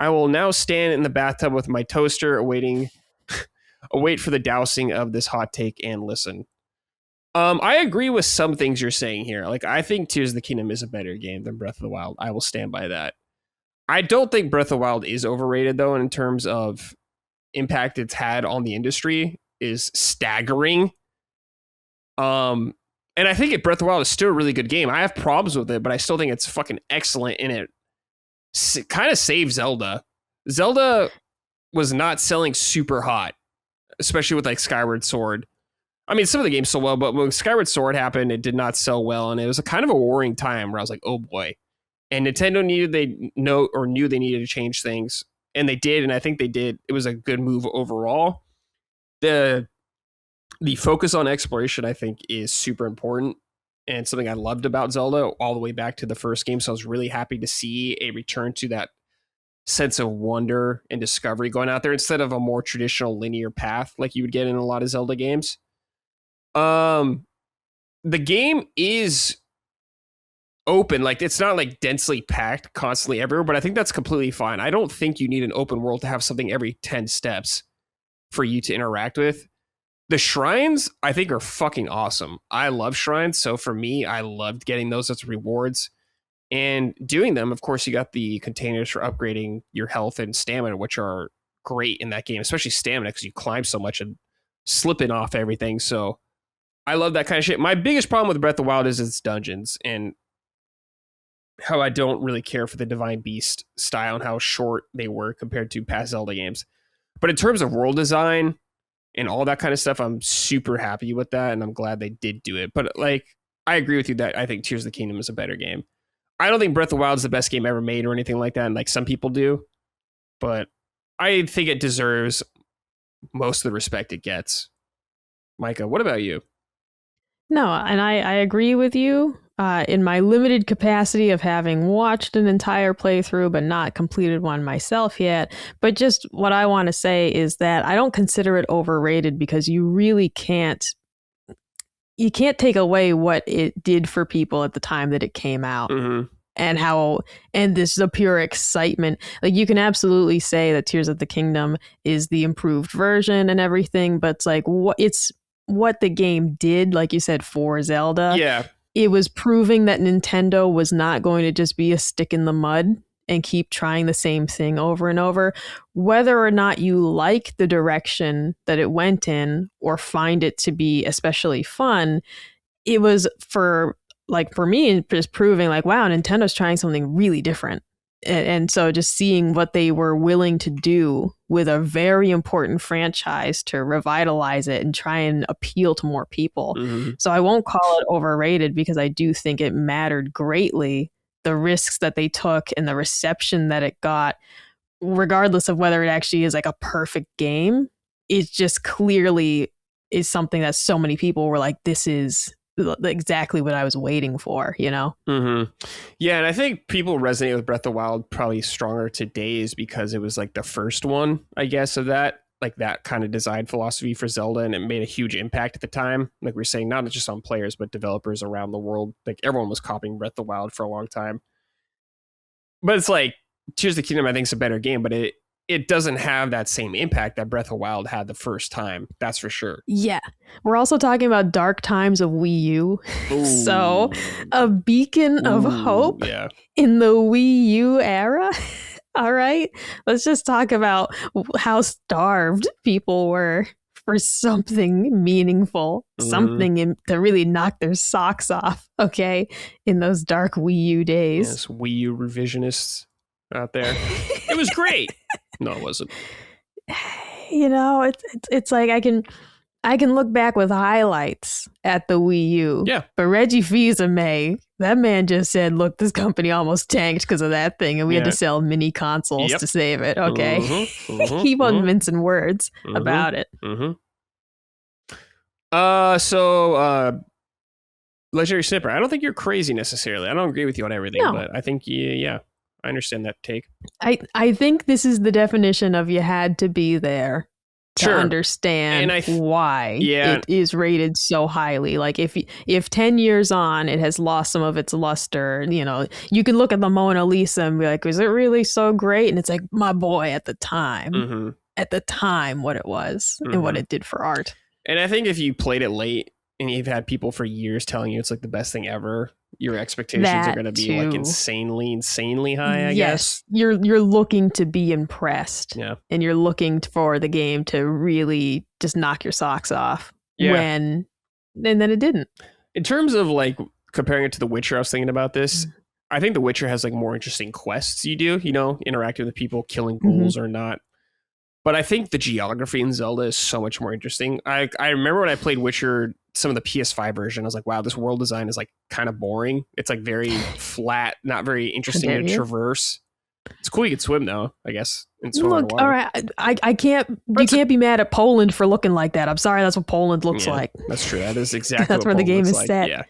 I will now stand in the bathtub with my toaster, await for the dousing of this hot take and listen. I agree with some things you're saying here. Like, I think Tears of the Kingdom is a better game than Breath of the Wild. I will stand by that. I don't think Breath of the Wild is overrated, though, in terms of impact it's had on the industry is staggering. And I think Breath of the Wild is still a really good game. I have problems with it, but I still think it's fucking excellent in it. Kind of saved Zelda. Zelda was not selling super hot, especially with like Skyward Sword. I mean, some of the games sold well, but when Skyward Sword happened, it did not sell well, and it was a kind of a worrying time where I was like, oh boy. And Nintendo knew they needed to change things, and they did, and I think they did. It was a good move overall. The focus on exploration, I think, is super important, and something I loved about Zelda all the way back to the first game, so I was really happy to see a return to that sense of wonder and discovery going out there instead of a more traditional linear path like you would get in a lot of Zelda games. The game is open, like it's not like densely packed constantly everywhere, but I think that's completely fine. I don't think you need an open world to have something every 10 steps for you to interact with. The shrines, I think, are fucking awesome. I love shrines, so for me, I loved getting those as rewards and doing them. Of course, you got the containers for upgrading your health and stamina, which are great in that game, especially stamina because you climb so much and slipping off everything. So I love that kind of shit. My biggest problem with Breath of the Wild is its dungeons and how I don't really care for the Divine Beast style and how short they were compared to past Zelda games. But in terms of world design and all that kind of stuff, I'm super happy with that, and I'm glad they did do it. But like, I agree with you that I think Tears of the Kingdom is a better game. I don't think Breath of the Wild is the best game ever made or anything like that, and like some people do. But I think it deserves most of the respect it gets. Micah, what about you? No, and I agree with you. In my limited capacity of having watched an entire playthrough but not completed one myself yet. But just what I want to say is that I don't consider it overrated because you really can't take away what it did for people at the time that it came out. Mm-hmm. And this is a pure excitement. Like, you can absolutely say that Tears of the Kingdom is the improved version and everything, but it's like what the game did, like you said, for Zelda. Yeah. It was proving that Nintendo was not going to just be a stick in the mud and keep trying the same thing over and over. Whether or not you like the direction that it went in or find it to be especially fun, it was for me, just proving like, wow, Nintendo's trying something really different. And so just seeing what they were willing to do with a very important franchise to revitalize it and try and appeal to more people. Mm-hmm. So I won't call it overrated because I do think it mattered greatly, the risks that they took and the reception that it got, regardless of whether it actually is like a perfect game. It just clearly is something that so many people were like, this is exactly what I was waiting for, you know? Mm-hmm. Yeah, and I think people resonate with Breath of the Wild probably stronger today is because it was like the first one, I guess, of that, like that kind of design philosophy for Zelda, and it made a huge impact at the time. Like we were saying, not just on players, but developers around the world. Like everyone was copying Breath of the Wild for a long time. But it's like, Tears of the Kingdom, I think, is a better game, but it doesn't have that same impact that Breath of the Wild had the first time. That's for sure. Yeah. We're also talking about dark times of Wii U. So a beacon of hope in the Wii U era. All right. Let's just talk about how starved people were for something meaningful, something to really knock their socks off. Okay. In those dark Wii U days. Yes, Wii U revisionists out there. It was great. No, it wasn't. You know, it's like I can look back with highlights at the Wii U. Yeah. But Reggie Fils-Aimé, that man just said, look, this company almost tanked because of that thing, and we had to sell mini consoles to save it. Okay. Keep on mincing words about it. So Legendary Snipper, I don't think you're crazy necessarily. I don't agree with you on everything, but I think I understand that take. I think this is the definition of you had to be there to understand why it is rated so highly. Like if 10 years on it has lost some of its luster, you know, you can look at the Mona Lisa and be like, was it really so great? And it's like, my boy, at the time, what it was and what it did for art. And I think if you played it late and you've had people for years telling you it's like the best thing ever, your expectations are going to be like insanely high, I guess. You're looking to be impressed. Yeah. And you're looking for the game to really just knock your socks off and then it didn't. In terms of like comparing it to The Witcher, I was thinking about this. I think The Witcher has like more interesting quests you do, you know, interacting with people, killing ghouls or not. But I think the geography in Zelda is so much more interesting. I remember when I played Witcher, some of the PS5 version, I was like, wow, this world design is like kind of boring. It's like very flat, not very interesting to traverse. It's cool you can swim though, I guess. Look, all right, I can't. You can't be mad at Poland for looking like that. I'm sorry, that's what Poland looks like. That's true. That is exactly that's where the game is set. Yeah.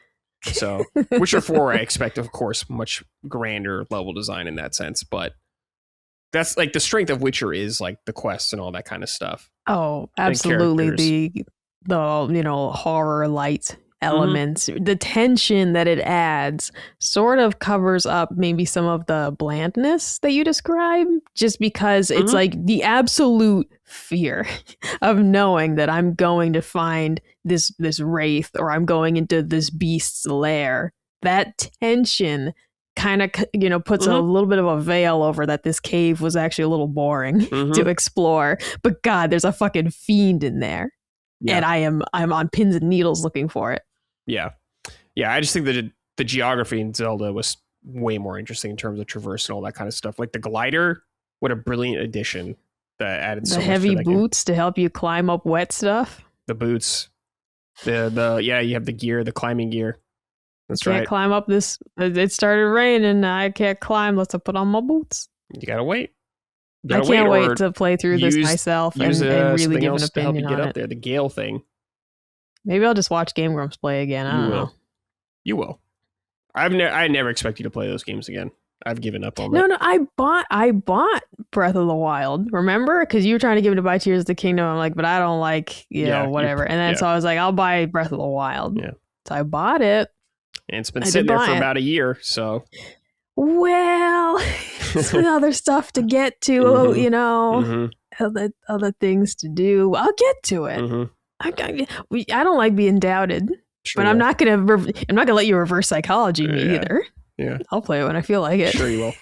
So Witcher 4, I expect, of course, much grander level design in that sense, but that's like the strength of Witcher is like the quests and all that kind of stuff. Oh, absolutely. The you know, horror light elements, the tension that it adds sort of covers up maybe some of the blandness that you describe, just because it's like the absolute fear of knowing that I'm going to find this wraith or I'm going into this beast's lair. That tension kind of, you know, puts a little bit of a veil over that this cave was actually a little boring to explore. But God, there's a fucking fiend in there. and I'm on pins and needles looking for it. Yeah. I just think that the geography in Zelda was way more interesting in terms of traverse and all that kind of stuff. Like the glider, what a brilliant addition that added so much to that game. The heavy boots to help you climb up wet stuff. The boots, you have the gear, the climbing gear. That's right. Can't climb up this. It started raining. I can't climb. Let's put on my boots. You gotta wait. I can't wait to play through this myself and really give an opinion on it. There, the Gale thing. Maybe I'll just watch Game Grumps play again. I don't know. You will. I never expect you to play those games again. I've given up on that. No, I bought Breath of the Wild. Remember? Because you were trying to give me to buy Tears of the Kingdom. I'm like, but I don't like, whatever. And then so I was like, I'll buy Breath of the Wild. Yeah. So I bought it. And it's been sitting there for about a year, so. Well, some other stuff to get to, other things to do. I'll get to it. I don't like being doubted, but I'm not gonna let you reverse psychology me either. Yeah, I'll play it when I feel like it. Sure, you will.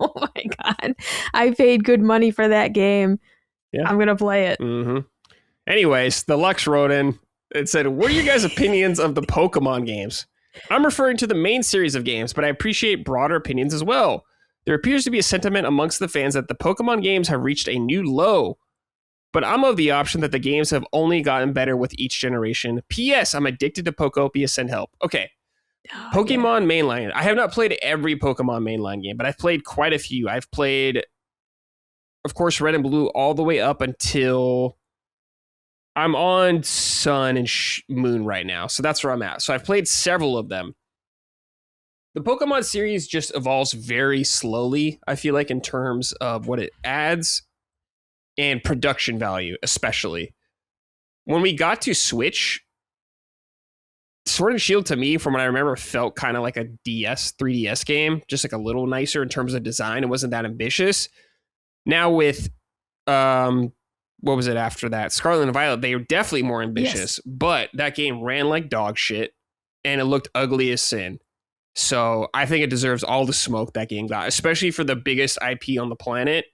Oh my god, I paid good money for that game. Yeah, I'm gonna play it. Anyways, the Lux wrote in. It said, "What are your guys' opinions of the Pokemon games? I'm referring to the main series of games, but I appreciate broader opinions as well. There appears to be a sentiment amongst the fans that the Pokemon games have reached a new low. But I'm of the option that the games have only gotten better with each generation. P.S. I'm addicted to Pokopia. Send help." Okay. Pokemon Mainline. I have not played every Pokemon Mainline game, but I've played quite a few. I've played, of course, Red and Blue all the way up until I'm on Sun and Moon right now. So that's where I'm at. So I've played several of them. The Pokemon series just evolves very slowly, I feel like, in terms of what it adds and production value, especially. When we got to Switch, Sword and Shield to me, from what I remember, felt kind of like a 3DS game, just like a little nicer in terms of design. It wasn't that ambitious. Now with, what was it after that? Scarlet and Violet, they were definitely more ambitious, but that game ran like dog shit and it looked ugly as sin. So I think it deserves all the smoke that game got, especially for the biggest IP on the planet.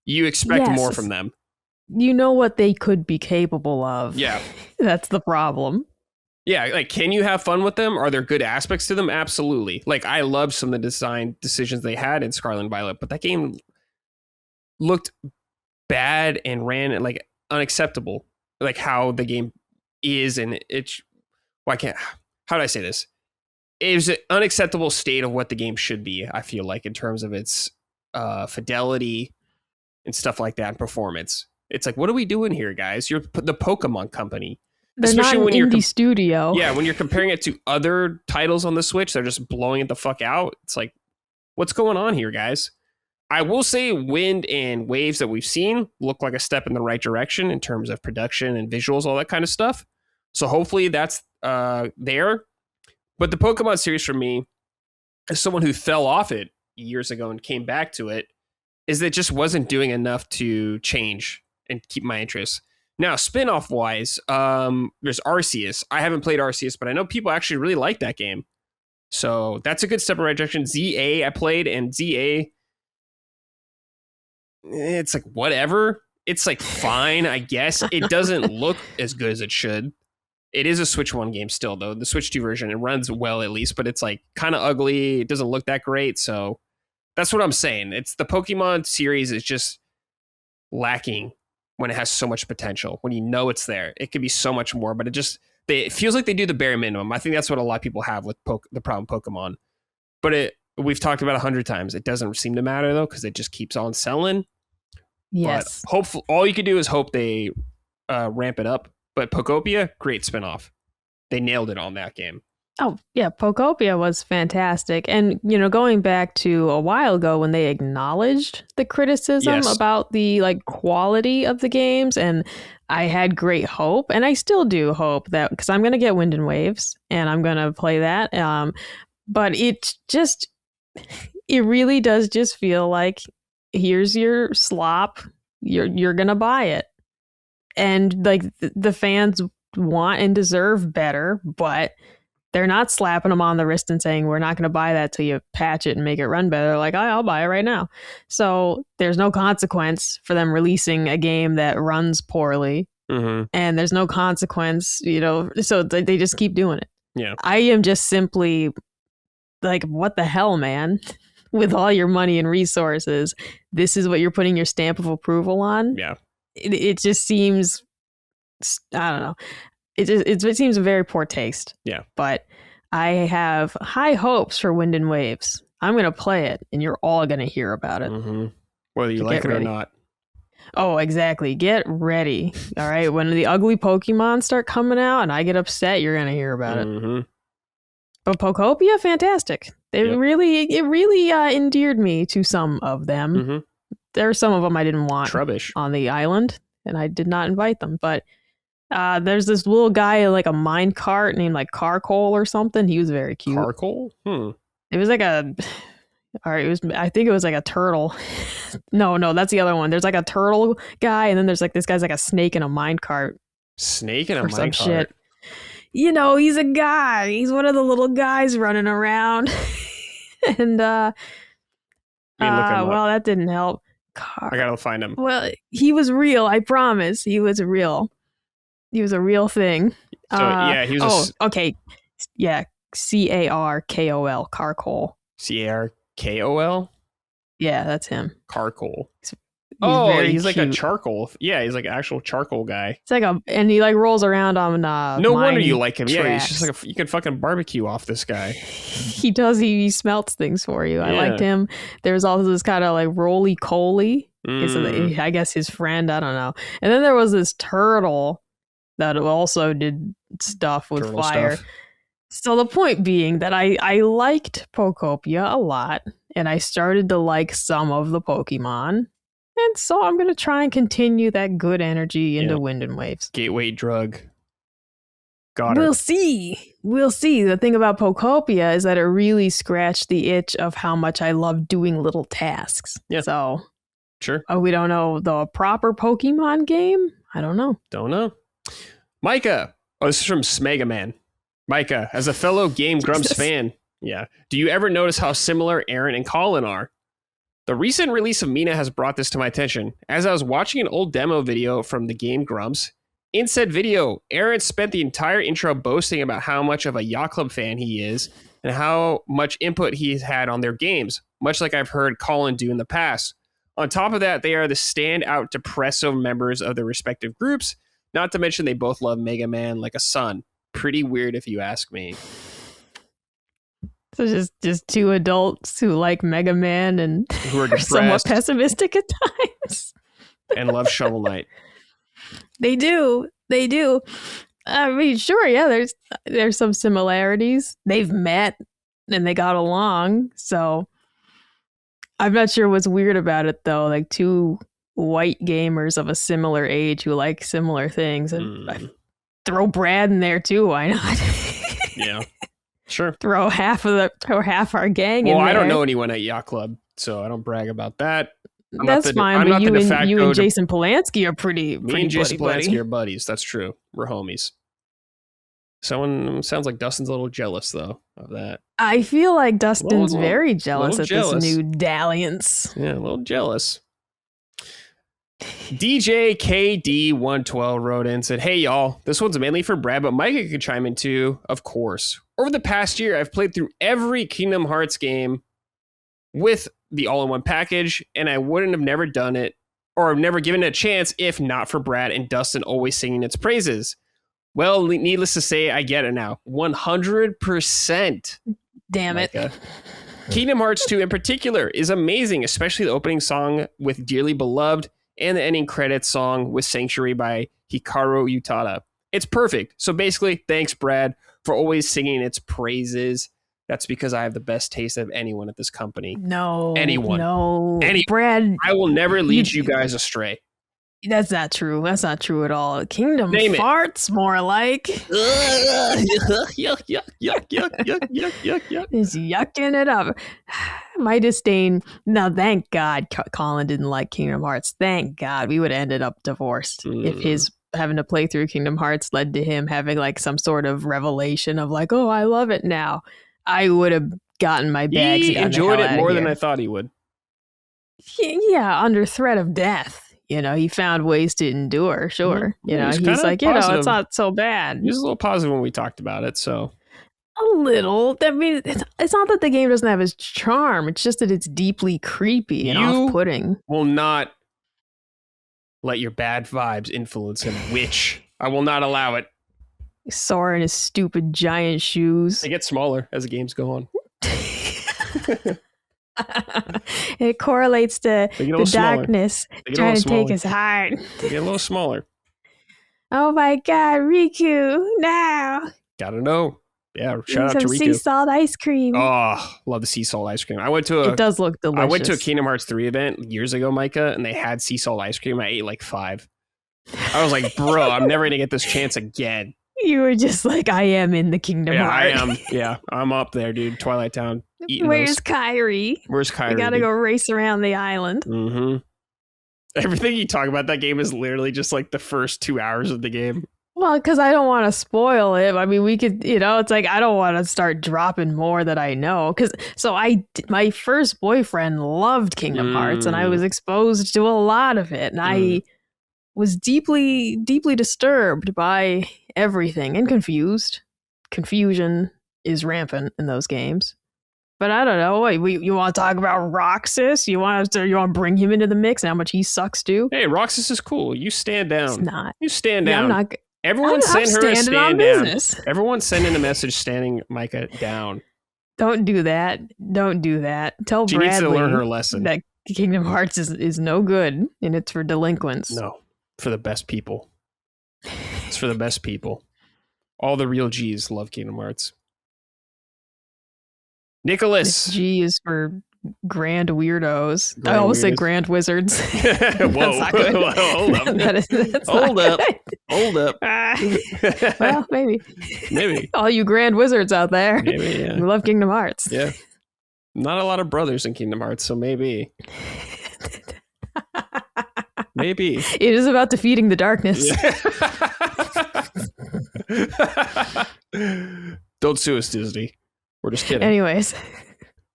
You expect more from them. You know what they could be capable of. Yeah. That's the problem. Yeah, like, can you have fun with them? Are there good aspects to them? Absolutely. Like, I loved some of the design decisions they had in Scarlet and Violet, but that game looked bad and ran like unacceptable. Like how the game is, and how do I say this? It was an unacceptable state of what the game should be, I feel like, in terms of its fidelity and stuff like that, and performance. It's like, what are we doing here, guys? You're the Pokemon company. They're especially not an indie studio. Yeah, when you're comparing it to other titles on the Switch, they're just blowing it the fuck out. It's like, what's going on here, guys? I will say Wind and Waves that we've seen look like a step in the right direction in terms of production and visuals, all that kind of stuff. So hopefully that's there. But the Pokemon series for me, as someone who fell off it years ago and came back to it, is that it just wasn't doing enough to change and keep my interest. Now, spin-off wise, there's Arceus. I haven't played Arceus, but I know people actually really like that game. So that's a good step in the right direction. ZA I played, and ZA, it's like whatever. It's like fine, I guess. It doesn't look as good as it should. It is a Switch 1 game still, though. The Switch 2 version, it runs well at least, but it's like kind of ugly. It doesn't look that great. So that's what I'm saying. It's the Pokemon series is just lacking when it has so much potential. When you know it's there, it could be so much more, but it feels like they do the bare minimum. I think that's what a lot of people have with the problem Pokemon. But we've talked about 100 times. It doesn't seem to matter though, because it just keeps on selling. Yes. But hopefully, all you can do is hope they ramp it up. But Pokopia, great spinoff. They nailed it on that game. Oh, yeah. Pokopia was fantastic. And, going back to a while ago when they acknowledged the criticism about the quality of the games, and I had great hope, and I still do hope that, because I'm going to get Wind and Waves and I'm going to play that. But it really does just feel like, here's your slop. You're going to buy it. And the fans want and deserve better, but they're not slapping them on the wrist and saying, we're not going to buy that till you patch it and make it run better. They're like, I'll buy it right now. So there's no consequence for them releasing a game that runs poorly and there's no consequence, so they just keep doing it. Yeah. I am just simply like, what the hell, man? With all your money and resources, this is what you're putting your stamp of approval on? Yeah. It just seems, I don't know. It seems a very poor taste. Yeah. But I have high hopes for Wind and Waves. I'm going to play it, and you're all going to hear about it. Whether you like it or not. Oh, exactly. Get ready. All right. When the ugly Pokemon start coming out and I get upset, you're going to hear about it. But Pokopia, fantastic. It really endeared me to some of them. There are some of them I didn't want on the island, and I did not invite them. But there's this little guy like a mine cart named like Carcole or something. He was very cute. Carcole? It was like I think it was like a turtle. No, that's the other one. There's like a turtle guy, and then there's like this guy's like a snake in a mine cart. Snake in a mine cart? Shit. He's a guy. He's one of the little guys running around. And well, that didn't help. I gotta find him. Well, he was real. I promise. He was real thing. So he was. Okay. Yeah, Carkol. Carcole. Carkol? Yeah, that's him. Carcole. He's like a charcoal. Yeah, he's like an actual charcoal guy. It's like and he like rolls around on no wonder you like him. Tracks. Yeah, he's just like you can fucking barbecue off this guy. He does. He smelts things for you. I liked him. There's also this kind of like roly coley. I guess his friend. I don't know. And then there was this turtle that also did stuff with turtle fire. Stuff. So the point being that I liked Pokopia a lot, and I started to like some of the Pokemon. And so I'm going to try and continue that good energy into Wind and Waves. Gateway drug. Got her. We'll see. The thing about Pokopia is that it really scratched the itch of how much I love doing little tasks. Yeah. So, sure. We don't know the proper Pokemon game? I don't know. Don't know. Micah. Oh, this is from Smega Man. Micah, as a fellow Game Grumps fan, do you ever notice how similar Aaron and Colin are? The recent release of Mina has brought this to my attention. As I was watching an old demo video from the game Grumps, in said video, Aaron spent the entire intro boasting about how much of a Yacht Club fan he is and how much input he's had on their games, much like I've heard Colin do in the past. On top of that, they are the standout depresso members of their respective groups, not to mention they both love Mega Man like a son. Pretty weird if you ask me. So just two adults who like Mega Man and who are somewhat pessimistic at times. And love Shovel Knight. They do. I mean, sure, yeah, there's some similarities. They've met and they got along. So I'm not sure what's weird about it, though. Like two white gamers of a similar age who like similar things. And I throw Brad in there, too. Why not? Yeah. Sure. Throw half our gang in there. Well, I don't know anyone at Yacht Club, so I don't brag about that. That's fine, but you and Jason Polanski are pretty Me and Jason Polanski are buddies. That's true. We're homies. Someone sounds like Dustin's a little jealous, though, of that. I feel like Dustin's very jealous at this new dalliance. Yeah, a little jealous. DJ KD112 wrote in and said, "Hey y'all, this one's mainly for Brad, but Micah could chime in too, of course. Over the past year, I've played through every Kingdom Hearts game with the all-in-one package, and I wouldn't have never done it or never given it a chance if not for Brad and Dustin always singing its praises. Well, needless to say, I get it now. 100%. Damn it. Micah. Kingdom Hearts 2 in particular is amazing, especially the opening song with Dearly Beloved and the ending credits song with Sanctuary by Hikaru Utada. It's perfect. So basically, thanks, Brad, for always singing its praises. That's because I have the best taste of anyone at this company. Anyone. Brad, I will never lead you guys astray. That's not true. That's not true at all. Kingdom farts, more like. Yuck, yuck, yuck, yuck, yuck, yuck, yuck, yuck. He's yucking it up. My disdain. Now, thank God Colin didn't like Kingdom Hearts. Thank God. We would have ended up divorced if his having to play through Kingdom Hearts led to him having like some sort of revelation of like, oh, I love it now. I would have gotten my bags. He enjoyed it more than I thought he would. Yeah, under threat of death. he found ways to endure. Sure. He's like, it's not so bad. He was a little positive when we talked about it. So a little. I mean, it's not that the game doesn't have its charm. It's just that it's deeply creepy and off-putting. Will not let your bad vibes influence him, which I will not allow it. Sora in his stupid giant shoes. They get smaller as the games go on. It correlates to the darkness trying to take his heart. They get a little smaller. Oh my God, Riku, now. Gotta know. Yeah, shout out to Riku. Sea salt ice cream. Oh, love the sea salt ice cream. It does look delicious. I went to a Kingdom Hearts 3 event years ago, Micah, and they had sea salt ice cream. I ate like 5. I was like, bro, I'm never going to get this chance again. You were just like, I am in the Kingdom Heart. I am. Yeah, I'm up there, dude. Twilight Town. Where's Kairi? Where's Kairi? We got to go race around the island. Mm-hmm. Everything you talk about that game is literally just like the first 2 hours of the game. Well, because I don't want to spoil it. I mean, we could, it's like, I don't want to start dropping more that I know. My first boyfriend loved Kingdom Hearts and I was exposed to a lot of it. And I was deeply, deeply disturbed by everything and confused. Confusion is rampant in those games. But I don't know. You want to talk about Roxas? You want to bring him into the mix and how much he sucks too? Hey, Roxas is cool. You stand down. It's not. You stand down. I'm not. Everyone send her a stand down. Everyone send in a message standing Micah down. Don't do that. Don't do that. Tell she Bradley needs to learn her lesson. That Kingdom Hearts is no good and it's for delinquents. No, for the best people. It's for the best people. All the real G's love Kingdom Hearts. Nicholas. This G is for grand weirdos. I almost said grand wizards. Whoa. That's not good. Hold up. Hold up. Well, maybe. Maybe. All you grand wizards out there. Maybe, yeah. You love Kingdom Hearts. Yeah. Not a lot of brothers in Kingdom Hearts, so maybe. Maybe. It is about defeating the darkness. Yeah. Don't sue us, Disney. We're just kidding. Anyways.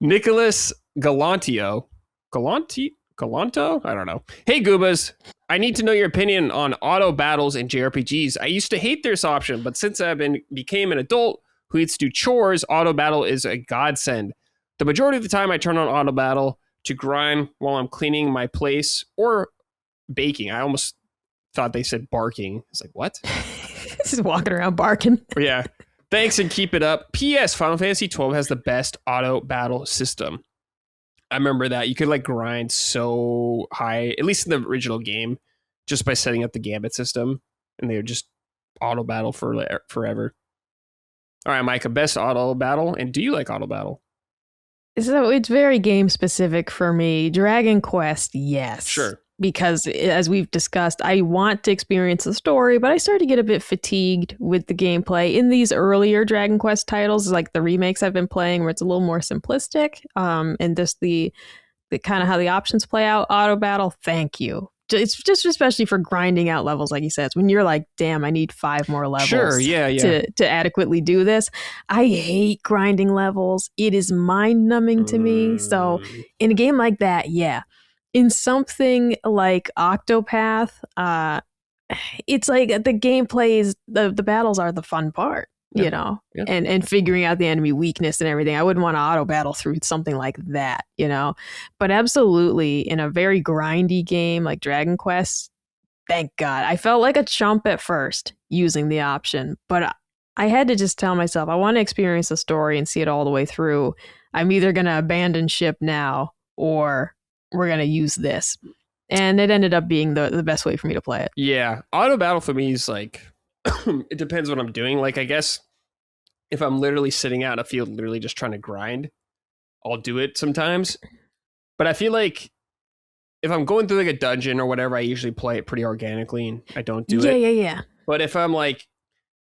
Nicholas Galanto? I don't know. Hey, Goobas. I need to know your opinion on auto battles in JRPGs. I used to hate this option, but since I became an adult who needs to do chores, auto battle is a godsend. The majority of the time I turn on auto battle to grind while I'm cleaning my place or baking. I almost thought they said barking. It's like, what? Just walking around barking. Yeah. Thanks and keep it up. P.S. Final Fantasy XII has the best auto battle system. I remember that. You could like grind so high, at least in the original game, just by setting up the gambit system. And they would just auto battle for forever. All right, Micah, best auto battle. And do you like auto battle? So it's very game specific for me. Dragon Quest, yes. Sure. Because as we've discussed, I want to experience the story, but I started to get a bit fatigued with the gameplay in these earlier Dragon Quest titles, like the remakes I've been playing, where it's a little more simplistic. And just the kind of how the options play out. Auto battle, thank you. It's just especially for grinding out levels, like you said. It's when you're like, damn, I need 5 more levels to adequately do this. I hate grinding levels. It is mind-numbing to me. So in a game like that, yeah. In something like Octopath, it's like the gameplay is the battles are the fun part, you know, and figuring out the enemy weakness and everything. I wouldn't want to auto battle through something like that, you know, but absolutely in a very grindy game like Dragon Quest. Thank God. I felt like a chump at first using the option, but I had to just tell myself, I want to experience the story and see it all the way through. I'm either going to abandon ship now or we're going to use this. And it ended up being the best way for me to play it. Yeah. Auto battle for me is like, it depends what I'm doing. Like, I guess if I'm literally sitting out in a field, literally just trying to grind, I'll do it sometimes. But I feel like if I'm going through like a dungeon or whatever, I usually play it pretty organically and I don't do it. Yeah. But if I'm like,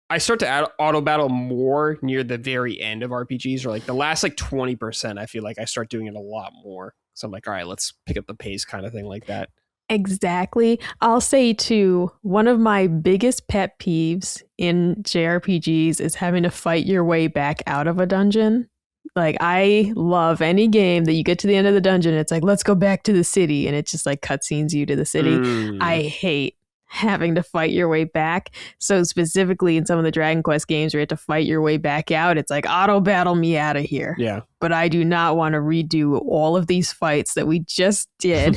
I start to auto battle more near the very end of RPGs, or like the last like 20%, I feel like I start doing it a lot more. So I'm like, all right, let's pick up the pace kind of thing like that. Exactly. I'll say too, one of my biggest pet peeves in JRPGs is having to fight your way back out of a dungeon. Like, I love any game that you get to the end of the dungeon, it's like, let's go back to the city, and it just like cutscenes you to the city. I hate having to fight your way back. So specifically in some of the Dragon Quest games where you have to fight your way back out, it's like, auto battle me out of here. Yeah. But I do not want to redo all of these fights that we just did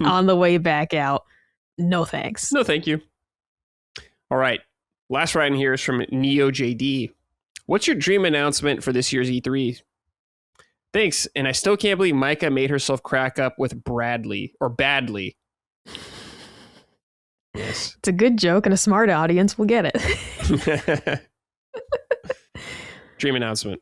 on the way back out. No thanks. No, thank you. All right. Last writing here is from Neo JD. What's your dream announcement for this year's E3? Thanks. And I still can't believe Micah made herself crack up with Bradley or Badly. Yes. It's a good joke and a smart audience will get it. Dream announcement.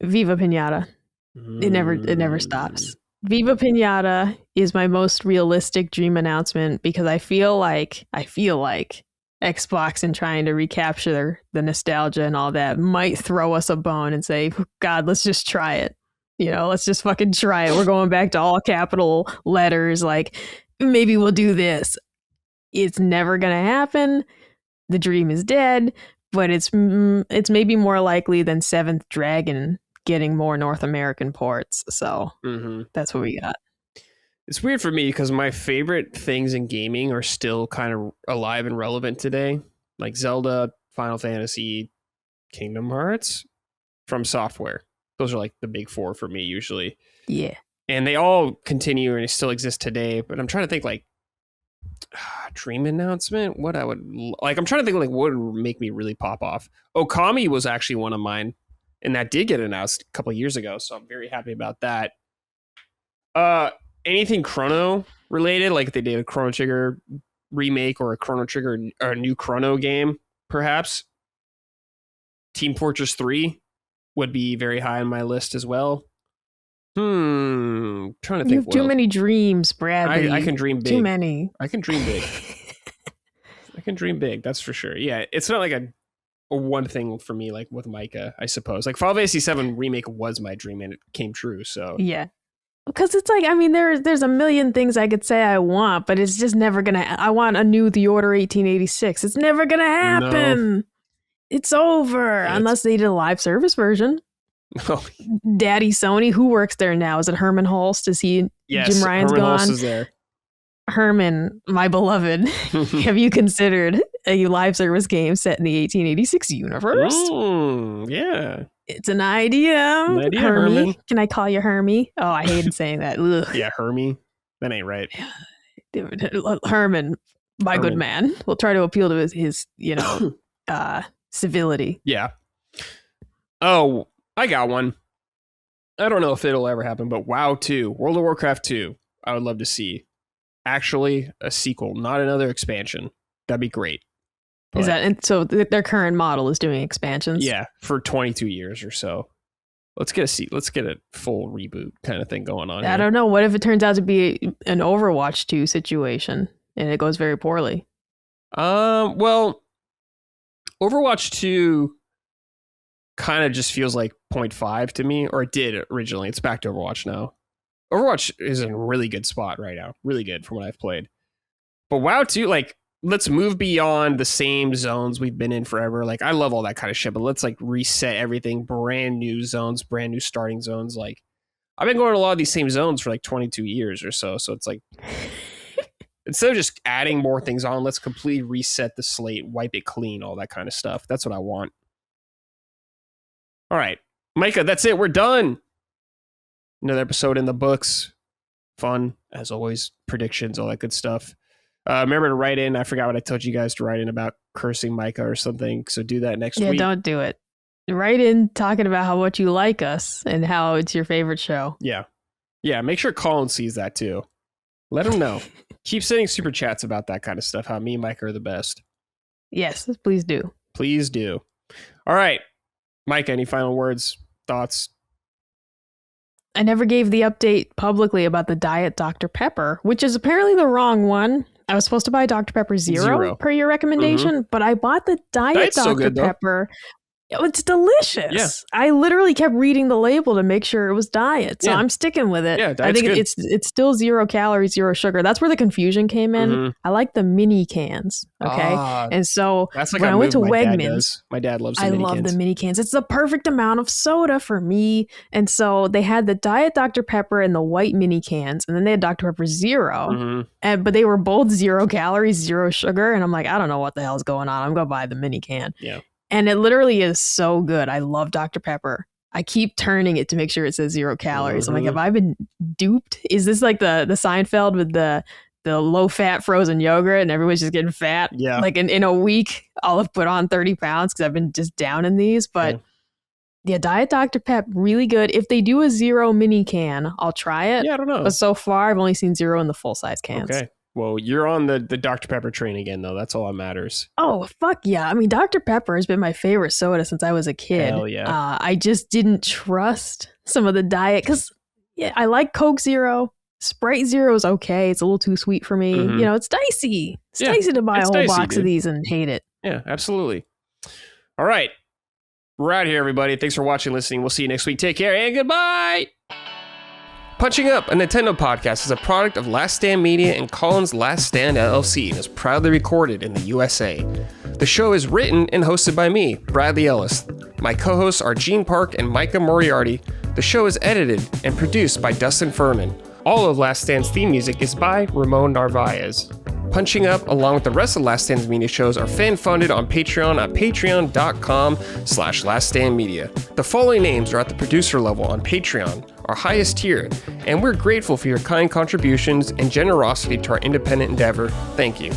Viva Pinata. It never stops. Viva Pinata is my most realistic dream announcement because I feel like Xbox, and trying to recapture the nostalgia and all that, might throw us a bone and say, God, let's just try it. Let's just fucking try it. We're going back to all capital letters. Like, maybe we'll do this. It's never going to happen. The dream is dead, but it's maybe more likely than Seventh Dragon getting more North American ports. So that's what we got. It's weird for me because my favorite things in gaming are still kind of alive and relevant today. Like Zelda, Final Fantasy, Kingdom Hearts from Software. Those are like the big four for me usually. Yeah. And they all continue and still exist today. But I'm trying to think like dream announcement. What I would like. I'm trying to think like what would make me really pop off. Okami was actually one of mine. And that did get announced a couple of years ago. So I'm very happy about that. Anything Chrono related, like if they did a Chrono Trigger remake or a Chrono Trigger or a new Chrono game, perhaps. Team Fortress 3 would be very high on my list as well. Trying to think. You have too many dreams, Bradley. I can dream big. Too many. I can dream big. I can dream big. That's for sure. Yeah, it's not like a one thing for me, like with Micah, I suppose. Like Final Fantasy VII remake was my dream and it came true. So yeah. Because it's like, I mean, there's a million things I could say I want, but it's just never gonna. I want a new The Order 1886. It's never gonna happen. No. It's over unless they did a live service version. Oh. Daddy Sony, who works there now? Is it Herman Holst? Is he? Yes, Jim Ryan's Herman gone. Holst is there. Herman, my beloved, have you considered a live service game set in the 1886 universe? Yeah. It's an idea. Herman. Can I call you Hermie? Oh, I hated saying that. Ugh. Yeah, Hermie. That ain't right. Herman, my good man. We'll try to appeal to his civility. Yeah. Oh, I got one. I don't know if it'll ever happen, but WoW 2, World of Warcraft 2, I would love to see. Actually, a sequel, not another expansion. That'd be great. But, is that, and so their current model is doing expansions? Yeah, for 22 years or so. Let's get a full reboot kind of thing going on. I don't know. What if it turns out to be an Overwatch 2 situation and it goes very poorly? Well, Overwatch 2 kind of just feels like 0.5 to me, or it did originally. It's back to Overwatch now. Overwatch is in a really good spot right now. Really good from what I've played. But WoW 2, like, let's move beyond the same zones we've been in forever. Like, I love all that kind of shit, but let's like reset everything. Brand new zones, brand new starting zones. Like, I've been going to a lot of these same zones for like 22 years or so. So it's like, instead of just adding more things on, let's completely reset the slate, wipe it clean, all that kind of stuff. That's what I want. All right, Micah, that's it. We're done. Another episode in the books. Fun, as always. Predictions, all that good stuff. Remember to write in. I forgot what I told you guys to write in about cursing Micah or something. So do that next week. Yeah, don't do it. Write in talking about how much you like us and how it's your favorite show. Yeah. Yeah, make sure Colin sees that too. Let him know. Keep sending super chats about that kind of stuff. How me and Micah are the best. Yes, please do. Please do. All right. Micah, any final words, thoughts? I never gave the update publicly about the Diet Dr. Pepper, which is apparently the wrong one. I was supposed to buy Dr. Pepper Zero per your recommendation, but I bought the Diet Dr. Pepper It's delicious. Yeah. I literally kept reading the label to make sure it was diet. So I'm sticking with it. Yeah, I think good. it's still 0 calories, 0 sugar. That's where the confusion came in. Mm-hmm. I like the mini cans. Okay. And so that's like when I went to Wegmans, my dad loves the mini cans. I love the mini cans. It's the perfect amount of soda for me. And so they had the Diet Dr. Pepper and the white mini cans, and then they had Dr. Pepper Zero. But they were both 0 calories, 0 sugar. And I'm like, I don't know what the hell's going on. I'm going to buy the mini can. Yeah. And it literally is so good. I love Dr. Pepper. I keep turning it to make sure it says 0 calories. I'm like, have I been duped? Is this like the Seinfeld with the low-fat frozen yogurt and everyone's just getting fat? Yeah. Like in a week, I'll have put on 30 pounds because I've been just down in these. But yeah, Diet Dr. Pep, really good. If they do a 0 mini can, I'll try it. Yeah, I don't know. But so far, I've only seen 0 in the full-size cans. Okay. Well, you're on the Dr. Pepper train again, though. That's all that matters. Oh, fuck yeah. I mean, Dr. Pepper has been my favorite soda since I was a kid. Hell yeah. I just didn't trust some of the diet because I like Coke Zero. Sprite Zero is okay. It's a little too sweet for me. You know, it's dicey. It's dicey to buy a whole box of these and hate it. Yeah, absolutely. All right. We're out here, everybody. Thanks for watching, listening. We'll see you next week. Take care and goodbye. Punching Up, a Nintendo podcast, is a product of Last Stand Media and Collins Last Stand LLC and is proudly recorded in the USA. The show is written and hosted by me, Bradley Ellis. My co-hosts are Gene Park and Micah Moriarty. The show is edited and produced by Dustin Furman. All of Last Stand's theme music is by Ramon Narvaez. Punching Up, along with the rest of Last Stand's media shows, are fan-funded on Patreon at patreon.com/laststandmedia. The following names are at the producer level on Patreon, our highest tier, and we're grateful for your kind contributions and generosity to our independent endeavor. Thank you.